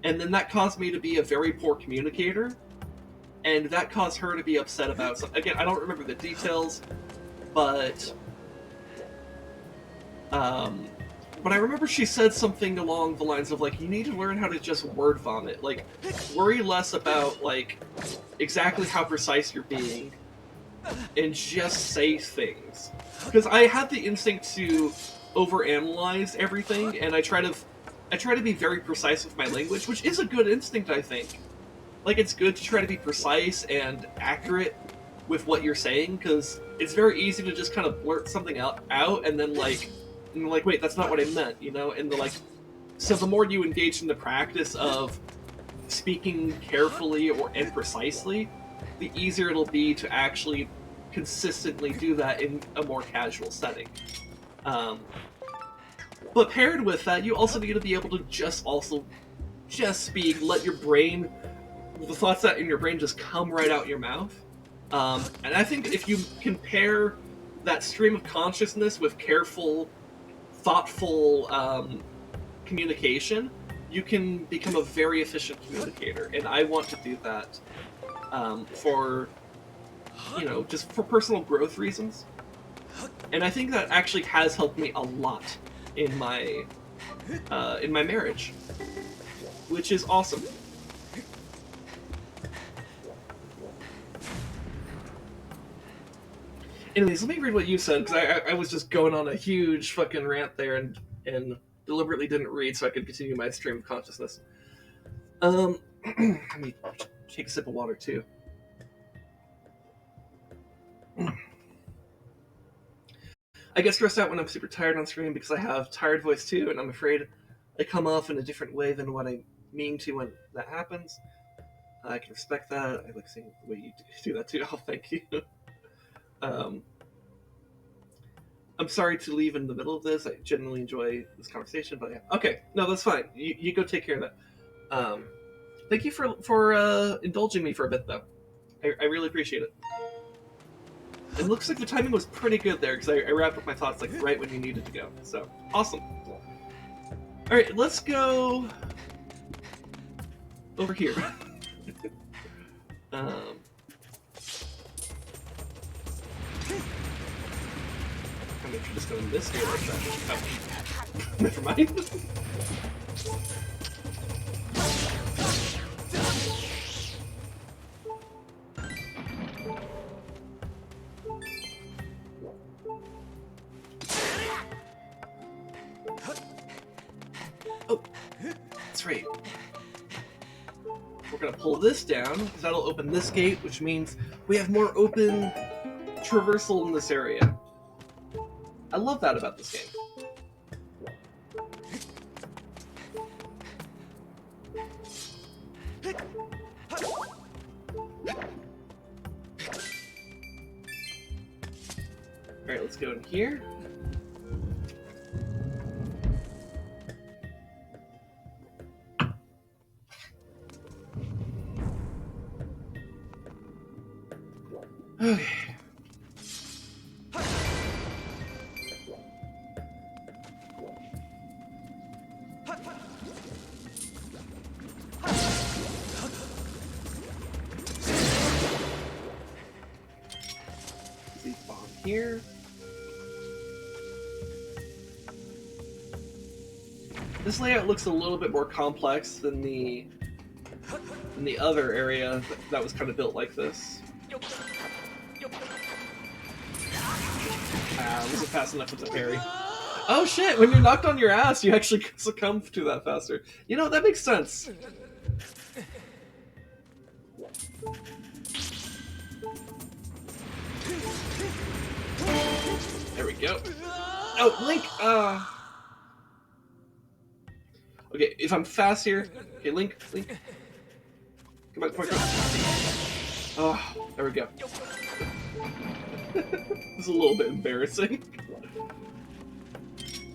A: And then that caused me to be a very poor communicator. And that caused her to be upset about something. Again, I don't remember the details, but But I remember she said something along the lines of, like, you need to learn how to just word vomit. Like, worry less about, like, exactly how precise you're being, and just say things. Because I have the instinct to overanalyze everything, and I try to be very precise with my language, which is a good instinct, I think. Like, it's good to try to be precise and accurate with what you're saying, because it's very easy to just kind of blurt something out and then, like, wait, that's not what I meant, you know? And so the more you engage in the practice of speaking carefully and precisely, the easier it'll be to actually consistently do that in a more casual setting. But paired with that, you also need to be able to just speak, let your brain, the thoughts that in your brain just come right out your mouth. And I think if you can pair that stream of consciousness with careful, thoughtful communication, you can become a very efficient communicator. And I want to do that for, just for personal growth reasons. And I think that actually has helped me a lot in my marriage, which is awesome. Anyways, let me read what you said, because I was just going on a huge fucking rant there and deliberately didn't read so I could continue my stream of consciousness. Let me take a sip of water too. I get stressed out when I'm super tired on stream because I have tired voice too, and I'm afraid I come off in a different way than what I mean to when that happens. I can respect that. I like seeing the way you do that too. Oh, thank you. I'm sorry to leave in the middle of this. I genuinely enjoy this conversation, but yeah. Okay, no, that's fine. You go take care of that. Thank you for indulging me for a bit, though. I really appreciate it. It looks like the timing was pretty good there, because I wrapped up my thoughts like right when you needed to go. So, awesome. Alright, let's go over here. I'm going to just go in this way like that. Oh. Never mind. Oh, that's right. We're going to pull this down, because that'll open this gate, which means we have more open traversal in this area. I love that about this game. Alright, let's go in here. Okay. Here. This layout looks a little bit more complex than the other area that was kind of built like this. Wasn't fast enough with the parry. Oh shit, when you're knocked on your ass, you actually succumb to that faster. You know, that makes sense. There we go. Oh, Link! Okay, if I'm fast here... Okay, Link. Come on. Oh, there we go. This is a little bit embarrassing.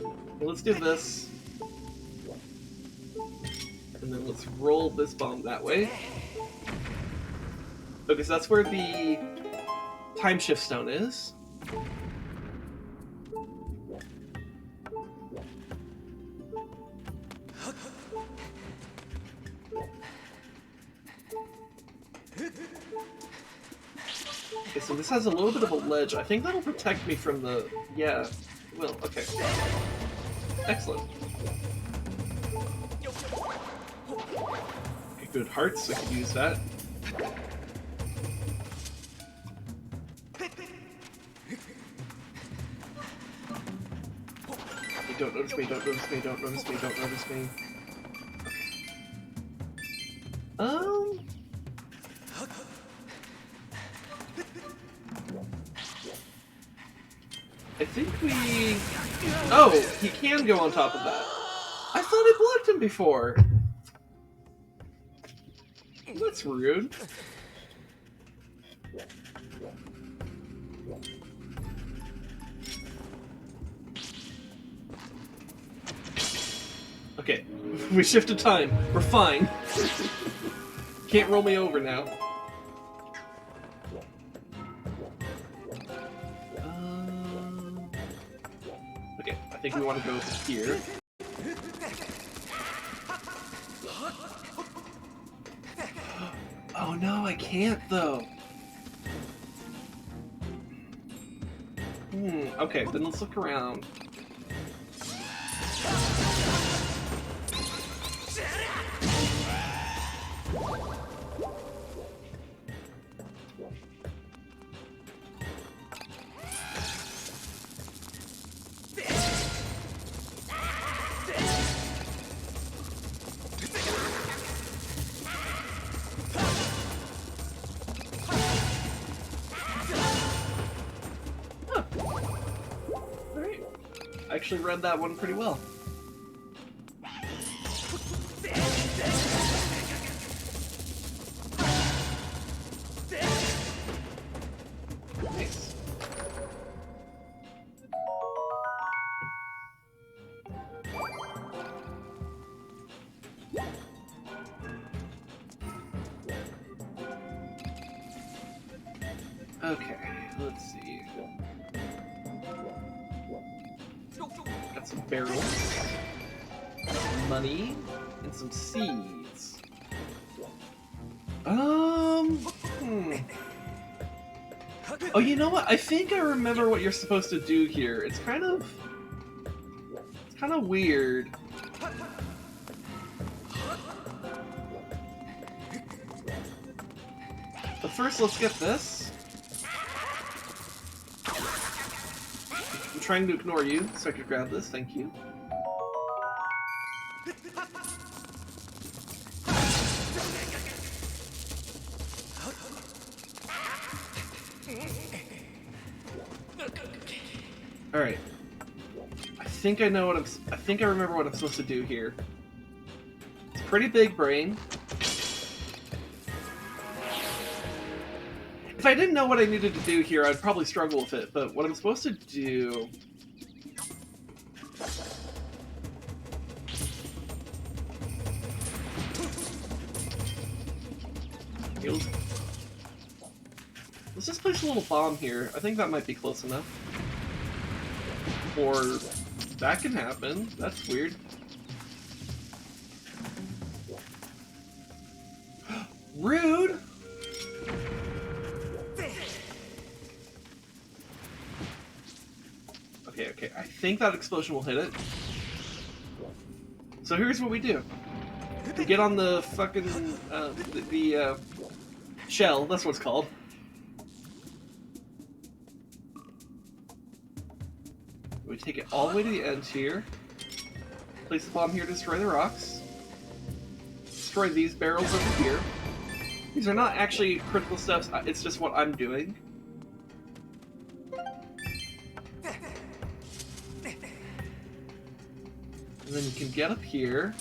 A: Well, let's do this. And then let's roll this bomb that way. Okay, so that's where the time shift stone is. Okay, so this has a little bit of a ledge. I think that'll protect me from the... Yeah. Will, okay. Excellent. Okay, good hearts, I could use that. Okay, don't notice me, don't notice me, don't notice me, don't notice me. I think we... Oh, he can go on top of that. I thought I blocked him before. That's rude. Okay, we shifted time. We're fine. Can't roll me over now. Okay, I think we want to go here. Oh no, I can't though. Okay, then let's look around. I actually read that one pretty well. Nice. Okay, let's see. Got some barrels, money, and some seeds. Oh, you know what? I think I remember what you're supposed to do here. It's kind of weird. But first, let's get this. I'm trying to ignore you, so I could grab this. Thank you. All right. I think I know what I think I remember what I'm supposed to do here. It's a pretty big brain. If I didn't know what I needed to do here, I'd probably struggle with it, but what I'm supposed to do... Let's just place a little bomb here. I think that might be close enough. Or... that can happen. That's weird. Rude! Okay, I think that explosion will hit it. So here's what we do. We get on the fucking, the shell, that's what it's called. We take it all the way to the end here. Place the bomb here to destroy the rocks. Destroy these barrels over here. These are not actually critical steps, it's just what I'm doing. And then you can get up here.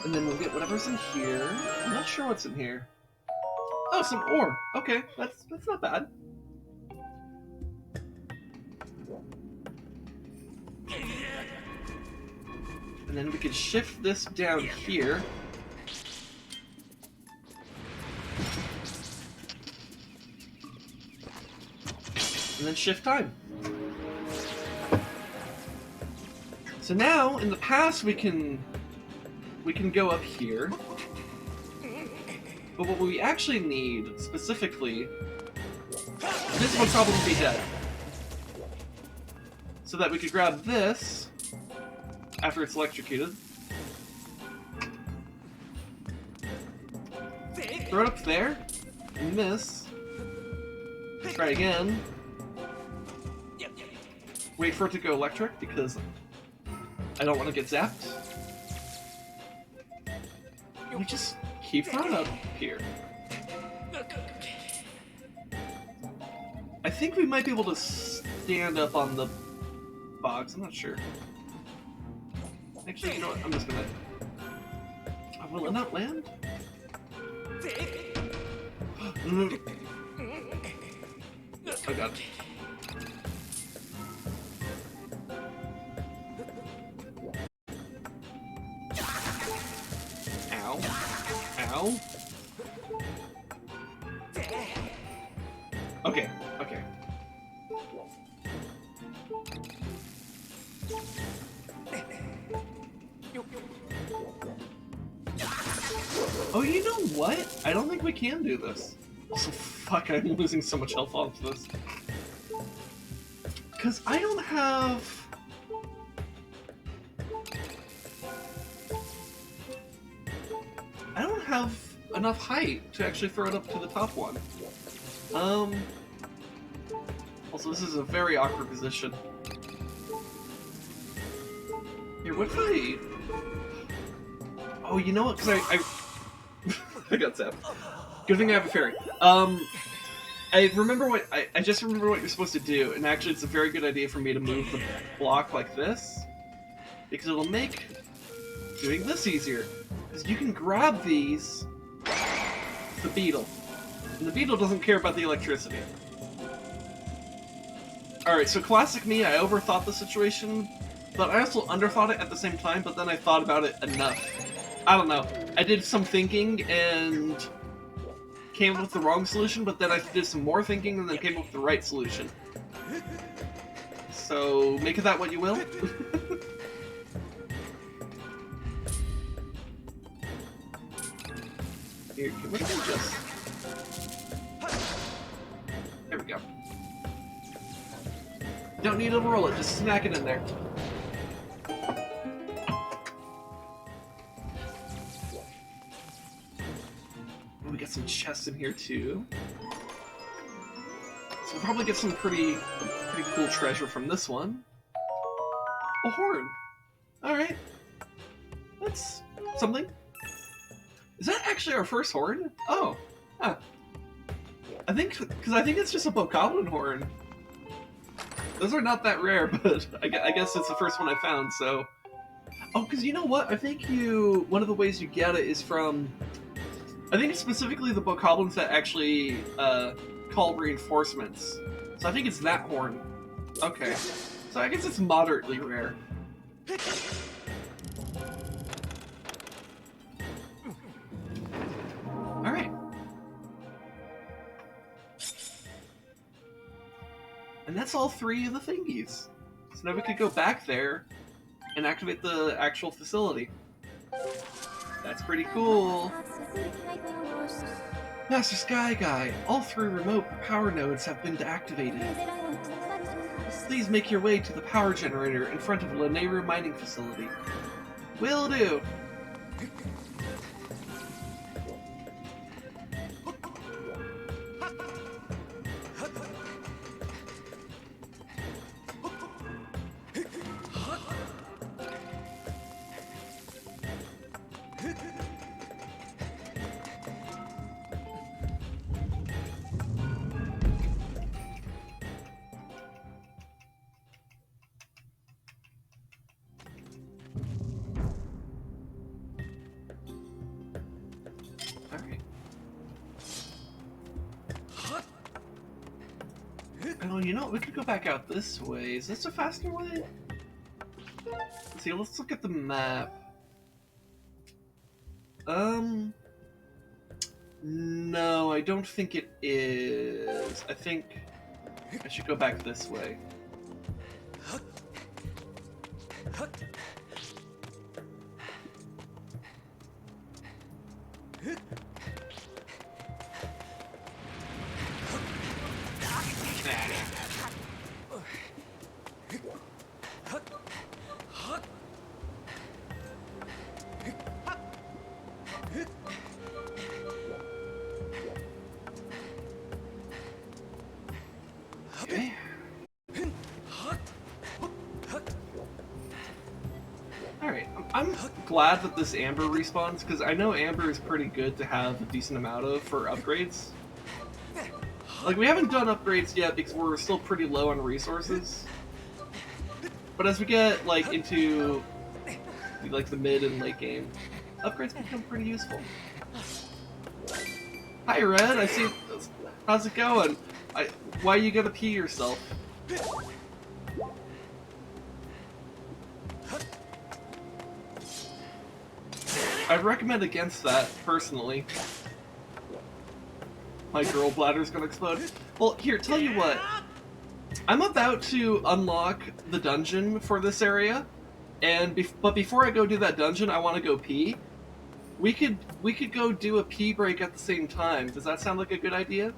A: And then we'll get whatever's in here. I'm not sure what's in here. Oh, some ore. Okay, that's not bad. And then we can shift this down here. And then shift time. So now, in the past, we can go up here. But what we actually need, specifically, this would probably be dead. So that we could grab this after it's electrocuted. Throw it up there. Miss. Try again. Wait for it to go electric because I don't want to get zapped. We just keep throwing up here. I think we might be able to stand up on the box. I'm not sure. Actually, you know what? I'm just gonna... will it not land? Oh god. Ow. Ow. Okay, okay. Oh, you know what? I don't think we can do this. Also, fuck, I'm losing so much health off this. Because I don't have... enough height to actually throw it up to the top one. Also, this is a very awkward position. Here, what if I... Oh, you know what? Because I I got zapped. Good thing I have a fairy. I remember what... I just remember what you're supposed to do, and actually it's a very good idea for me to move the block like this, because it'll make doing this easier. Because you can grab these with the beetle, and the beetle doesn't care about the electricity. Alright, so classic me, I overthought the situation, but I also underthought it at the same time, but then I thought about it enough. I don't know. I did some thinking and came up with the wrong solution, but then I did some more thinking and then came up with the right solution. So, make of that what you will. Here, can we just... There we go. Don't need to roll it, just smack it in there. We got some chests in here too. So we'll probably get some pretty cool treasure from this one. A horn. Alright. That's something. Is that actually our first horn? Oh. Huh. I think it's just a bokoblin horn. Those are not that rare, but I guess it's the first one I found, so... Oh, because you know what? I think one of the ways you get it is from... I think it's specifically the bokoblins that actually call reinforcements. So I think it's that horn. Okay. So I guess it's moderately rare. Alright. And that's all three of the thingies. So now we could go back there and activate the actual facility. That's pretty cool. Master Sky Guy, all three remote power nodes have been deactivated. Please make your way to the power generator in front of the Lanayru mining facility. Will do. Oh, you know what? We could go back out this way. Is this a faster way? Let's see, let's look at the map. No, I don't think it is. I think I should go back this way. Okay. Alright, I'm glad that this Amber respawns, because I know Amber is pretty good to have a decent amount of for upgrades. Like, we haven't done upgrades yet because we're still pretty low on resources. But as we get, like, into, like, the mid and late game, upgrades become pretty useful. Hi, Red, I see... How's it going? Why you gotta pee yourself? I'd recommend against that, personally. My girl bladder's gonna explode. Well, here, tell you what. I'm about to unlock the dungeon for this area, but before I go do that dungeon, I want to go pee. We could go do a pee break at the same time. Does that sound like a good idea?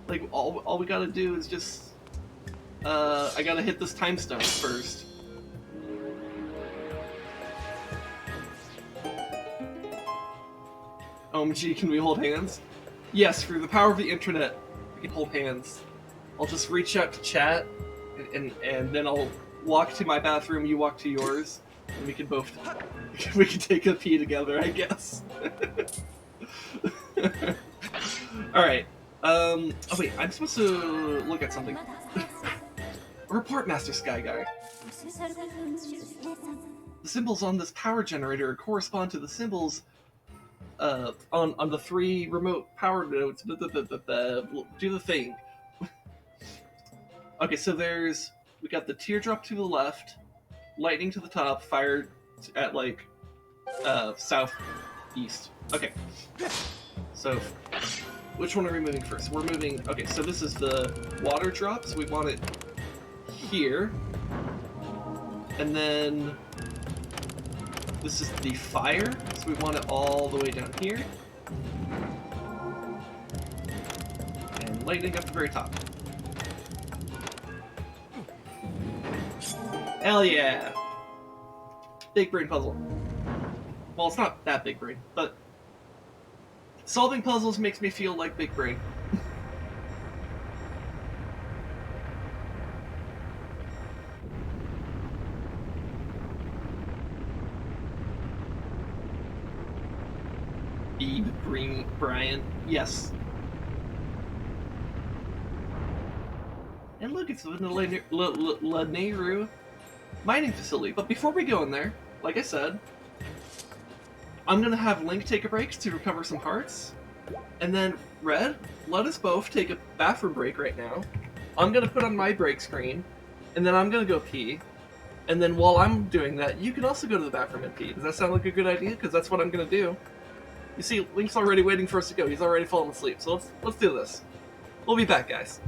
A: Like, all we gotta do is just... I gotta hit this time stone first. OMG, can we hold hands? Yes, through the power of the internet, we can hold hands. I'll just reach out to chat, and then I'll walk to my bathroom, you walk to yours, and we can both... we can take a pee together, I guess. Alright, oh wait, I'm supposed to look at something. Report, Master Sky Guy. The symbols on this power generator correspond to the symbols on the 3 remote power nodes. Do the thing. Okay, so we got the teardrop to the left, lightning to the top, fire at like southeast. Okay, so which one are we moving first? We're moving. Okay, so this is the water drop, so we want it here, and then this is the fire, so we want it all the way down here, and lightning at the very top. Hell yeah! Big brain puzzle. Well, it's not that big brain, but solving puzzles makes me feel like big brain. Brian, yes. And look, it's the Lanayru mining facility. But before we go in there, like I said, I'm gonna have Link take a break to recover some parts, and then Red, let us both take a bathroom break right now. I'm gonna put on my break screen, and then I'm gonna go pee. And then while I'm doing that, you can also go to the bathroom and pee. Does that sound like a good idea? Because that's what I'm gonna do. You see, Link's already waiting for us to go. He's already fallen asleep. So let's do this. We'll be back, guys.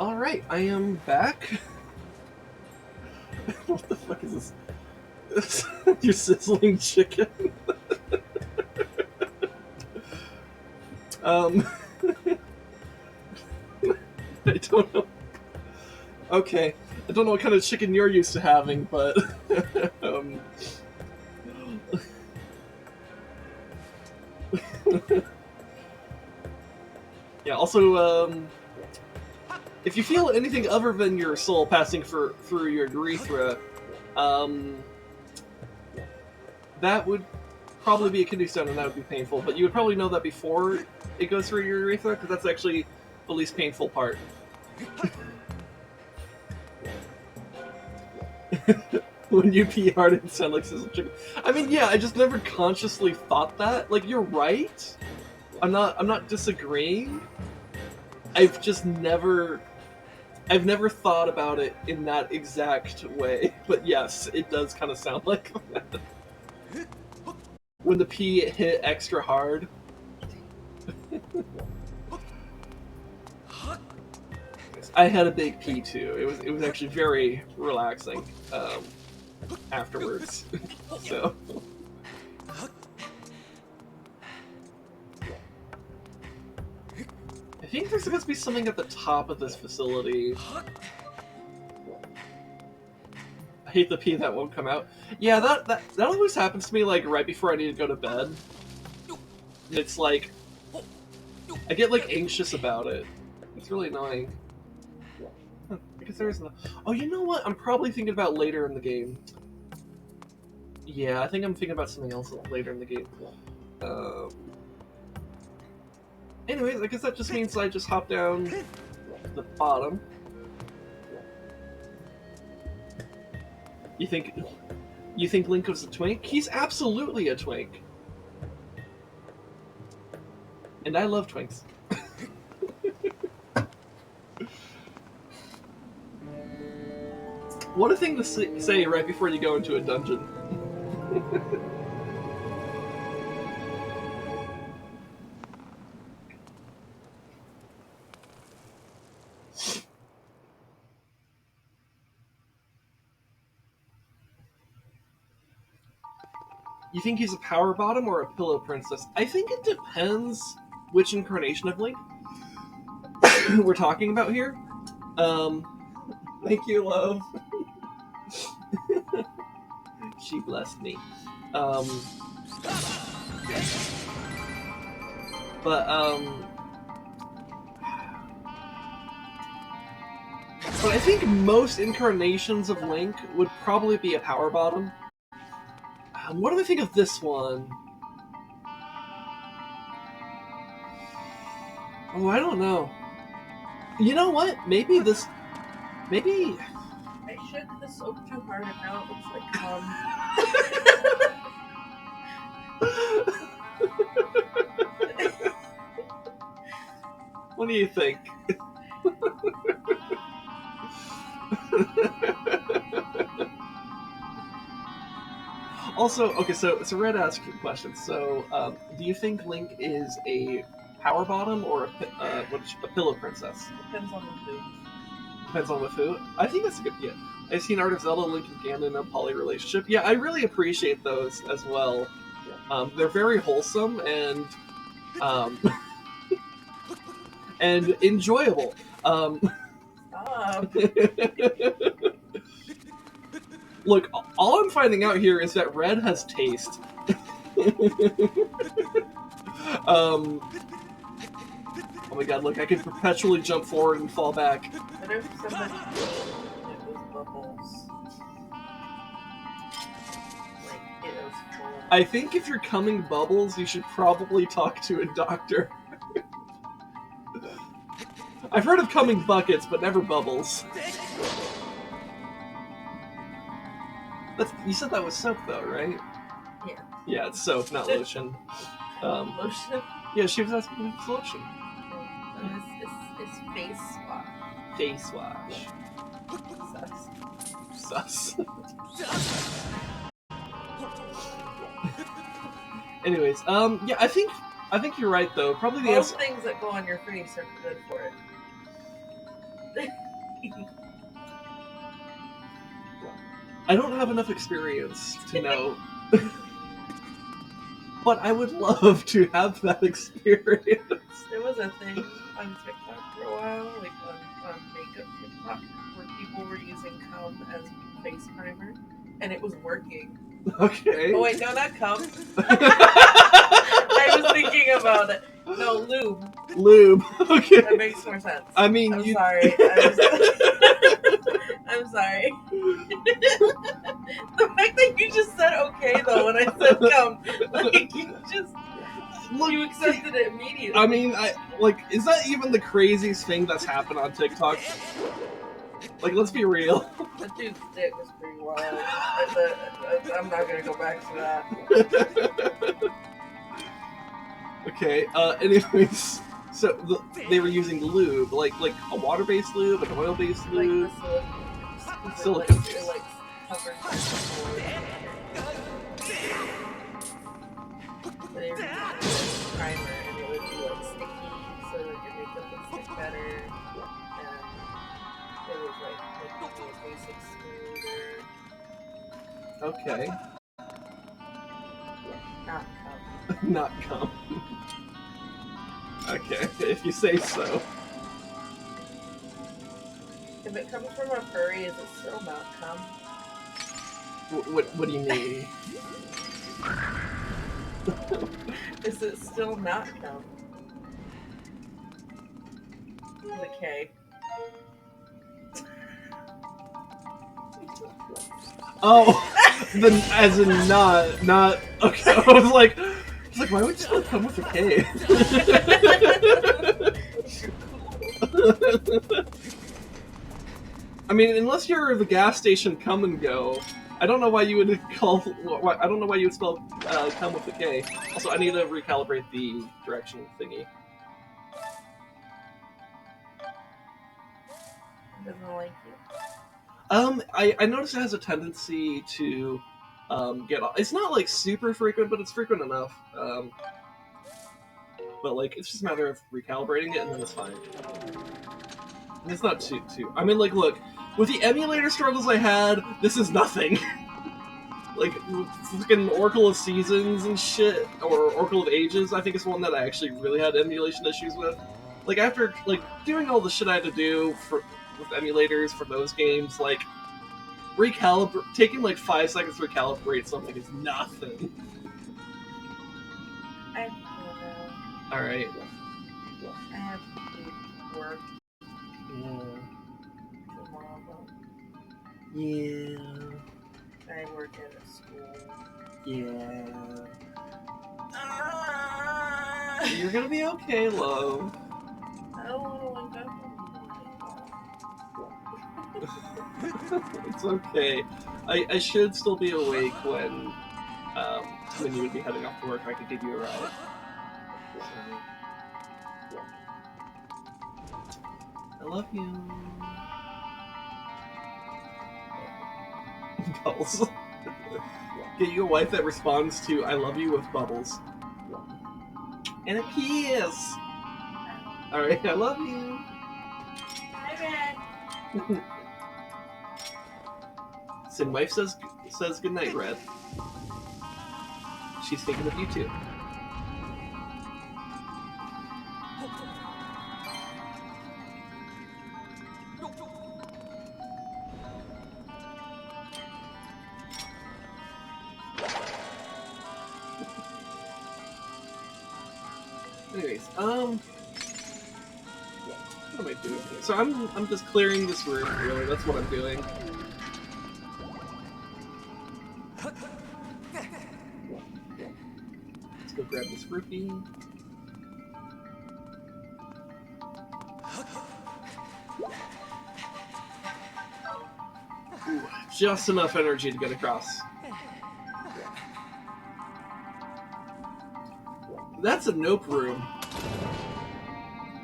A: Alright, I am back. What the fuck is this? You're sizzling chicken? I don't know. Okay. I don't know what kind of chicken you're used to having, but... Yeah, also, if you feel anything other than your soul passing through your urethra, that would probably be a kidney stone and that would be painful, but you would probably know that before it goes through your urethra, because that's actually the least painful part. When you pee hard, it sounds like sizzle chicken. I mean, yeah, I just never consciously thought that. Like, you're right. I'm not disagreeing. I've never thought about it in that exact way. But yes, it does kind of sound like that. When the pee hit extra hard. I had a big pee too. It was actually very relaxing afterwards. So I think there's supposed to be something at the top of this facility. I hate the pee that won't come out. Yeah, that always happens to me like right before I need to go to bed. It's like I get like anxious about it. It's really annoying. Huh, I guess there is no. Oh, you know what? I'm probably thinking about later in the game. Yeah, I think I'm thinking about something else later in the game. Anyways, I guess that just means I just hop down to the bottom. You think Link was a twink? He's absolutely a twink. And I love twinks. What a thing to say right before you go into a dungeon. You think he's a power bottom or a pillow princess? I think it depends which incarnation of Link we're talking about here. Thank you, love. She blessed me. But I think most incarnations of Link would probably be a power bottom. What do I think of this one? Oh, I don't know. You know what? Maybe this... Maybe...
B: I shook the soap too hard and now it looks like cum.
A: What do you think? Also, okay, so Red asked a question. So, do you think Link is a power bottom or a pillow princess?
B: Depends on the food.
A: Depends on the food. I think that's a good. Yeah, I've seen Art of Zelda, Link and Ganon, a poly relationship. Yeah, I really appreciate those as well. They're very wholesome and and enjoyable. Look, all I'm finding out here is that Red has taste. Oh my god, look, I can perpetually jump forward and fall back.
B: What if somebody it was bubbles? Like, it was full.
A: I think if you're coming bubbles, you should probably talk to a doctor. I've heard of coming buckets, but never bubbles. You said that was soap, though, right?
B: Yeah.
A: Yeah, it's soap, not lotion.
B: Lotion?
A: Yeah, she was asking if it's lotion.
B: It's face wash.
A: Face wash. Sus. Anyways, yeah, I think you're right though. Probably the
B: Most things that go on your face are good for it.
A: I don't have enough experience to know. But I would love to have that experience.
B: There was a thing on TikTok for a while, like on makeup TikTok, where people were using cum as face primer, and it was working.
A: Okay.
B: Oh wait, no, not cum. I was thinking about it. No, lube.
A: Lube. Okay.
B: That makes more sense.
A: I mean,
B: I'm sorry. I'm sorry. The fact that you just said okay though when I said cum, like you just.
A: Look,
B: you accepted it immediately.
A: I mean, is that even the craziest thing that's happened on TikTok? Like, let's be real.
B: That dude's dick was pretty wild. I'm not gonna go back to that.
A: Okay, anyways, so they were using lube, like a water-based lube, an oil-based lube.
B: Like the
A: Silicone.
B: It like covers the floor. They were using primer and it would be like sticky so that your makeup would stick better. And it was like making your face look smoother.
A: Okay.
B: Not cum.
A: Not cum. Okay, if you say so.
B: If it comes from a furry, is it still not cum?
A: What do you mean?
B: Is it still not cum? With a K.
A: Oh, as in not. Okay, I was like, why would you still come with a K? I mean, unless you're the gas station come and go, I don't know why you would call. I don't know why you would spell come with a K. Also, I need to recalibrate the direction thingy.
B: Doesn't like you.
A: I noticed it has a tendency to get off. It's not like super frequent, but it's frequent enough. But like, it's just a matter of recalibrating it, and then it's fine. And it's not too. I mean, like, look, with the emulator struggles I had, this is nothing. Like, fucking Oracle of Seasons and shit, or Oracle of Ages, I think is one that I actually really had emulation issues with. Like, after like doing all the shit I had to do with emulators for those games, like, taking like 5 seconds to recalibrate something is nothing.
B: I don't know.
A: Alright.
B: I have to work tomorrow.
A: Yeah.
B: I work at a school.
A: Yeah. You're gonna be okay, love.
B: I don't want to wake up in the morning.
A: It's okay. I should still be awake when you would be heading off to work. I could give you a ride. I love you. Bubbles. Get you a wife that responds to "I love you" with bubbles. And a kiss. All right, I love you.
B: Hi, Ben.
A: Sin wife says goodnight, Red. She's thinking of you too. Anyways, what am I doing here? So I'm just clearing this room, really, that's what I'm doing. Let's go grab this rupee. Ooh, just enough energy to get across. That's a nope room.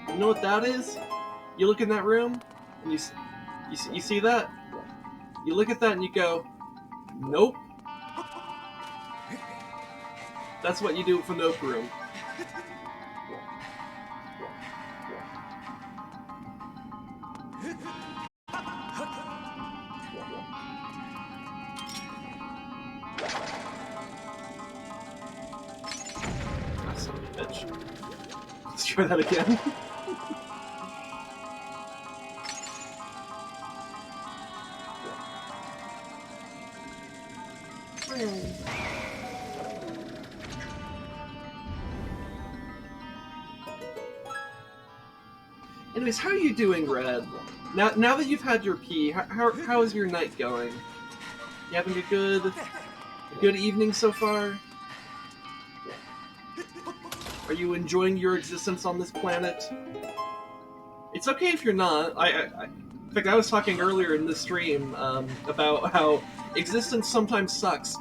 A: You know what that is? You look in that room, and you see that? You look at that and you go, nope. That's what you do with a nope room. Son of a bitch. Let's try that again. Anyways, how are you doing, Red? Now that you've had your pee, how is your night going? You having a good evening so far? Are you enjoying your existence on this planet? It's okay if you're not. In fact, I was talking earlier in this stream about how existence sometimes sucks.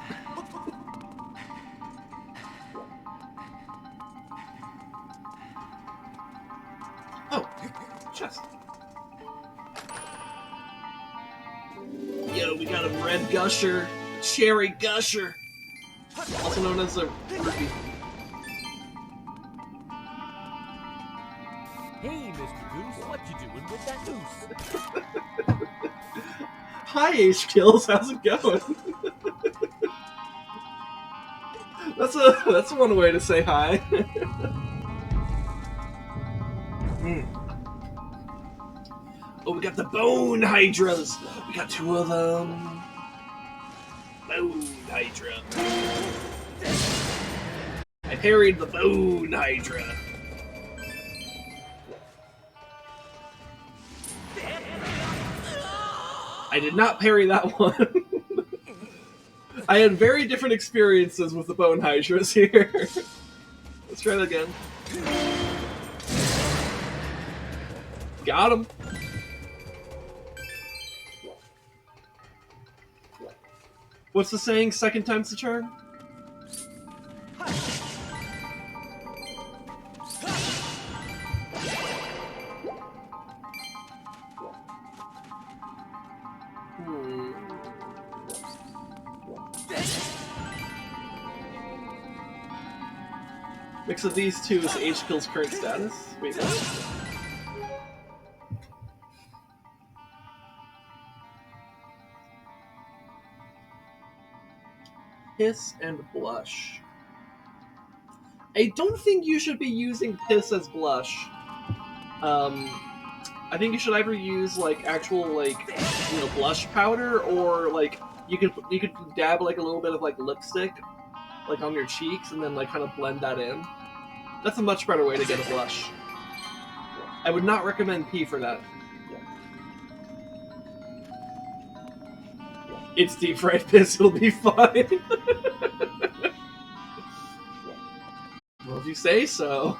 A: Oh, chest. Yo, we got a red gusher, cherry gusher, also known as a rupee.
C: Hey, Mr. Goose, what you doing with that goose?
A: Hi, H-Kills, how's it going? That's one way to say hi. Oh, we got the bone hydras. We got 2 of them. Bone hydra. I parried the bone hydra. I did not parry that one. I had very different experiences with the bone hydras here. Let's try that again. Got him. What's the saying? Second time's the charm? Mix of these two is H-Kill's current status. Wait, what? Piss and blush. I don't think you should be using piss as blush. I think you should either use like actual blush powder, or like you could dab like a little bit of like lipstick like on your cheeks and then like kind of blend that in. That's a much better way to get a blush. I would not recommend pee for that. It's deep fried piss, it'll be fine. Well, if you say so.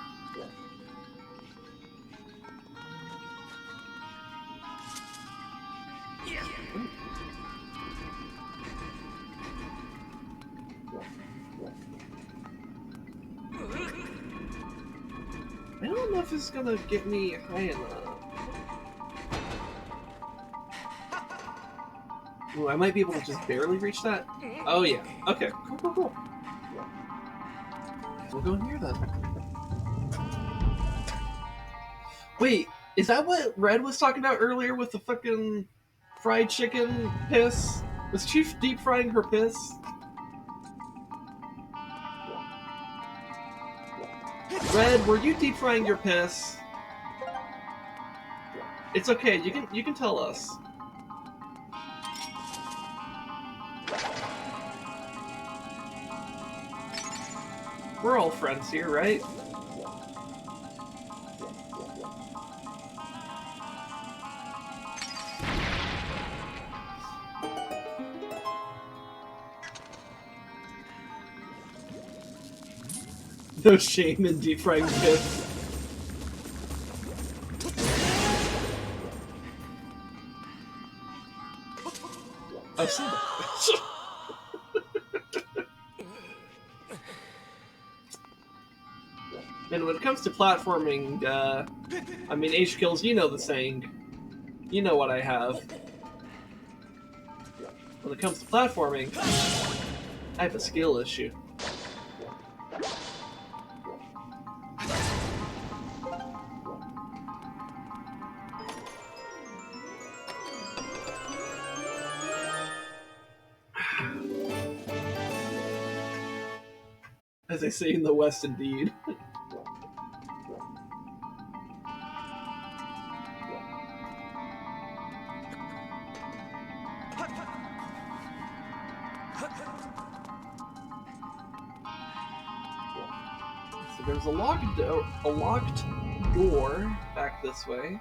A: I don't know if it's gonna get me high enough. Ooh, I might be able to just barely reach that. Oh yeah. Okay. Cool. We'll go in here then. Wait, is that what Red was talking about earlier with the fucking fried chicken piss? Was Chief deep frying her piss? Red, were you deep frying your piss? It's okay. You can tell us. We're all friends here, right? No shame in deep frying piss. I've seen that. And when it comes to platforming, I mean, H-Kills, you know the saying. You know what I have. When it comes to platforming, I have a skill issue. As they say in the West, indeed. So there's a locked door back this way.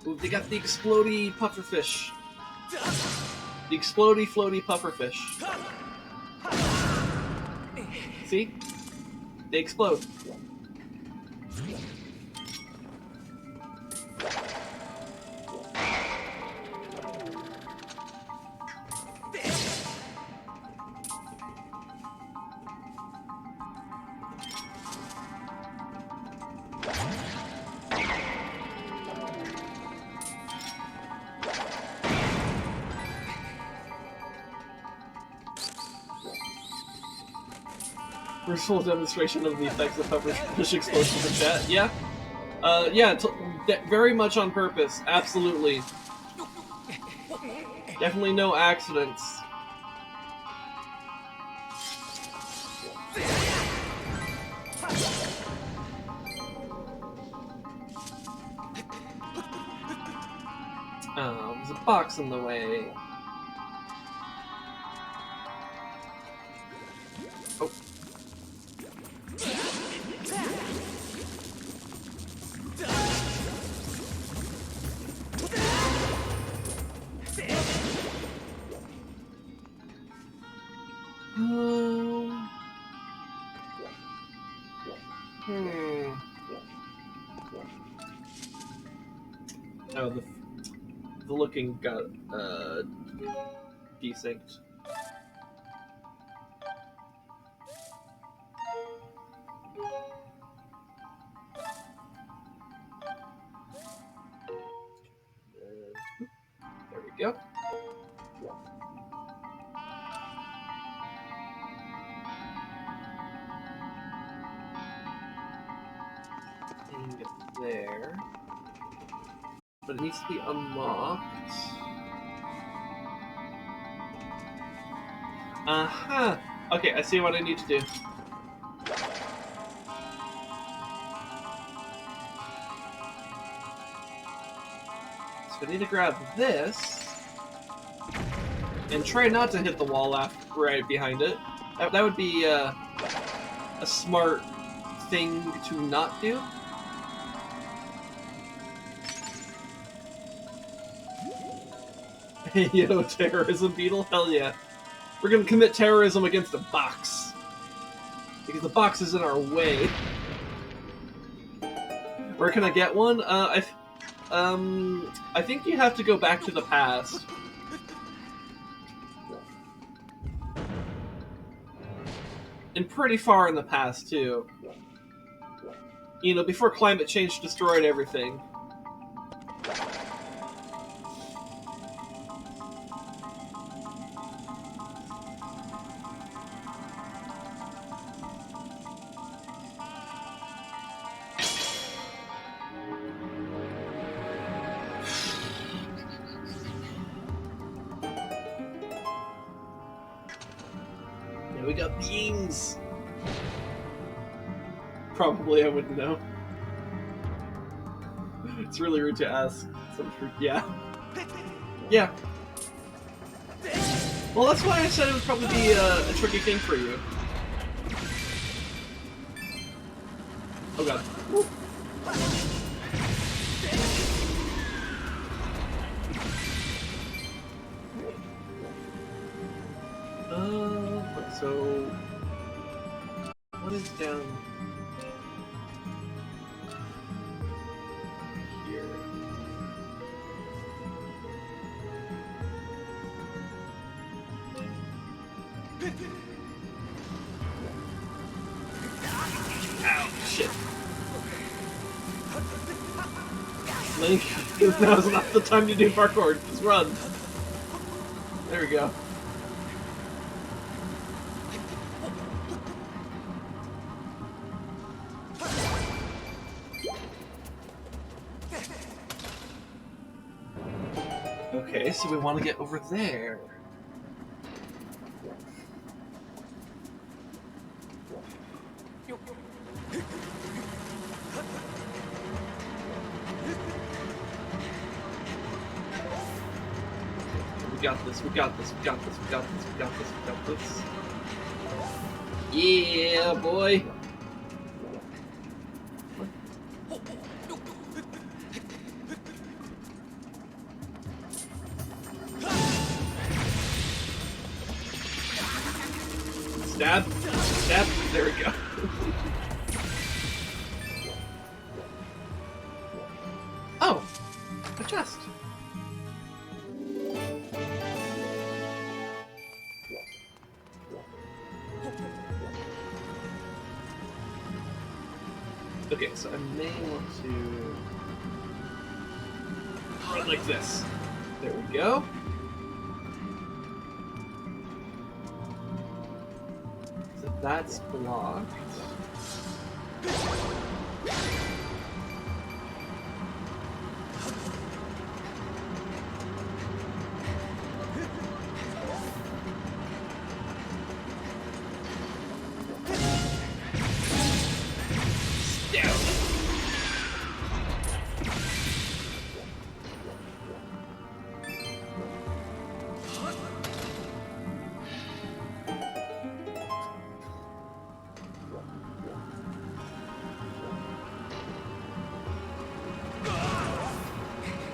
A: Ooh, they got the explodey pufferfish. The explodey floaty pufferfish. See? They explode. First full demonstration of the effects of pufferfish explosions in chat. Yeah? Yeah, very much on purpose. Absolutely. Definitely no accidents. Oh, there's a box in the way. Oh. Oh, the looking got desynced. There we go. And there. But it needs to be unlocked. Aha! Okay, I see what I need to do. So I need to grab this and try not to hit the wall right behind it. That would be a smart thing to not do. Yo, terrorism beetle? Hell yeah. We're gonna commit terrorism against a box. Because the box is in our way. Where can I get one? I think you have to go back to the past. And pretty far in the past, too. You know, before climate change destroyed everything. We got beans! Probably I wouldn't know. It's really rude to ask. Yeah. Yeah. Well, that's why I said it would probably be a tricky thing for you. Oh god. Woo. So, what is down here? Ow, shit. Link, now's not the time to do parkour. Just run. There we go. Okay, so we want to get over there. We got this, we got this, we got this, we got this, we got this, we got this. Yeah, boy! Stab, stab, there we go. Oh! A chest. Okay, so I may want to run like this. There we go. So that's blocked.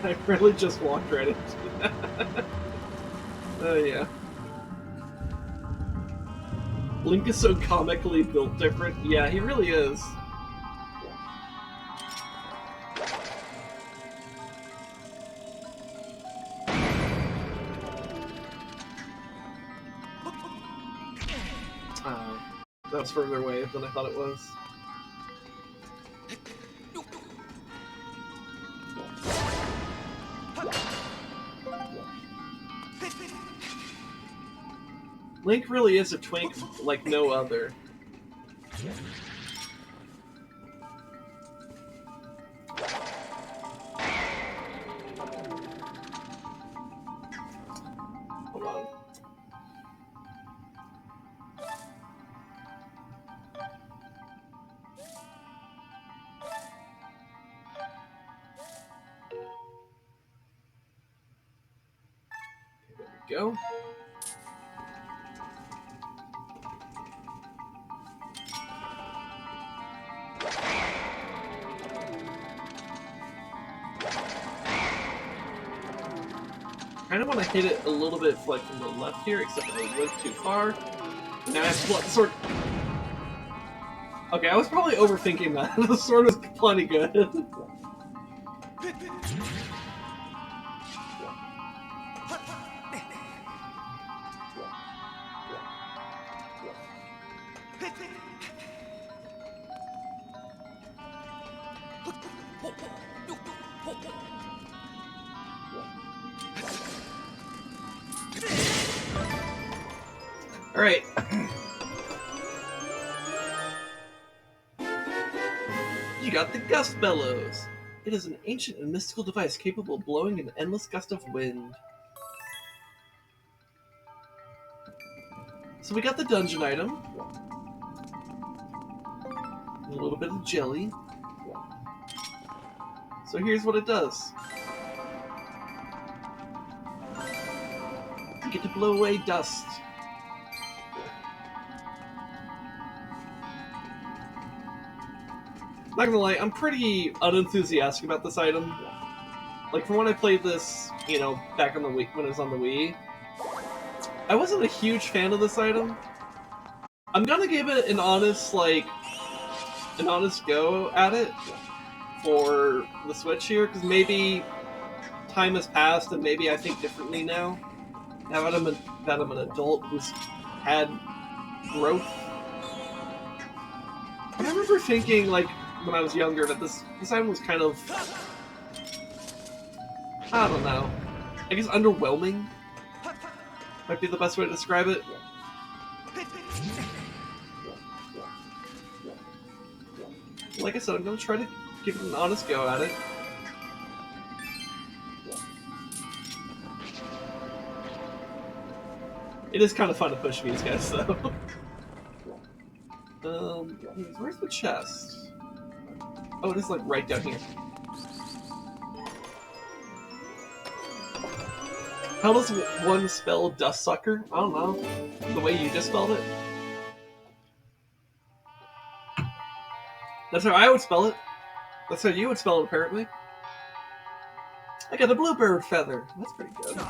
A: I really just walked right into that. Oh yeah. Link is so comically built different. Yeah, he really is. That was further away than I thought it was. Link really is a twink like no other. Hold on. There we go. I kind of want to hit it a little bit like from the left here, except I went too far. Now I have to sword. Okay, I was probably overthinking that. The sword was plenty good. Alright. You got the Gust Bellows. It is an ancient and mystical device capable of blowing an endless gust of wind. So we got the dungeon item. A little bit of jelly. So here's what it does. You get to blow away dust. Not gonna lie, I'm pretty unenthusiastic about this item. Like, from when I played this, you know, back on the Wii, when it was on the Wii, I wasn't a huge fan of this item. I'm gonna give it an honest go at it for the Switch here, because maybe time has passed and maybe I think differently now. Now that I'm an adult who's had growth. I remember thinking, like, when I was younger, that this item was kind of I don't know. I guess underwhelming might be the best way to describe it. Like I said, I'm gonna try to give it an honest go at it. It is kind of fun to push these guys, though. Where's the chest? Oh, it is like right down here. How does one spell dust sucker? I don't know. The way you just spelled it? That's how I would spell it. That's how you would spell it, apparently. I got a bluebird feather. That's pretty good.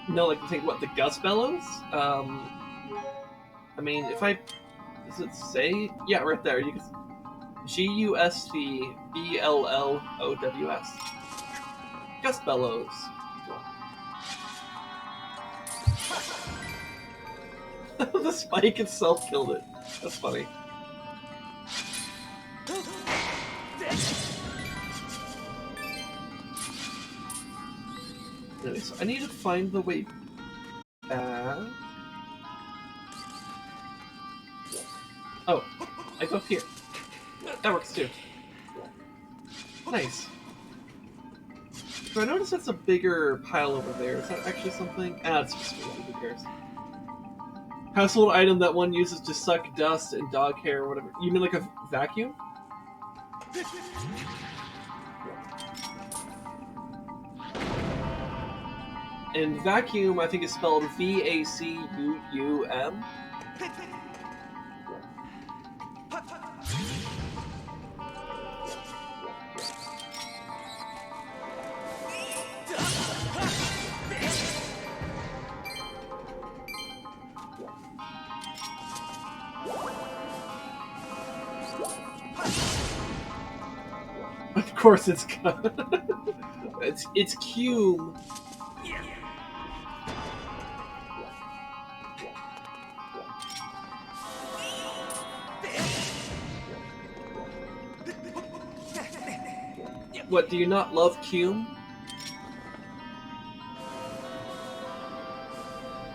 A: No, like, you think, what, the Gust Bellows? I mean, if I... Does it say? Yeah, right there. You can... Gustbellows. Gust Bellows. The spike itself killed it. That's funny. Anyway, so I need to find the way back. Oh, I go up here. That works too. Nice. So I noticed that's a bigger pile over there. Is that actually something? Ah, it's just me. Who cares? Household item that one uses to suck dust and dog hair or whatever. You mean like a vacuum? And vacuum, I think, is spelled V-A-C-U-U-M. Of course it's it's Cume. What, do you not love Cume?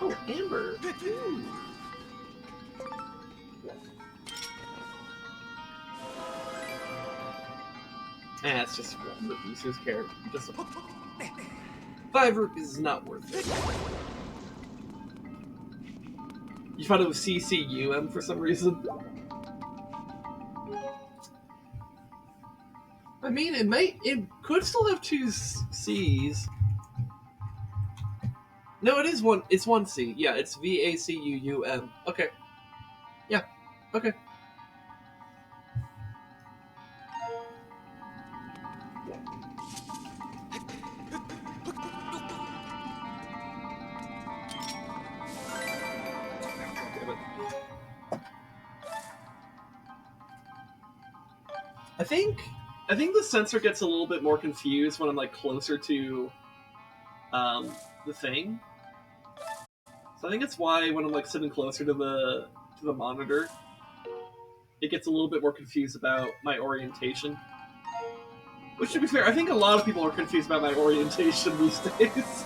A: Oh, Amber. Ooh. It's just rupees. Who's cared? Just 5 rupees is not worth it. You thought it was CCUM for some reason? I mean, it could still have 2 C's. No, it's 1 C. Yeah, it's VACUUM. Okay. Yeah. Okay. I think the sensor gets a little bit more confused when I'm like closer to the thing. So I think it's why when I'm like sitting closer to the monitor, it gets a little bit more confused about my orientation. Which, to be fair, I think a lot of people are confused about my orientation these days.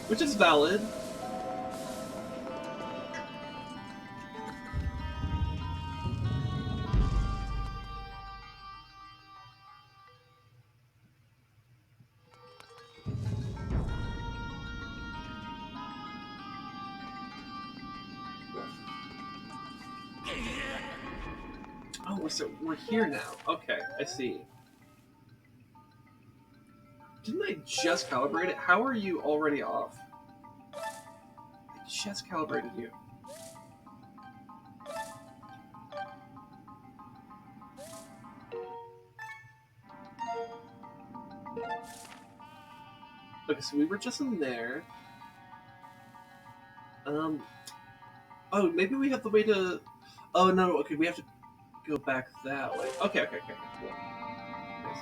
A: Which is valid. Oh, so we're here now. Okay, I see. Didn't I just calibrate it? How are you already off? I just calibrated you. Okay, so we were just in there. Oh, maybe we have the way to... Oh, no, okay, we have to go back that way. Okay. Nice.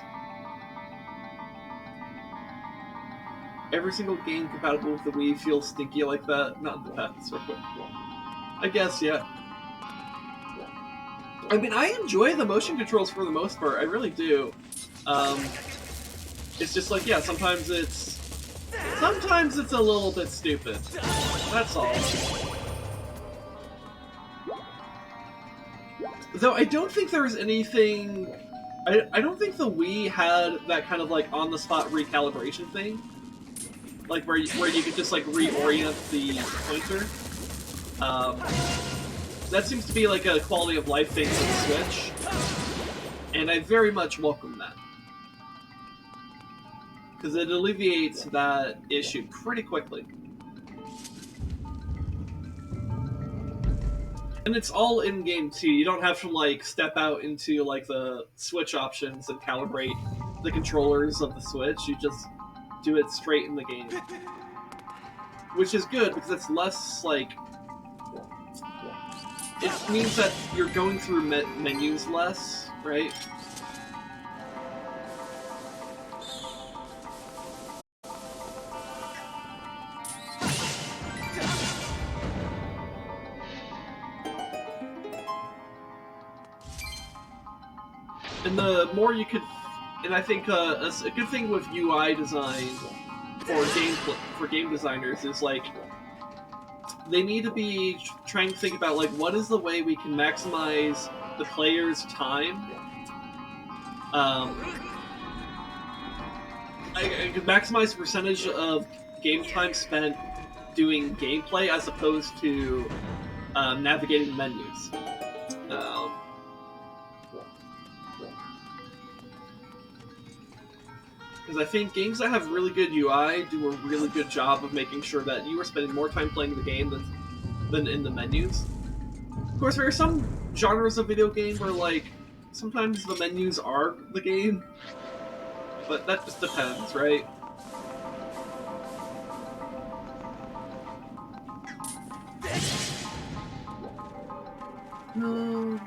A: every single game compatible with the Wii feels stinky like that. Not in the past, real quick. I guess, yeah. I mean, I enjoy the motion controls for the most part. I really do. It's just like, yeah, sometimes it's a little bit stupid. That's all. Though I don't think there was anything. I don't think the Wii had that kind of like on-the-spot recalibration thing, like where you could just like reorient the pointer. That seems to be like a quality of life thing for the Switch, and I very much welcome that because it alleviates that issue pretty quickly. And it's all in-game too. You don't have to like step out into like the Switch options and calibrate the controllers of the Switch. You just do it straight in the game, which is good because it's less like. It means that you're going through menus less, right? And the more you could, and I think a good thing with UI design for game designers is like they need to be trying to think about like what is the way we can maximize the player's time. I can maximize the percentage of game time spent doing gameplay as opposed to navigating menus. Because I think games that have really good UI do a really good job of making sure that you are spending more time playing the game than in the menus. Of course, there are some genres of video game where, like, sometimes the menus are the game, but that just depends, right? No.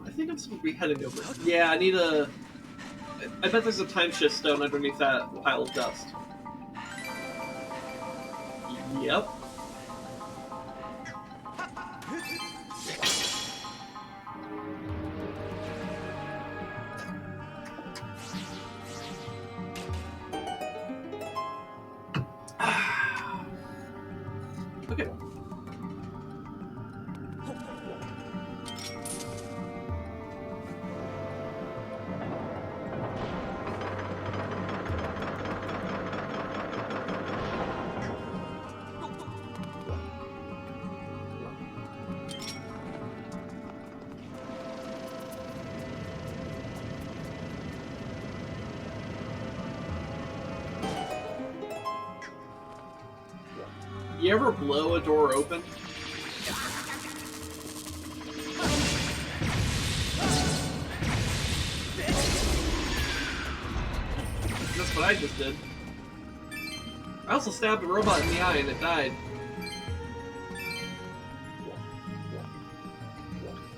A: I think I'm supposed to be heading over. Yeah, I need a... I bet there's a time shift stone underneath that pile of dust. Yep. Okay. You ever blow a door open? That's what I just did. I also stabbed a robot in the eye and it died.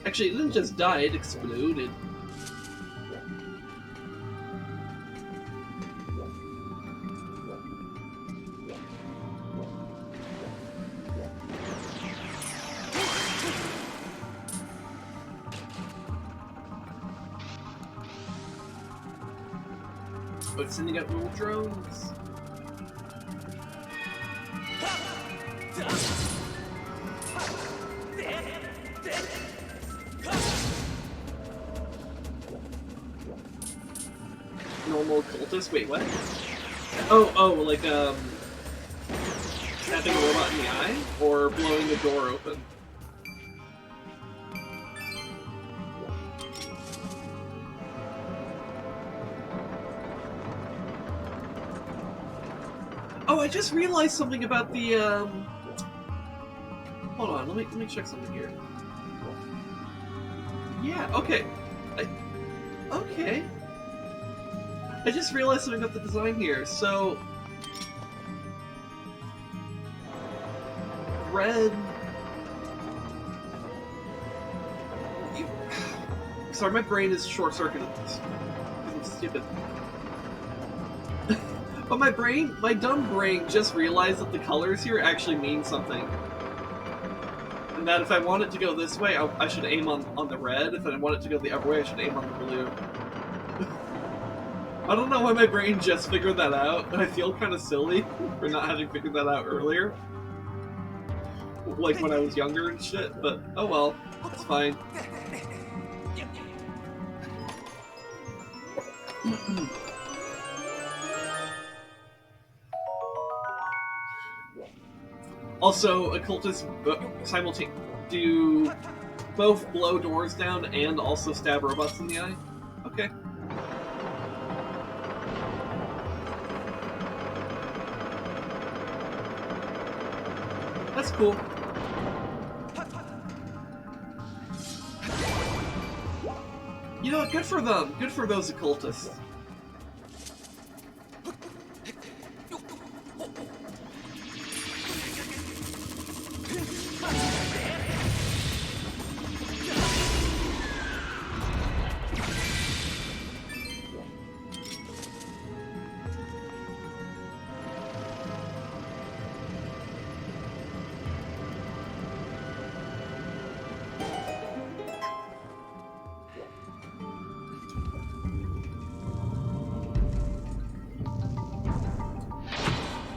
A: Actually, it didn't just die, it exploded. But sending out little drones. Normal cultist? Wait, what? Oh, like, stabbing a robot in the eye? Or blowing the door open? Oh, I just realized something about the, Hold on, let me check something here. Yeah, okay. Okay. I just realized something about the design here. So, red. Sorry, my brain is short-circuited. I'm stupid. But my dumb brain just realized that the colors here actually mean something. And that if I want it to go this way, I should aim on the red. If I want it to go the other way, I should aim on the blue. I don't know why my brain just figured that out, and I feel kind of silly for not having figured that out earlier. Like when I was younger and shit, but oh well, it's fine. Also, occultists simultaneously do both blow doors down and also stab robots in the eye. Okay. That's cool. You know what? Good for them. Good for those occultists.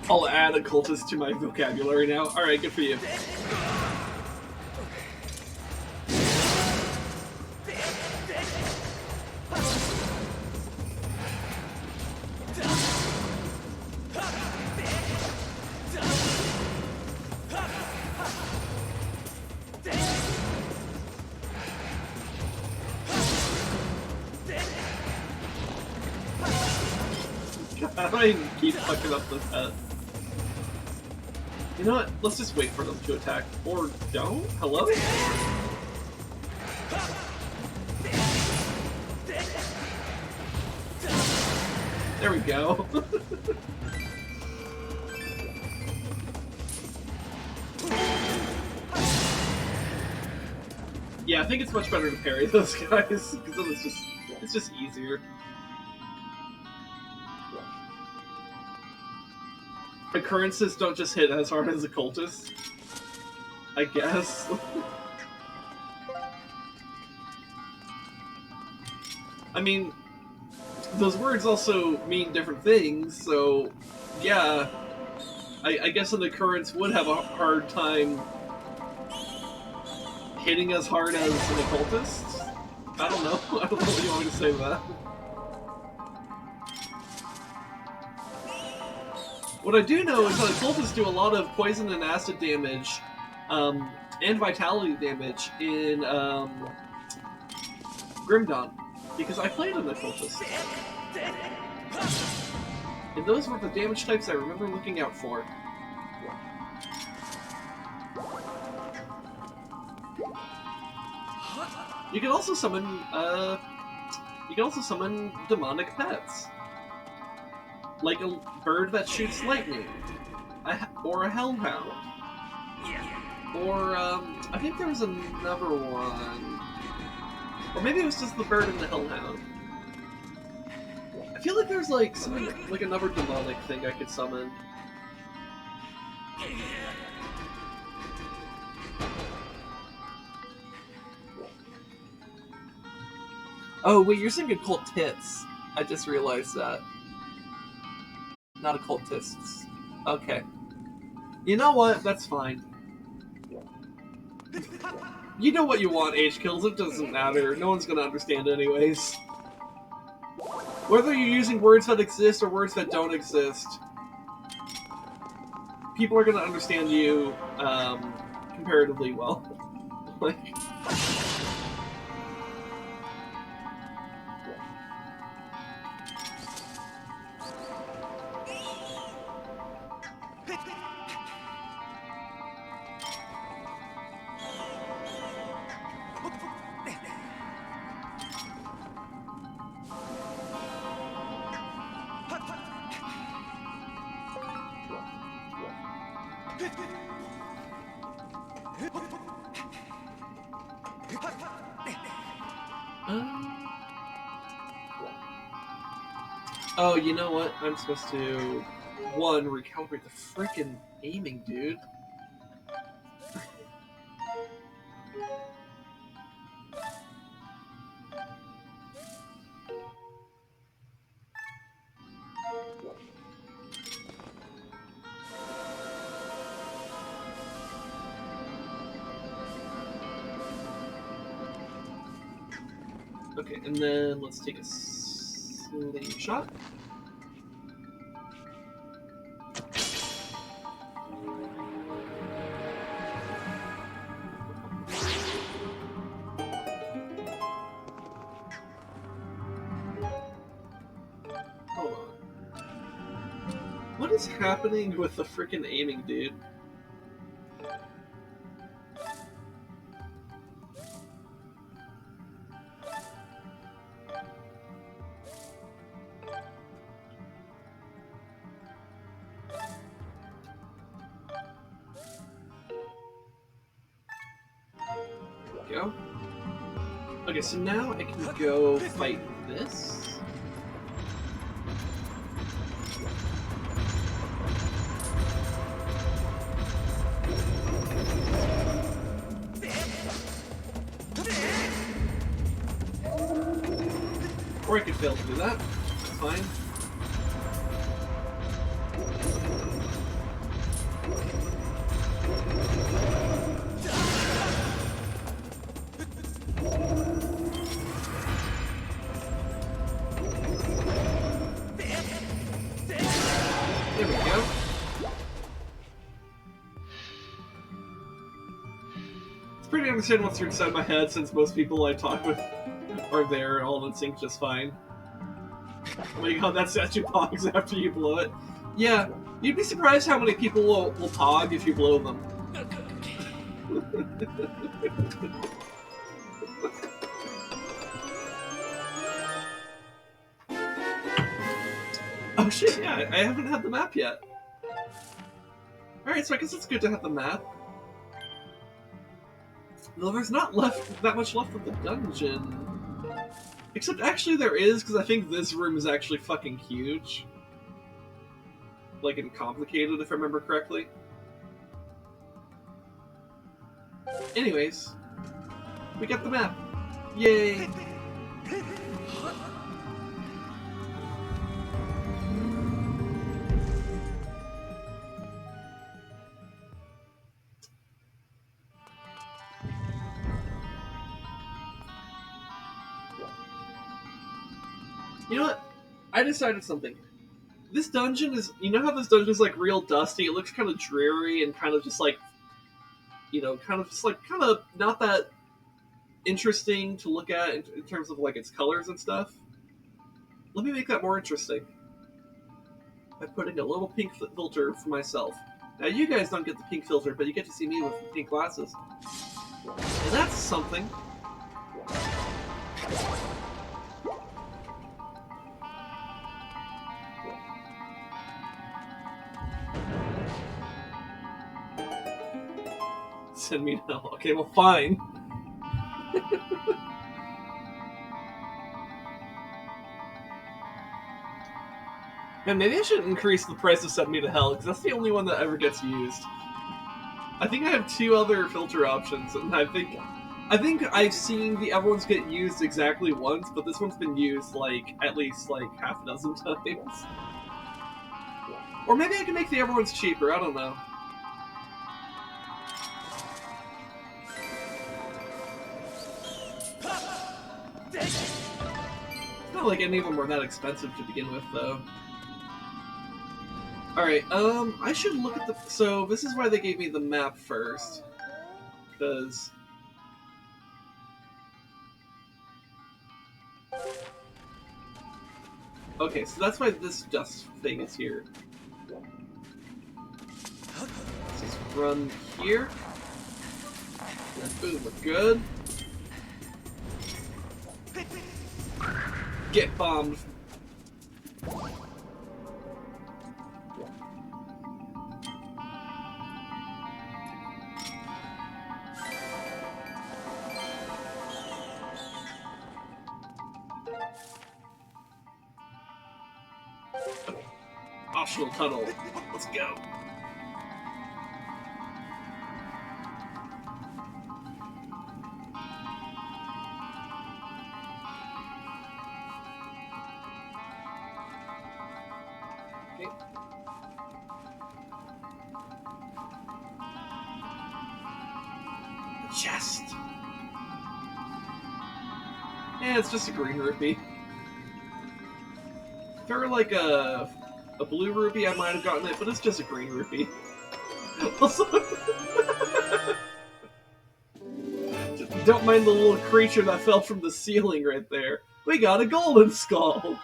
A: I'll add occultist to my vocabulary now. Alright, good for you. How do I keep fucking up this head? You know what? Let's just wait for them to attack. Or don't? Hello? There we go. Yeah, I think it's much better to parry those guys, because then it's just easier. Occurrences don't just hit as hard as occultists, I guess. I mean, those words also mean different things, so yeah, I guess an occurrence would have a hard time hitting as hard as an occultist. I don't know. I don't know what you want me to say to that. What I do know is that occultists do a lot of poison and acid damage, and vitality damage in Grim Dawn, because I played an occultist. And those were the damage types I remember looking out for. You can also summon demonic pets. Like a bird that shoots lightning, or a hellhound, or I think there was another one, or maybe it was just the bird and the hellhound. I feel like there's like something like another demonic thing I could summon. Oh wait, you're saying occult tits. I just realized that. Not occultists. Okay. You know what? That's fine. You know what you want, H-Kills. It doesn't matter. No one's gonna understand anyways. Whether you're using words that exist or words that don't exist, people are gonna understand you comparatively well. Like... Oh, you know what? I'm supposed to, one, recalibrate the frickin' aiming, dude. Okay, and then let's take a slingshot. Hold on. What is happening with the frickin' aiming, dude? Go. Okay, so now I can go fight this. Or I could fail to do that. That's fine. There we go. It's pretty understandable what's inside my head since most people I talk with are there and all in sync just fine. Oh my god, that statue pogs after you blow it. Yeah, you'd be surprised how many people will pog if you blow them. Oh shit, yeah, I haven't had the map yet. Alright, so I guess it's good to have the map. Though there's not that much left of the dungeon. Except actually there is, because I think this room is actually fucking huge. Like, and complicated, if I remember correctly. Anyways, we got the map. Yay! You know what? I decided something. This dungeon is... You know how this dungeon is, like, real dusty? It looks kind of dreary and kind of just, like... You know, kind of just, like, kind of not that interesting to look at in terms of, like, its colors and stuff. Let me make that more interesting. By putting a little pink filter for myself. Now, you guys don't get the pink filter, but you get to see me with the pink glasses. And that's something. Send me to hell. Okay, well, fine. Man, maybe I should increase the price of Send Me to Hell, because that's the only one that ever gets used. I think I have two other filter options, and I think I've seen the other ones get used exactly once, but this one's been used, like, at least, like, half a dozen times. Or maybe I can make the other ones cheaper, I don't know. It's not like any of them were that expensive to begin with, though. Alright, I should look at the... So, this is why they gave me the map first. Because... Okay, so that's why this dust thing is here. Let's just run here. And boom, we're good. Get bombed. Optional tunnel. Let's go. Okay. The chest. Yeah, it's just a green rupee. If there were like a blue rupee, I might have gotten it, but it's just a green rupee. Also, don't mind the little creature that fell from the ceiling right there. We got a golden skull!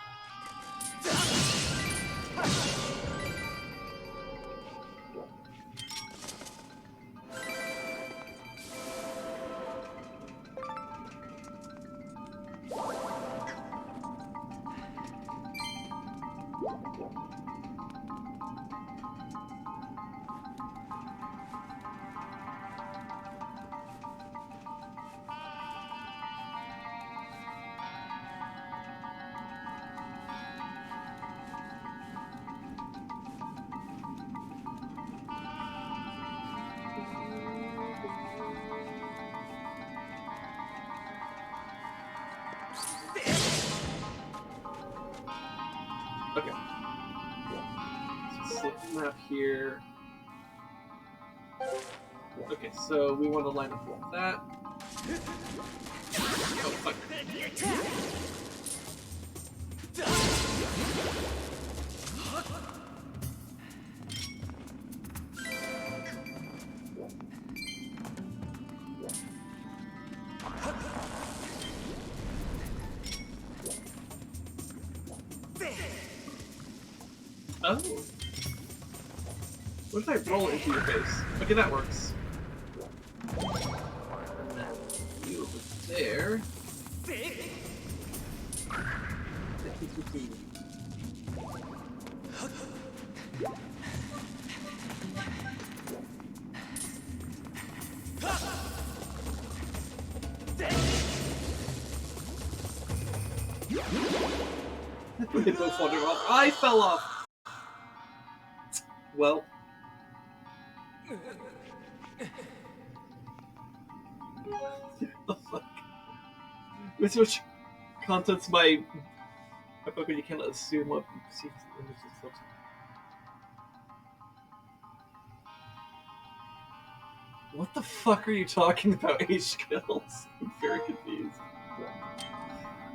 A: Okay. So select the map here. Okay, so we want to line up with that. Oh, fuck. Oh. What if I roll it into your face? Okay, that works. And then you over there. They both wandered off. I fell off! Well. The fuck? With which contents my book, you cannot assume what you see the images looks like. What the fuck are you talking about, H-Kills? I'm very confused.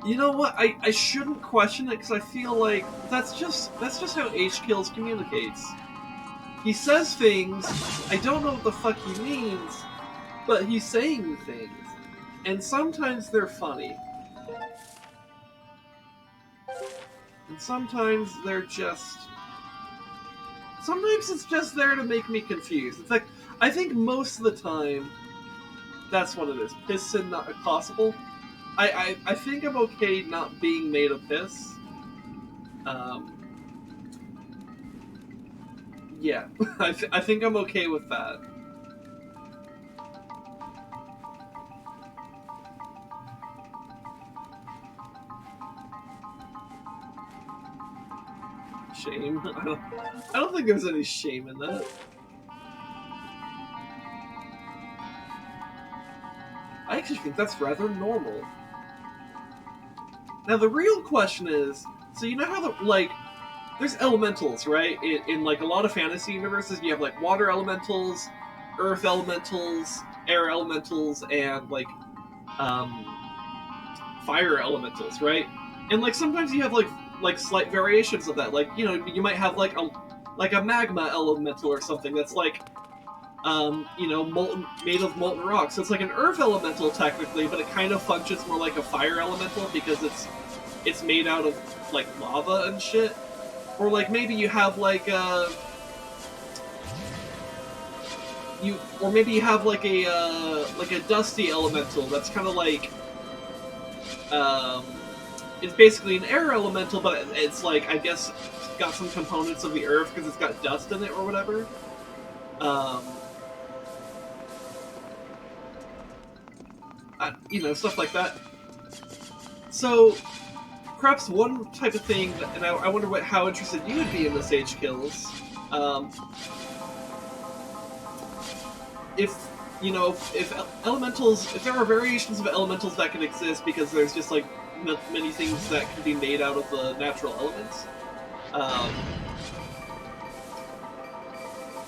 A: You know what? I shouldn't question it because I feel like that's just how H-Kills communicates. He says things, I don't know what the fuck he means, but he's saying things. And sometimes they're funny. And sometimes they're just... Sometimes it's just there to make me confused. It's like, I think most of the time, that's what it is. Piss and not possible. I think I'm okay not being made of piss. Yeah, I think I'm okay with that. Shame? I don't think there's any shame in that. I actually think that's rather normal. Now the real question is, so you know how the, like, there's elementals, right? In like a lot of fantasy universes, you have like water elementals, earth elementals, air elementals, and like fire elementals, right? And like sometimes you have like slight variations of that. Like, you know, you might have like a magma elemental or something that's like you know, made of molten rock. So it's like an earth elemental technically, but it kind of functions more like a fire elemental because it's made out of like lava and shit. Or like maybe you have like maybe you have like a dusty elemental that's kind of like it's basically an air elemental, but it's like, I guess, got some components of the earth because it's got dust in it or whatever. You know, stuff like that. So, perhaps one type of thing, and I wonder how interested you would be in the Sage Kills. If, you know, if elementals, if there are variations of elementals that can exist because there's just like many things that can be made out of the natural elements,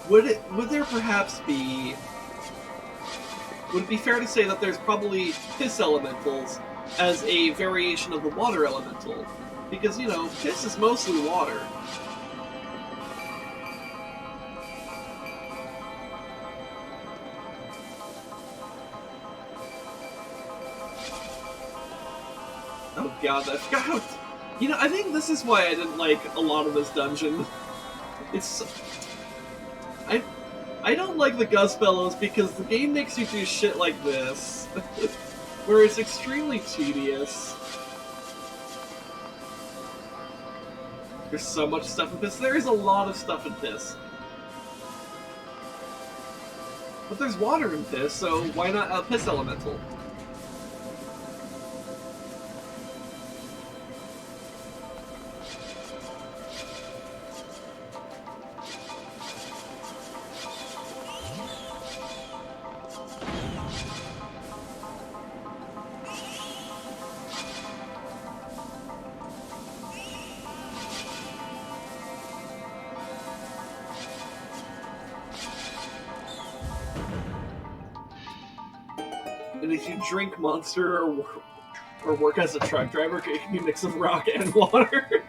A: would there perhaps be? Would it be fair to say that there's probably piss elementals as a variation of the water elemental? Because, you know, piss is mostly water. Oh god, I forgot how... You know, I think this is why I didn't like a lot of this dungeon. It's... I don't like the Gust Bellows because the game makes you do shit like this, where it's extremely tedious. There's so much stuff in this. There is a lot of stuff in this. But there's water in this, so why not a piss elemental? And if you drink Monster or work as a truck driver, it can be a mix of rock and water.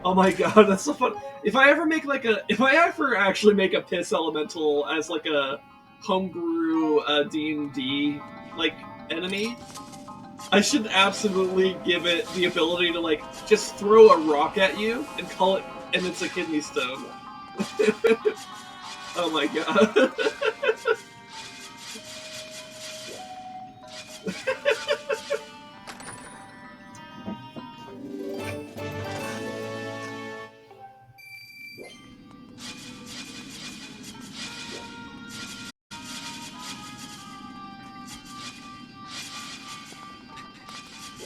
A: Oh my god, that's so fun. If I ever actually make a piss elemental as like a homebrew D&D like enemy, I should absolutely give it the ability to like just throw a rock at you and call it, and it's a kidney stone. Oh my god.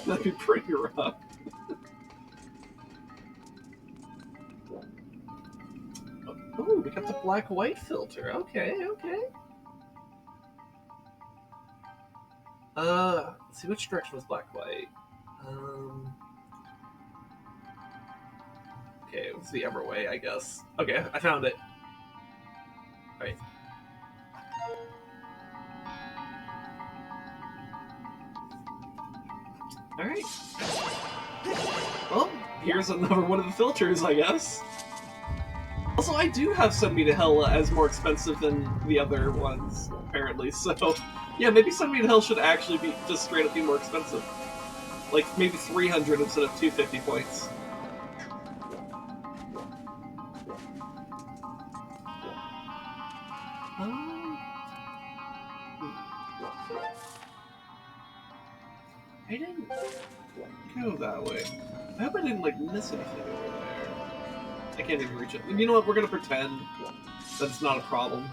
A: That'd be pretty rough. Oh, we got the black-white filter. Okay, okay. Let's see, which direction was black-white? Okay, it was the other way, I guess. Okay, I found it. Alright. Alright. Well, here's another one of the filters, I guess. Also, I do have Send Me to Hell as more expensive than the other ones, apparently, so... Yeah, maybe Send Me to Hell should actually be just straight up be more expensive. Like, maybe 300 instead of 250 points. I didn't go that way. I hope I didn't, like, miss anything over there. I can't even reach it. You know what? We're gonna pretend that it's not a problem.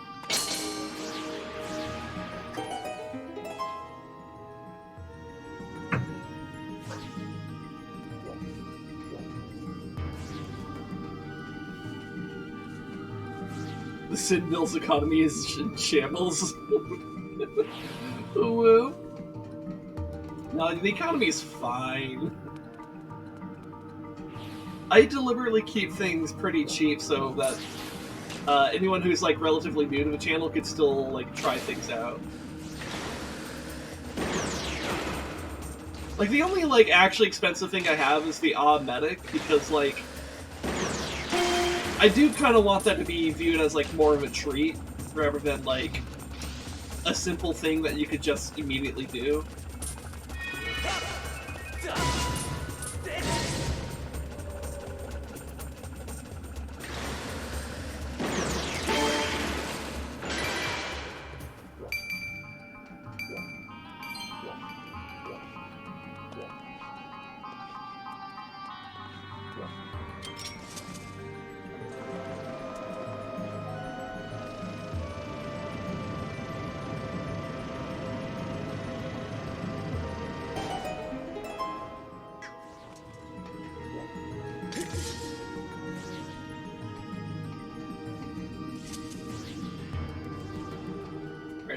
A: The Sid Mills economy is in shambles. Woo. No, the economy is fine. I deliberately keep things pretty cheap so that anyone who's like relatively new to the channel could still like try things out. Like the only like actually expensive thing I have is the medic, because like I do kind of want that to be viewed as like more of a treat rather than like a simple thing that you could just immediately do.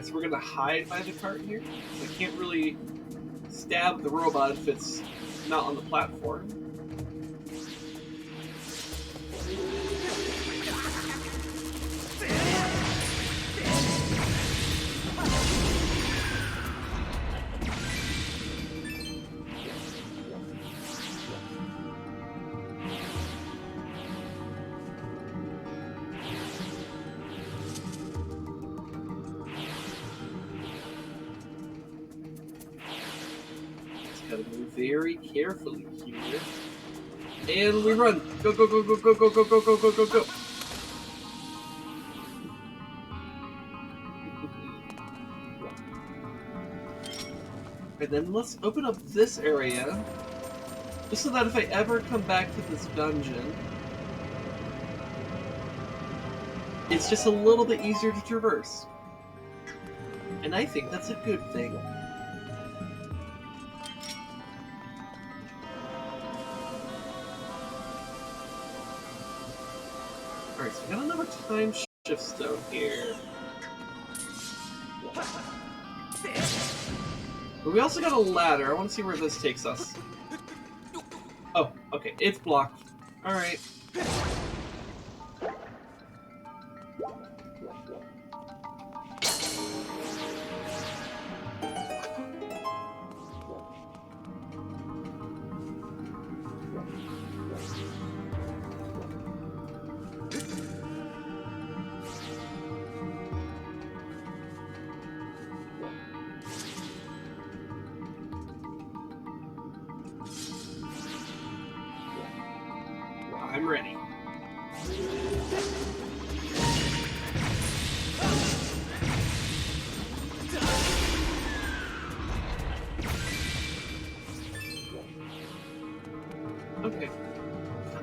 A: So we're gonna hide by the cart here. I can't really stab the robot if it's not on the platform. Gotta move very carefully here. And we run! Go, go, go, go, go, go, go, go, go, go, go, go! And then let's open up this area, just so that if I ever come back to this dungeon, it's just a little bit easier to traverse. And I think that's a good thing. Alright, so we got another time shift stone here. But we also got a ladder. I want to see where this takes us. Oh, okay, it's blocked. Alright. I'm ready. Okay.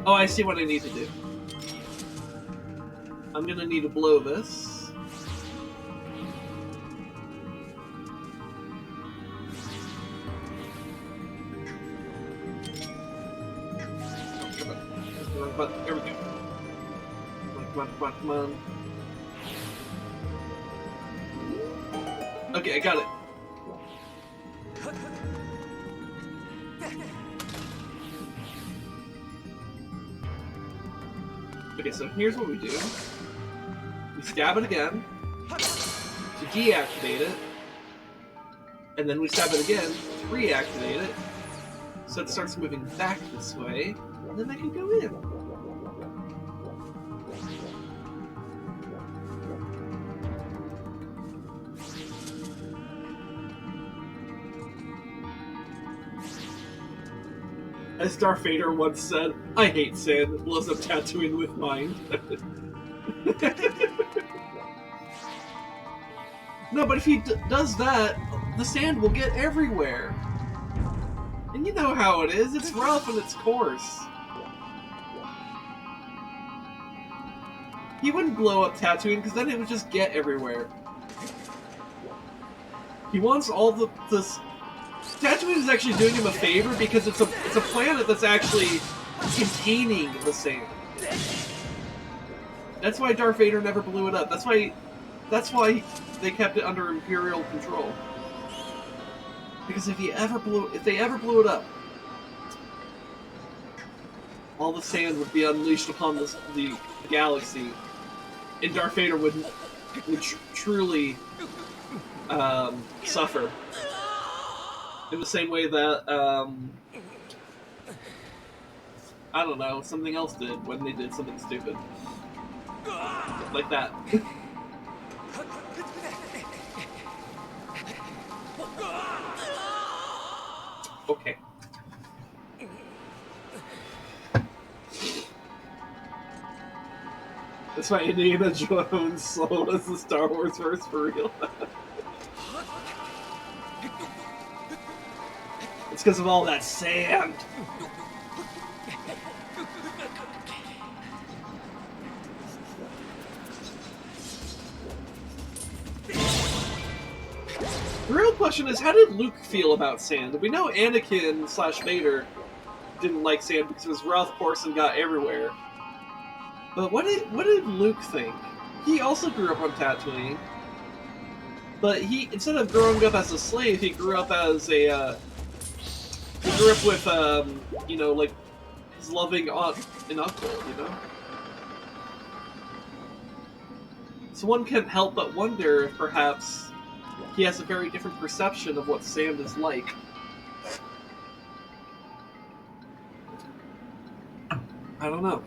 A: Oh, I see what I need to do. I'm gonna need to blow this. But here we go. Come on, come on, come on. Okay, I got it. Okay, so here's what we do. We stab it again to deactivate it, and then we stab it again to reactivate it, so it starts moving back this way, and then I can go in. As Darth Vader once said, I hate sand, unless I'm tattooing with mine. No, but if he does that, the sand will get everywhere. And you know how it is, it's rough and it's coarse. He wouldn't blow up Tatooine, because then it would just get everywhere. He wants all the Tatooine is actually doing him a favor because it's a planet that's actually containing the sand. That's why Darth Vader never blew it up. That's why they kept it under Imperial control. Because if they ever blew it up, all the sand would be unleashed upon the galaxy, and Darth Vader would truly suffer. In the same way that, I don't know, something else did when they did something stupid. Like that. Okay. That's why Indiana Jones sold us the Star Wars verse for real. It's because of all that sand. The real question is, how did Luke feel about sand? We know Anakin / Vader didn't like sand because it was rough, coarse, and got everywhere. But what did Luke think? He also grew up on Tatooine. But he, instead of growing up as a slave, he grew up as a, he grew up with, you know, like, his loving aunt and uncle, you know? So one can't help but wonder if perhaps he has a very different perception of what sand is like. I don't know.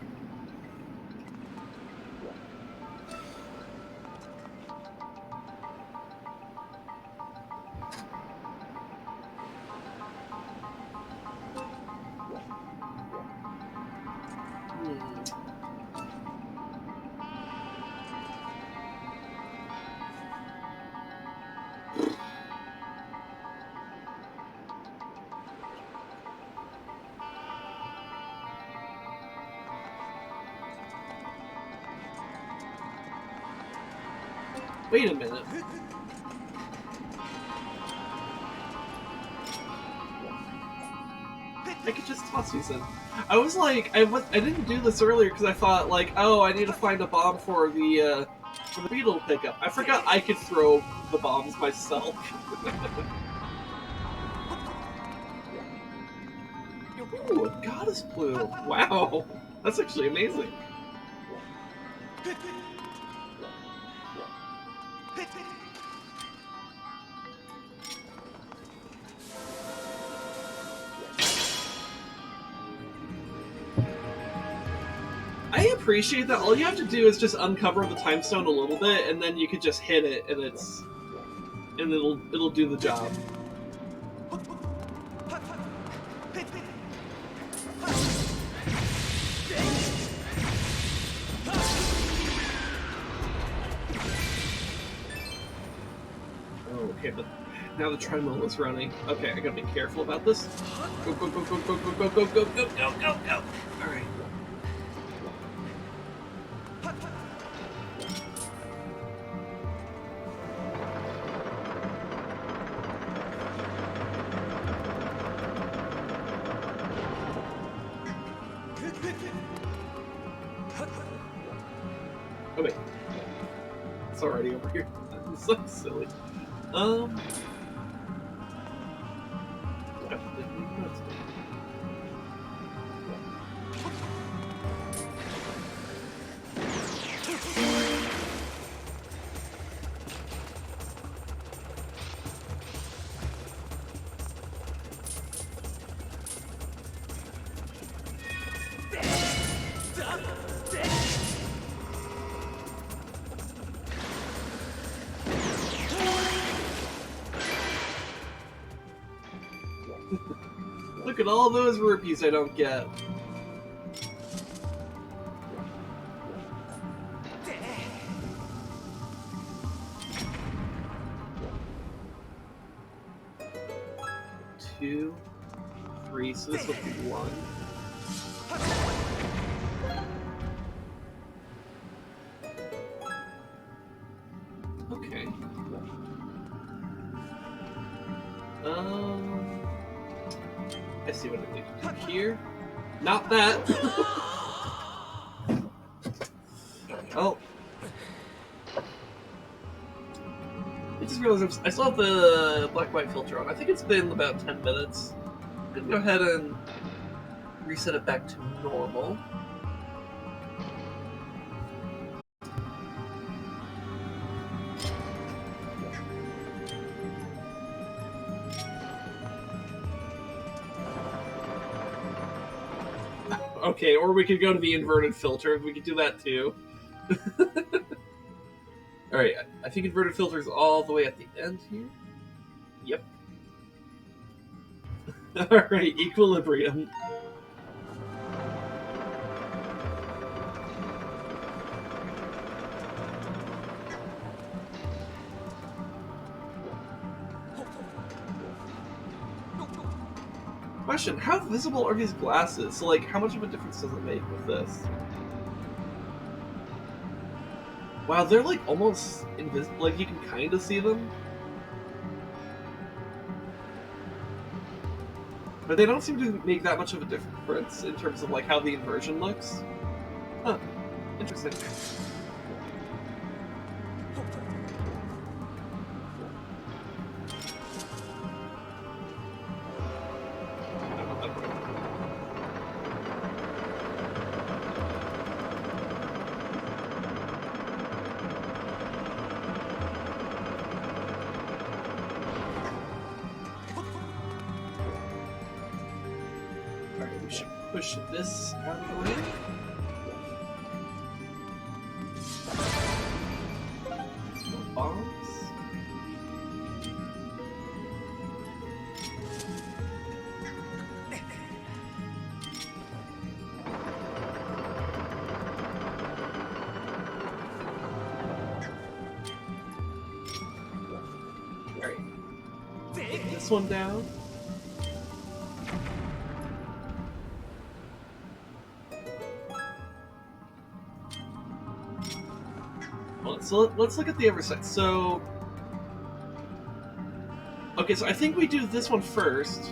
A: Wait a minute. I could just toss these in. I was like, I didn't do this earlier because I thought like, oh, I need to find a bomb for the beetle to pick up. I forgot I could throw the bombs myself. Ooh, a goddess blue. Wow, that's actually amazing. I appreciate that all you have to do is just uncover the time stone a little bit, and then you could just hit it, and it'll do the job. Oh, okay, but now the treadmill is running. Okay, I gotta be careful about this. Go, go, go, go, go, go, go, go, go, go, go, go, go. All right. Oh wait, it's already over here. It's so silly. Look at all those rupees I don't get. Two, three, so this will be one. Okay. I see what I need to do here. Not that! Oh. I just realized I still have the black-white filter on. I think it's been about 10 minutes. I'm gonna go ahead and reset it back to normal. Okay, or we could go to the inverted filter. We could do that too. Alright, I think inverted filter is all the way at the end here. Yep. Alright, equilibrium. Question, how visible are these glasses? So, like, how much of a difference does it make with this? Wow, they're, like, almost invisible. Like, you can kind of see them. But they don't seem to make that much of a difference in terms of, like, how the inversion looks. Huh. Interesting. Push this out of the way. More bombs. Alright. Take this one down. So let's look at the other side. So, okay, so I think we do this one first.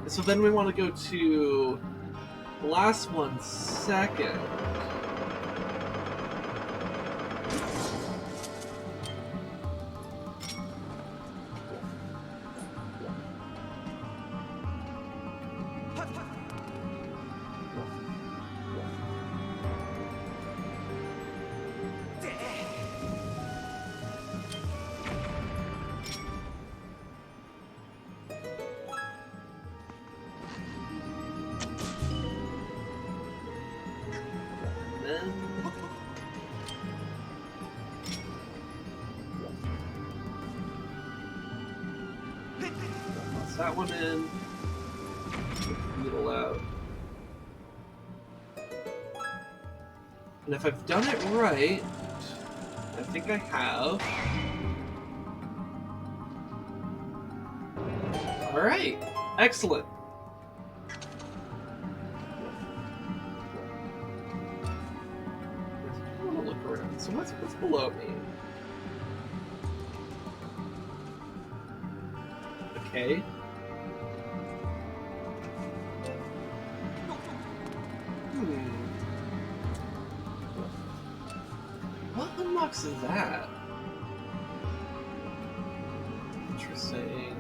A: So then we want to go to the last one second. That one in. Needle out. And if I've done it right, I think I have. Alright, excellent. I want to look around. So what's below me? Okay. What unlocks that? Interesting.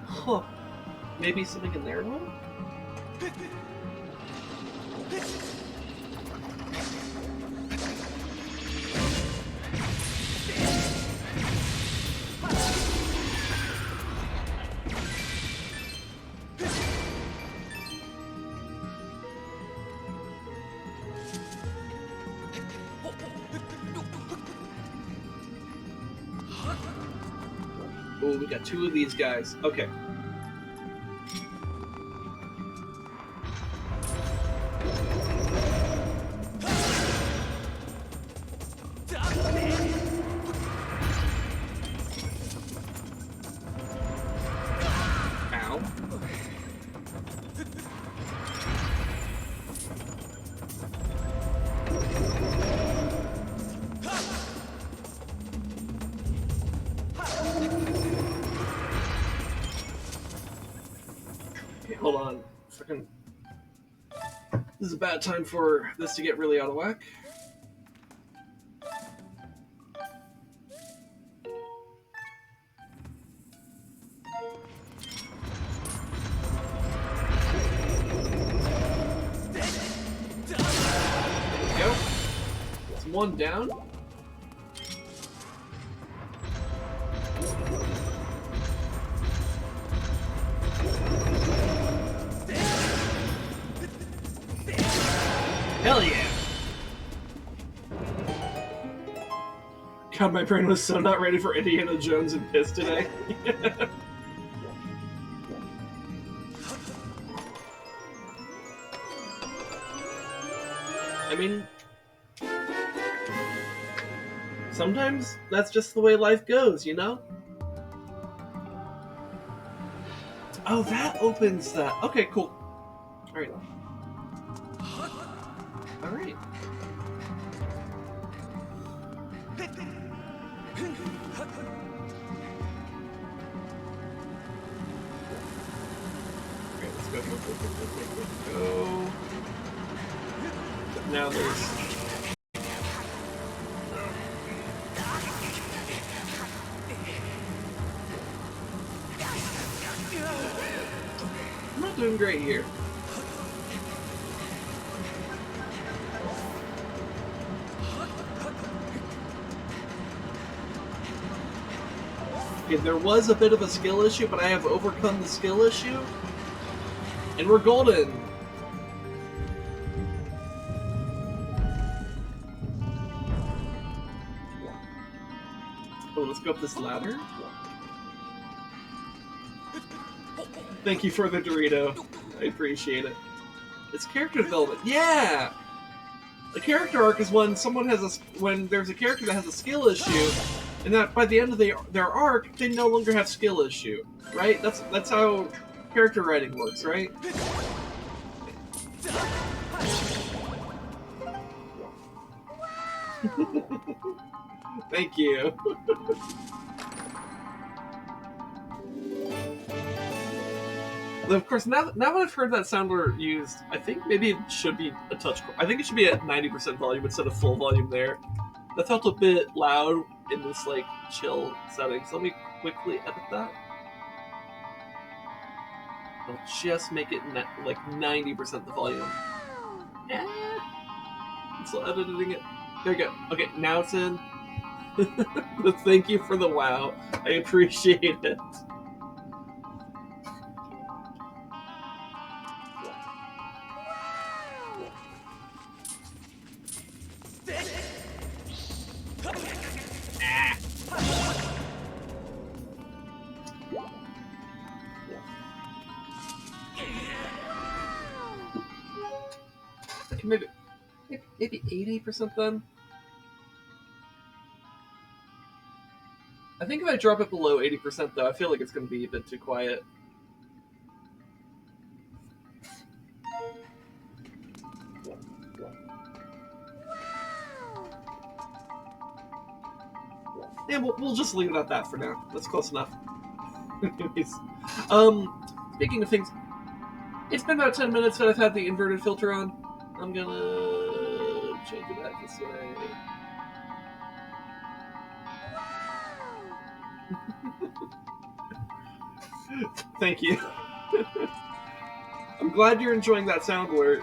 A: Huh. Maybe something in there will? Oh, we got two of these guys. Okay. Ow. Okay, hold on. Freaking. This is a bad time for this to get really out of whack. There we go. That's one down. Hell yeah! God, my brain was so not ready for Indiana Jones and Piss today. I mean, sometimes that's just the way life goes, you know? Oh, that opens that. Okay, cool. Alright. Alright. Okay, let's go. Go. Now there's... I'm not doing great here. Okay, there was a bit of a skill issue, but I have overcome the skill issue. And we're golden! Oh, let's go up this ladder. Thank you for the Dorito. I appreciate it. It's character development. Yeah! A character arc is when someone has when there's a character that has a skill issue, and that by the end of their arc, they no longer have skill issue. Right? That's how character writing works, right? Thank you. Though, of course, now that I've heard that soundboard used, I think maybe it should be a touch. I think it should be at 90% volume instead of full volume there. That felt a bit loud in this like chill setting. So let me quickly edit that. I'll just make it like 90% the volume. Yeah. I'm still editing it. There we go. Okay, now it's in. Thank you for the wow. I appreciate it. Maybe 80% then? I think if I drop it below 80% though, I feel like it's going to be a bit too quiet. Yeah, we'll just leave it at that for now. That's close enough. Speaking of things, it's been about 10 minutes that I've had the inverted filter on. I'm gonna change it back this way. Thank you. I'm glad you're enjoying that sound alert.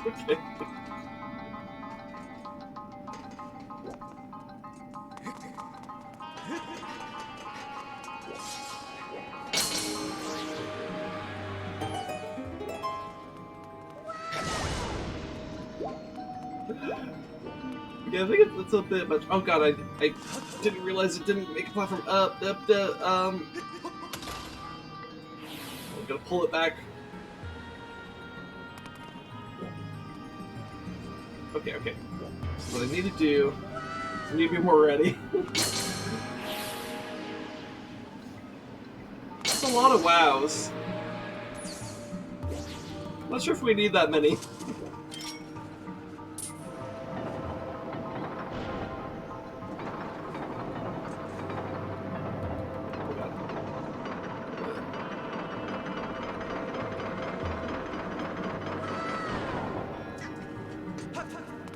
A: Okay. Yeah, I think it's a bit much. Oh god, I didn't realize it didn't make a platform up. I'm gonna pull it back. Okay. So what I need to do is I need to be more ready. That's a lot of wows. Not sure if we need that many.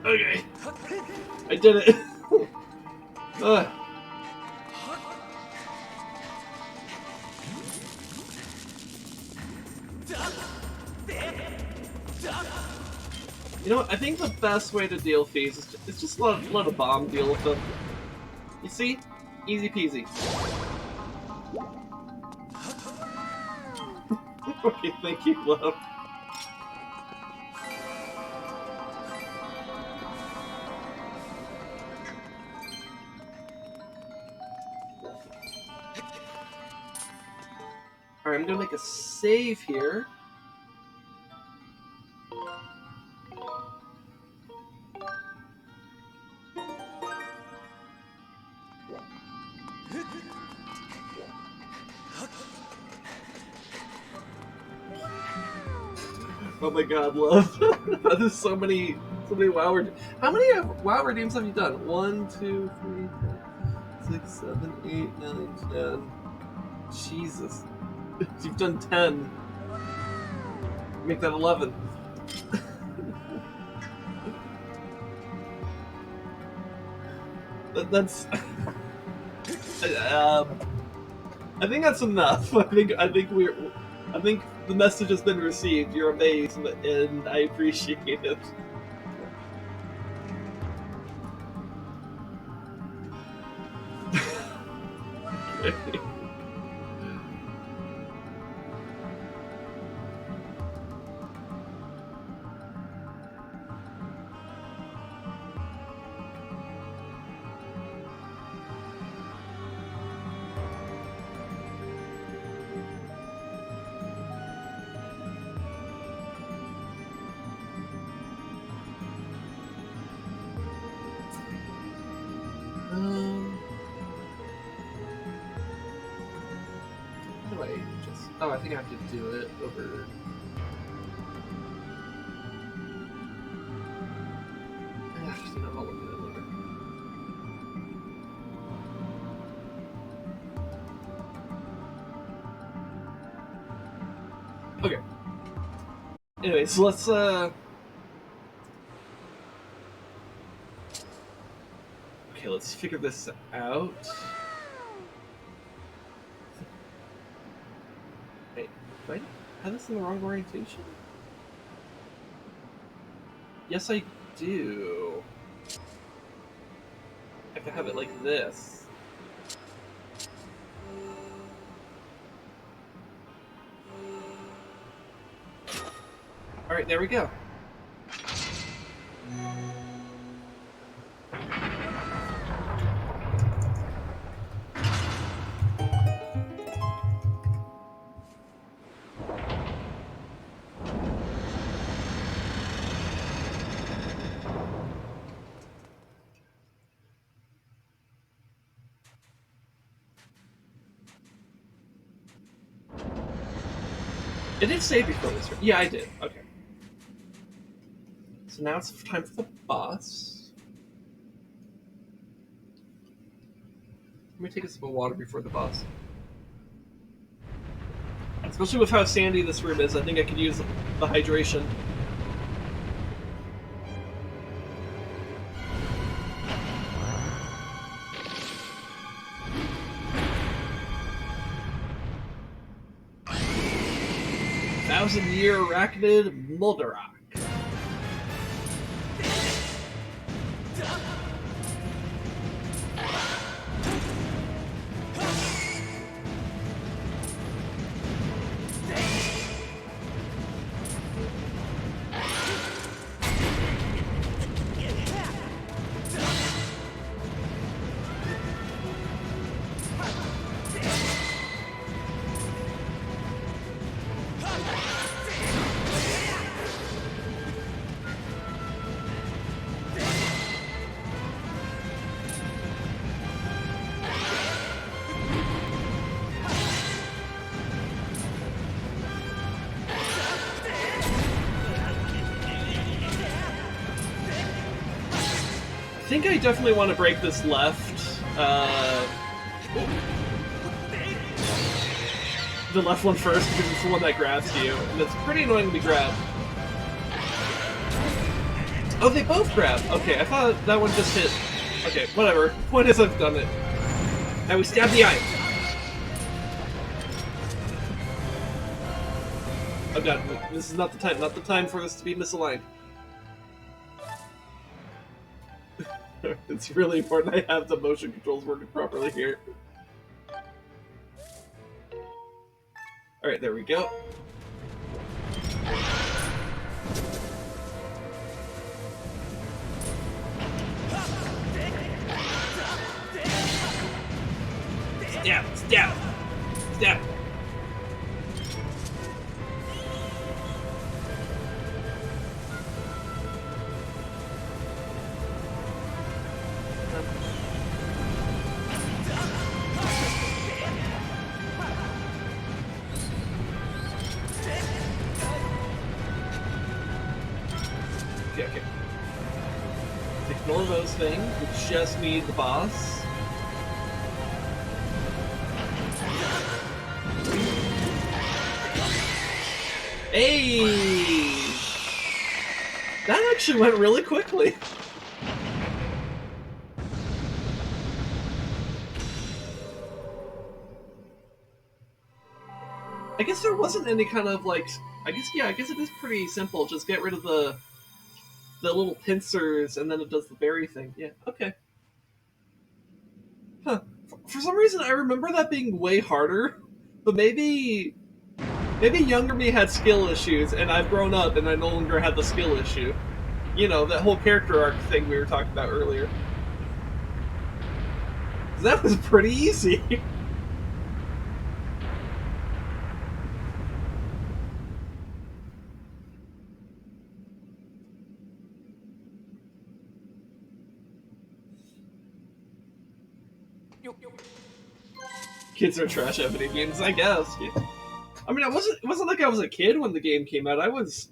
A: Okay. I did it. Ugh. You know what? I think the best way to deal with these is just let a bomb deal with them. You see? Easy peasy. Okay, thank you, love. Alright, I'm gonna make a save here. Oh my god, love. That is so many WoW redeems. How many WoW redeems have you done? 1, 2, 3, 4, 6, 7, 8, 9, 10. Jesus. You've done 10. Make that 11. That's... I think that's enough. I think the message has been received. You're amazed, and I appreciate it. Okay. Oh, I think I have to do it over... Actually, no, I'll look at it later. Okay. Anyway, so let's, Okay, let's figure this out. Do I have this in the wrong orientation? Yes, I do. I have to have it like this. Alright, there we go. It did save before this, right? Yeah, I did. Okay. So now it's time for the boss. Let me take a sip of water before the boss. Especially with how sandy this room is, I think I could use the hydration. Thousand-year arachnid Moldarach. I think I definitely want to break this left. The left one first because it's the one that grabs you, and it's pretty annoying to be grabbed. Oh, they both grab. Okay, I thought that one just hit. Okay, whatever. Point is, I've done it. Now we stab the eye. Oh god, this is not the time. Not the time for this to be misaligned. It's really important I have the motion controls working properly here. Alright, there we go. Stab! Stab! Stab! Okay. Ignore those things. We just need the boss. Hey! That actually went really quickly. I guess there wasn't any kind of like. I guess it is pretty simple. Just get rid of the little pincers, and then it does the berry thing. Yeah, okay. Huh. For some reason, I remember that being way harder, but maybe younger me had skill issues, and I've grown up, and I no longer have the skill issue. You know, that whole character arc thing we were talking about earlier. That was pretty easy. Kids are trash at video games, I guess. Yeah. I mean, it wasn't like I was a kid when the game came out. I was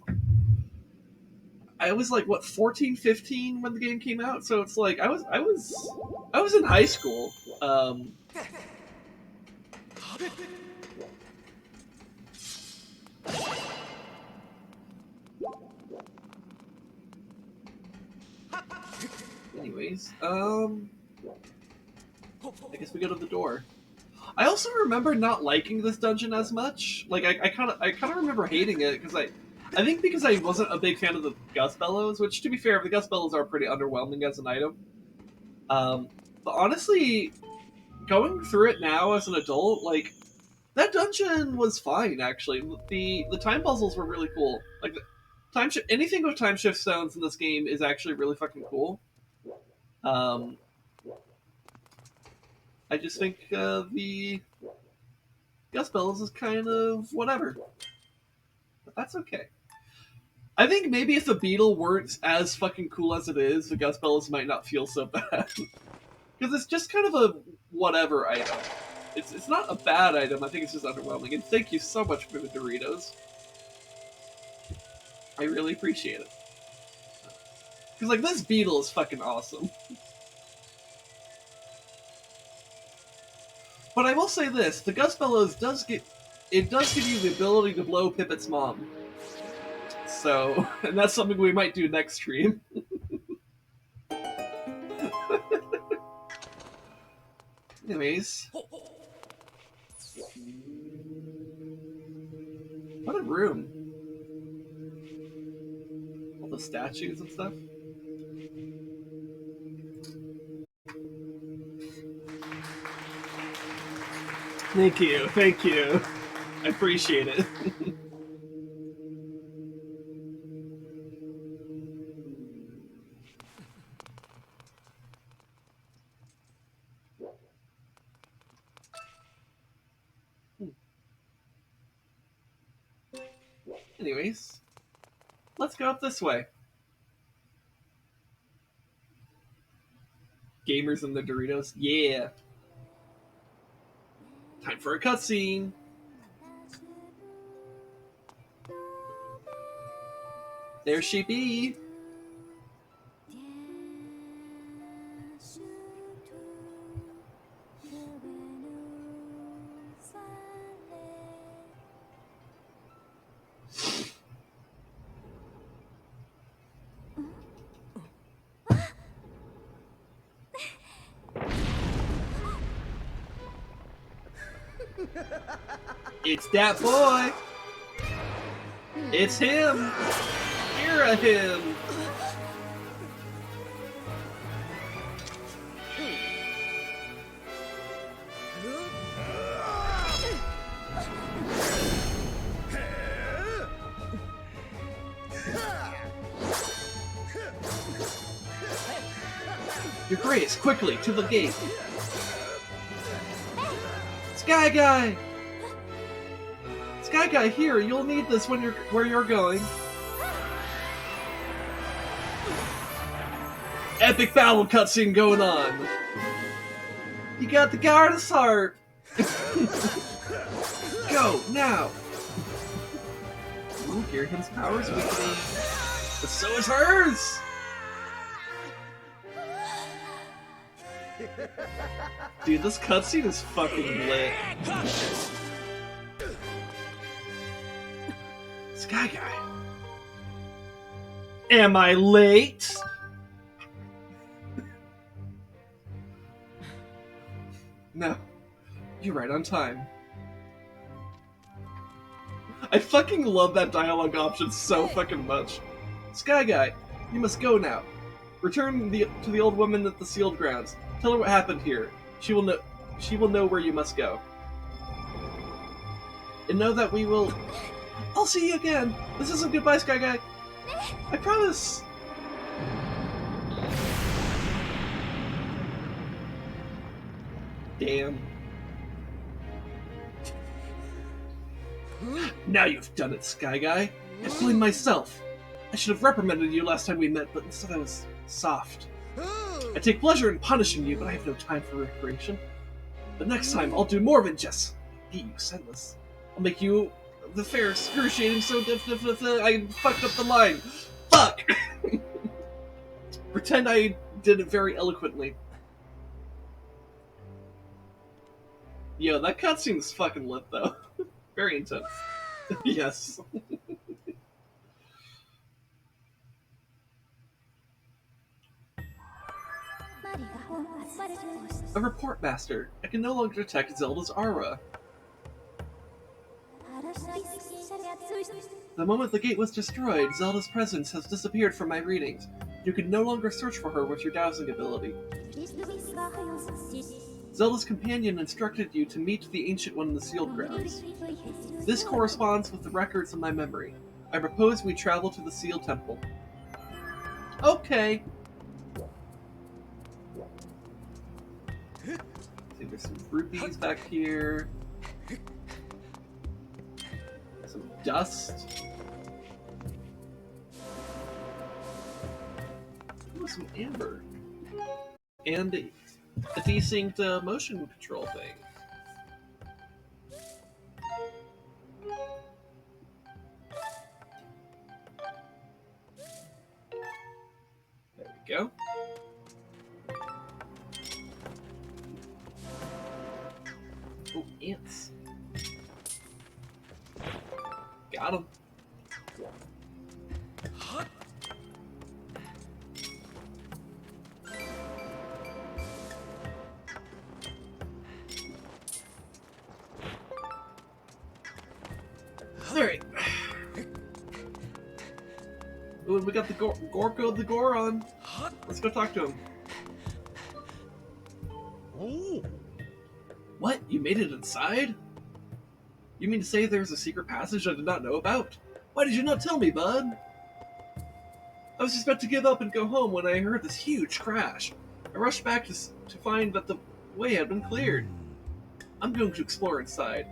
A: like what 14, 15 when the game came out. So it's like I was in high school. Anyways, I guess we go to the door. I also remember not liking this dungeon as much. Like I kind of remember hating it because I think because I wasn't a big fan of the Gust Bellows, which to be fair, the Gust Bellows are pretty underwhelming as an item. But honestly, going through it now as an adult, like that dungeon was fine actually. The time puzzles were really cool. Like anything with time shift stones in this game is actually really fucking cool. I just think the Gust Bellows is kind of whatever. But that's okay. I think maybe if the beetle weren't as fucking cool as it is, the Gust Bellows might not feel so bad. Because it's just kind of a whatever item. It's not a bad item, I think it's just underwhelming. And thank you so much for the Doritos. I really appreciate it. Because, like, this beetle is fucking awesome. But I will say this, the Gust Bellows does give you the ability to blow Pipit's mom. So, and that's something we might do next stream. Anyways. What a room. All the statues and stuff. Thank you, thank you. I appreciate it. Anyways, let's go up this way. Gamers and the Doritos, yeah. Time for a cutscene. There she be. It's that boy! It's him! Hear a him! Your Grace, quickly, to the gate! Sky Guy! Sky Guy, here, you'll need this when where you're going. Epic battle cutscene going on! You got the goddess heart! Go, now! Ooh, Gearham's power's weakening. But so is hers! Dude, this cutscene is fucking lit. Sky Guy. Am I late? No. You're right on time. I fucking love that dialogue option so fucking much. Sky Guy, you must go now. Return to the old woman at the sealed grounds. Tell her what happened here. She will know where you must go. And know that we will... I'll see you again! This isn't goodbye, Sky Guy! I promise! Damn. Now you've done it, Sky Guy. I blame myself. I should have reprimanded you last time we met, but instead I was soft. I take pleasure in punishing you, but I have no time for recreation. But next time, I'll do more than just beat you senseless. I'll make you the fair excruciating so I fucked up the line. Fuck! Pretend I did it very eloquently. Yo, that cutscene's fucking lit, though. Very intense. Yes. A report, Master. I can no longer detect Zelda's aura. The moment the gate was destroyed, Zelda's presence has disappeared from my readings. You can no longer search for her with your dowsing ability. Zelda's companion instructed you to meet the Ancient One in the sealed grounds. This corresponds with the records in my memory. I propose we travel to the sealed temple. Okay. I think there's some rupees back here. Some dust. Ooh, some amber. And a decent motion control thing. There we go. Oh, ants. Got him. Alright. Ooh, we got the Gorko the Goron. Let's go talk to him.
C: Oh.
A: What? You made it inside? You mean to say there's a secret passage I did not know about? Why did you not tell me, bud? I was just about to give up and go home when I heard this huge crash. I rushed back to find that the way had been cleared. I'm going to explore inside.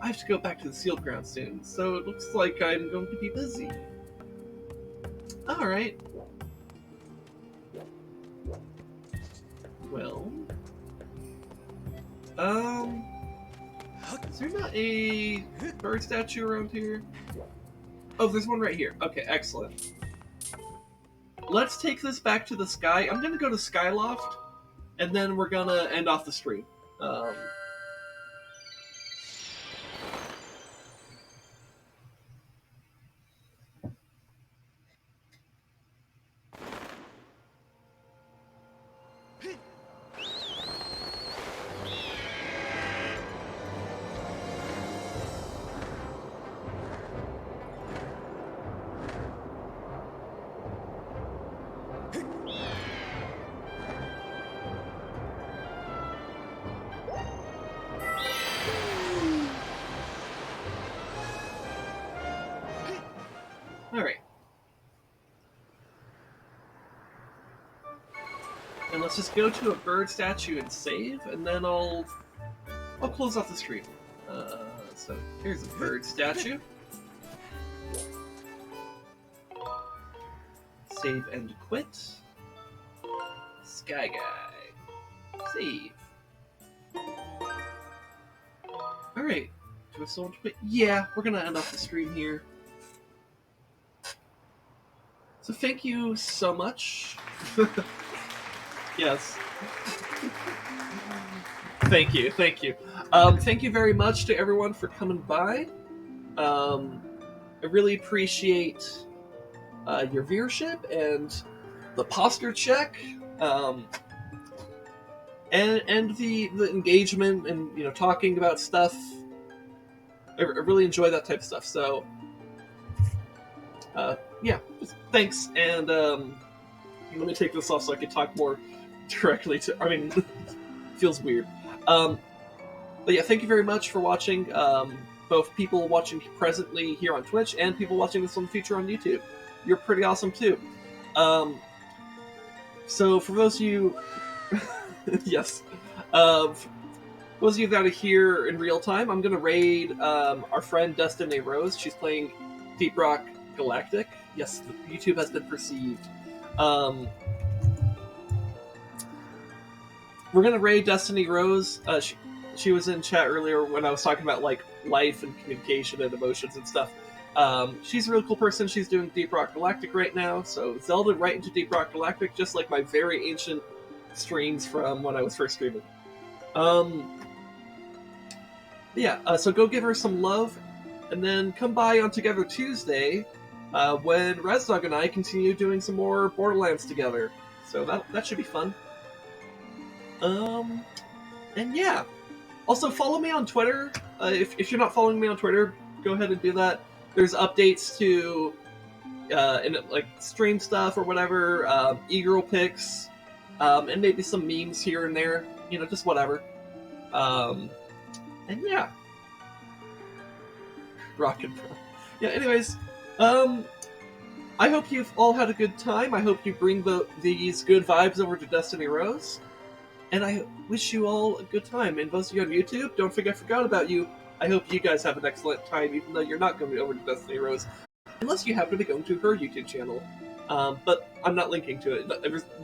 A: I have to go back to the sealed ground soon, so it looks like I'm going to be busy. Alright. Well... is there not a bird statue around here? Oh, there's one right here. Okay, excellent. Let's take this back to the sky. I'm gonna go to Skyloft, and then we're gonna end off the stream. And let's just go to a bird statue and save, and then I'll close off the screen. So here's a bird statue. Save and quit. Sky Guy. Save. Alright. Do I still want to quit? Yeah, we're gonna end off the screen here. So thank you so much. Yes. Thank you. Thank you very much to everyone for coming by. I really appreciate your viewership and the posture check, and the engagement and talking about stuff. I really enjoy that type of stuff. So yeah, just thanks, and let me take this off so I can talk more directly to. I mean, feels weird. But yeah, thank you very much for watching. Both people watching presently here on Twitch and people watching this in the future on YouTube. You're pretty awesome too. So for those of you, yes, for those of you that are here in real time, I'm gonna raid our friend Destiny Rose. She's playing Deep Rock Galactic. Yes, YouTube has been perceived. We're gonna raid Destiny Rose. She was in chat earlier when I was talking about like life and communication and emotions and stuff. She's a really cool person. She's doing Deep Rock Galactic right now, so Zelda right into Deep Rock Galactic, just like my very ancient streams from when I was first streaming. Yeah, so go give her some love, and then come by on Together Tuesday when Rezdog and I continue doing some more Borderlands together. So that should be fun. And yeah. Also, follow me on Twitter. If you're not following me on Twitter, go ahead and do that. There's updates to like stream stuff or whatever, e-girl pics, and maybe some memes here and there. Just whatever. And yeah, rock and roll. Yeah. Anyways, I hope you've all had a good time. I hope you bring these good vibes over to Destiny Rose. And I wish you all a good time. And those of you on YouTube, don't forget I forgot about you. I hope you guys have an excellent time, even though you're not going over to Destiny Rose. Unless you happen to be going to her YouTube channel. But I'm not linking to it.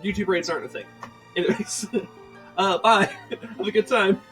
A: YouTube raids aren't a thing. Anyways, bye. Have a good time.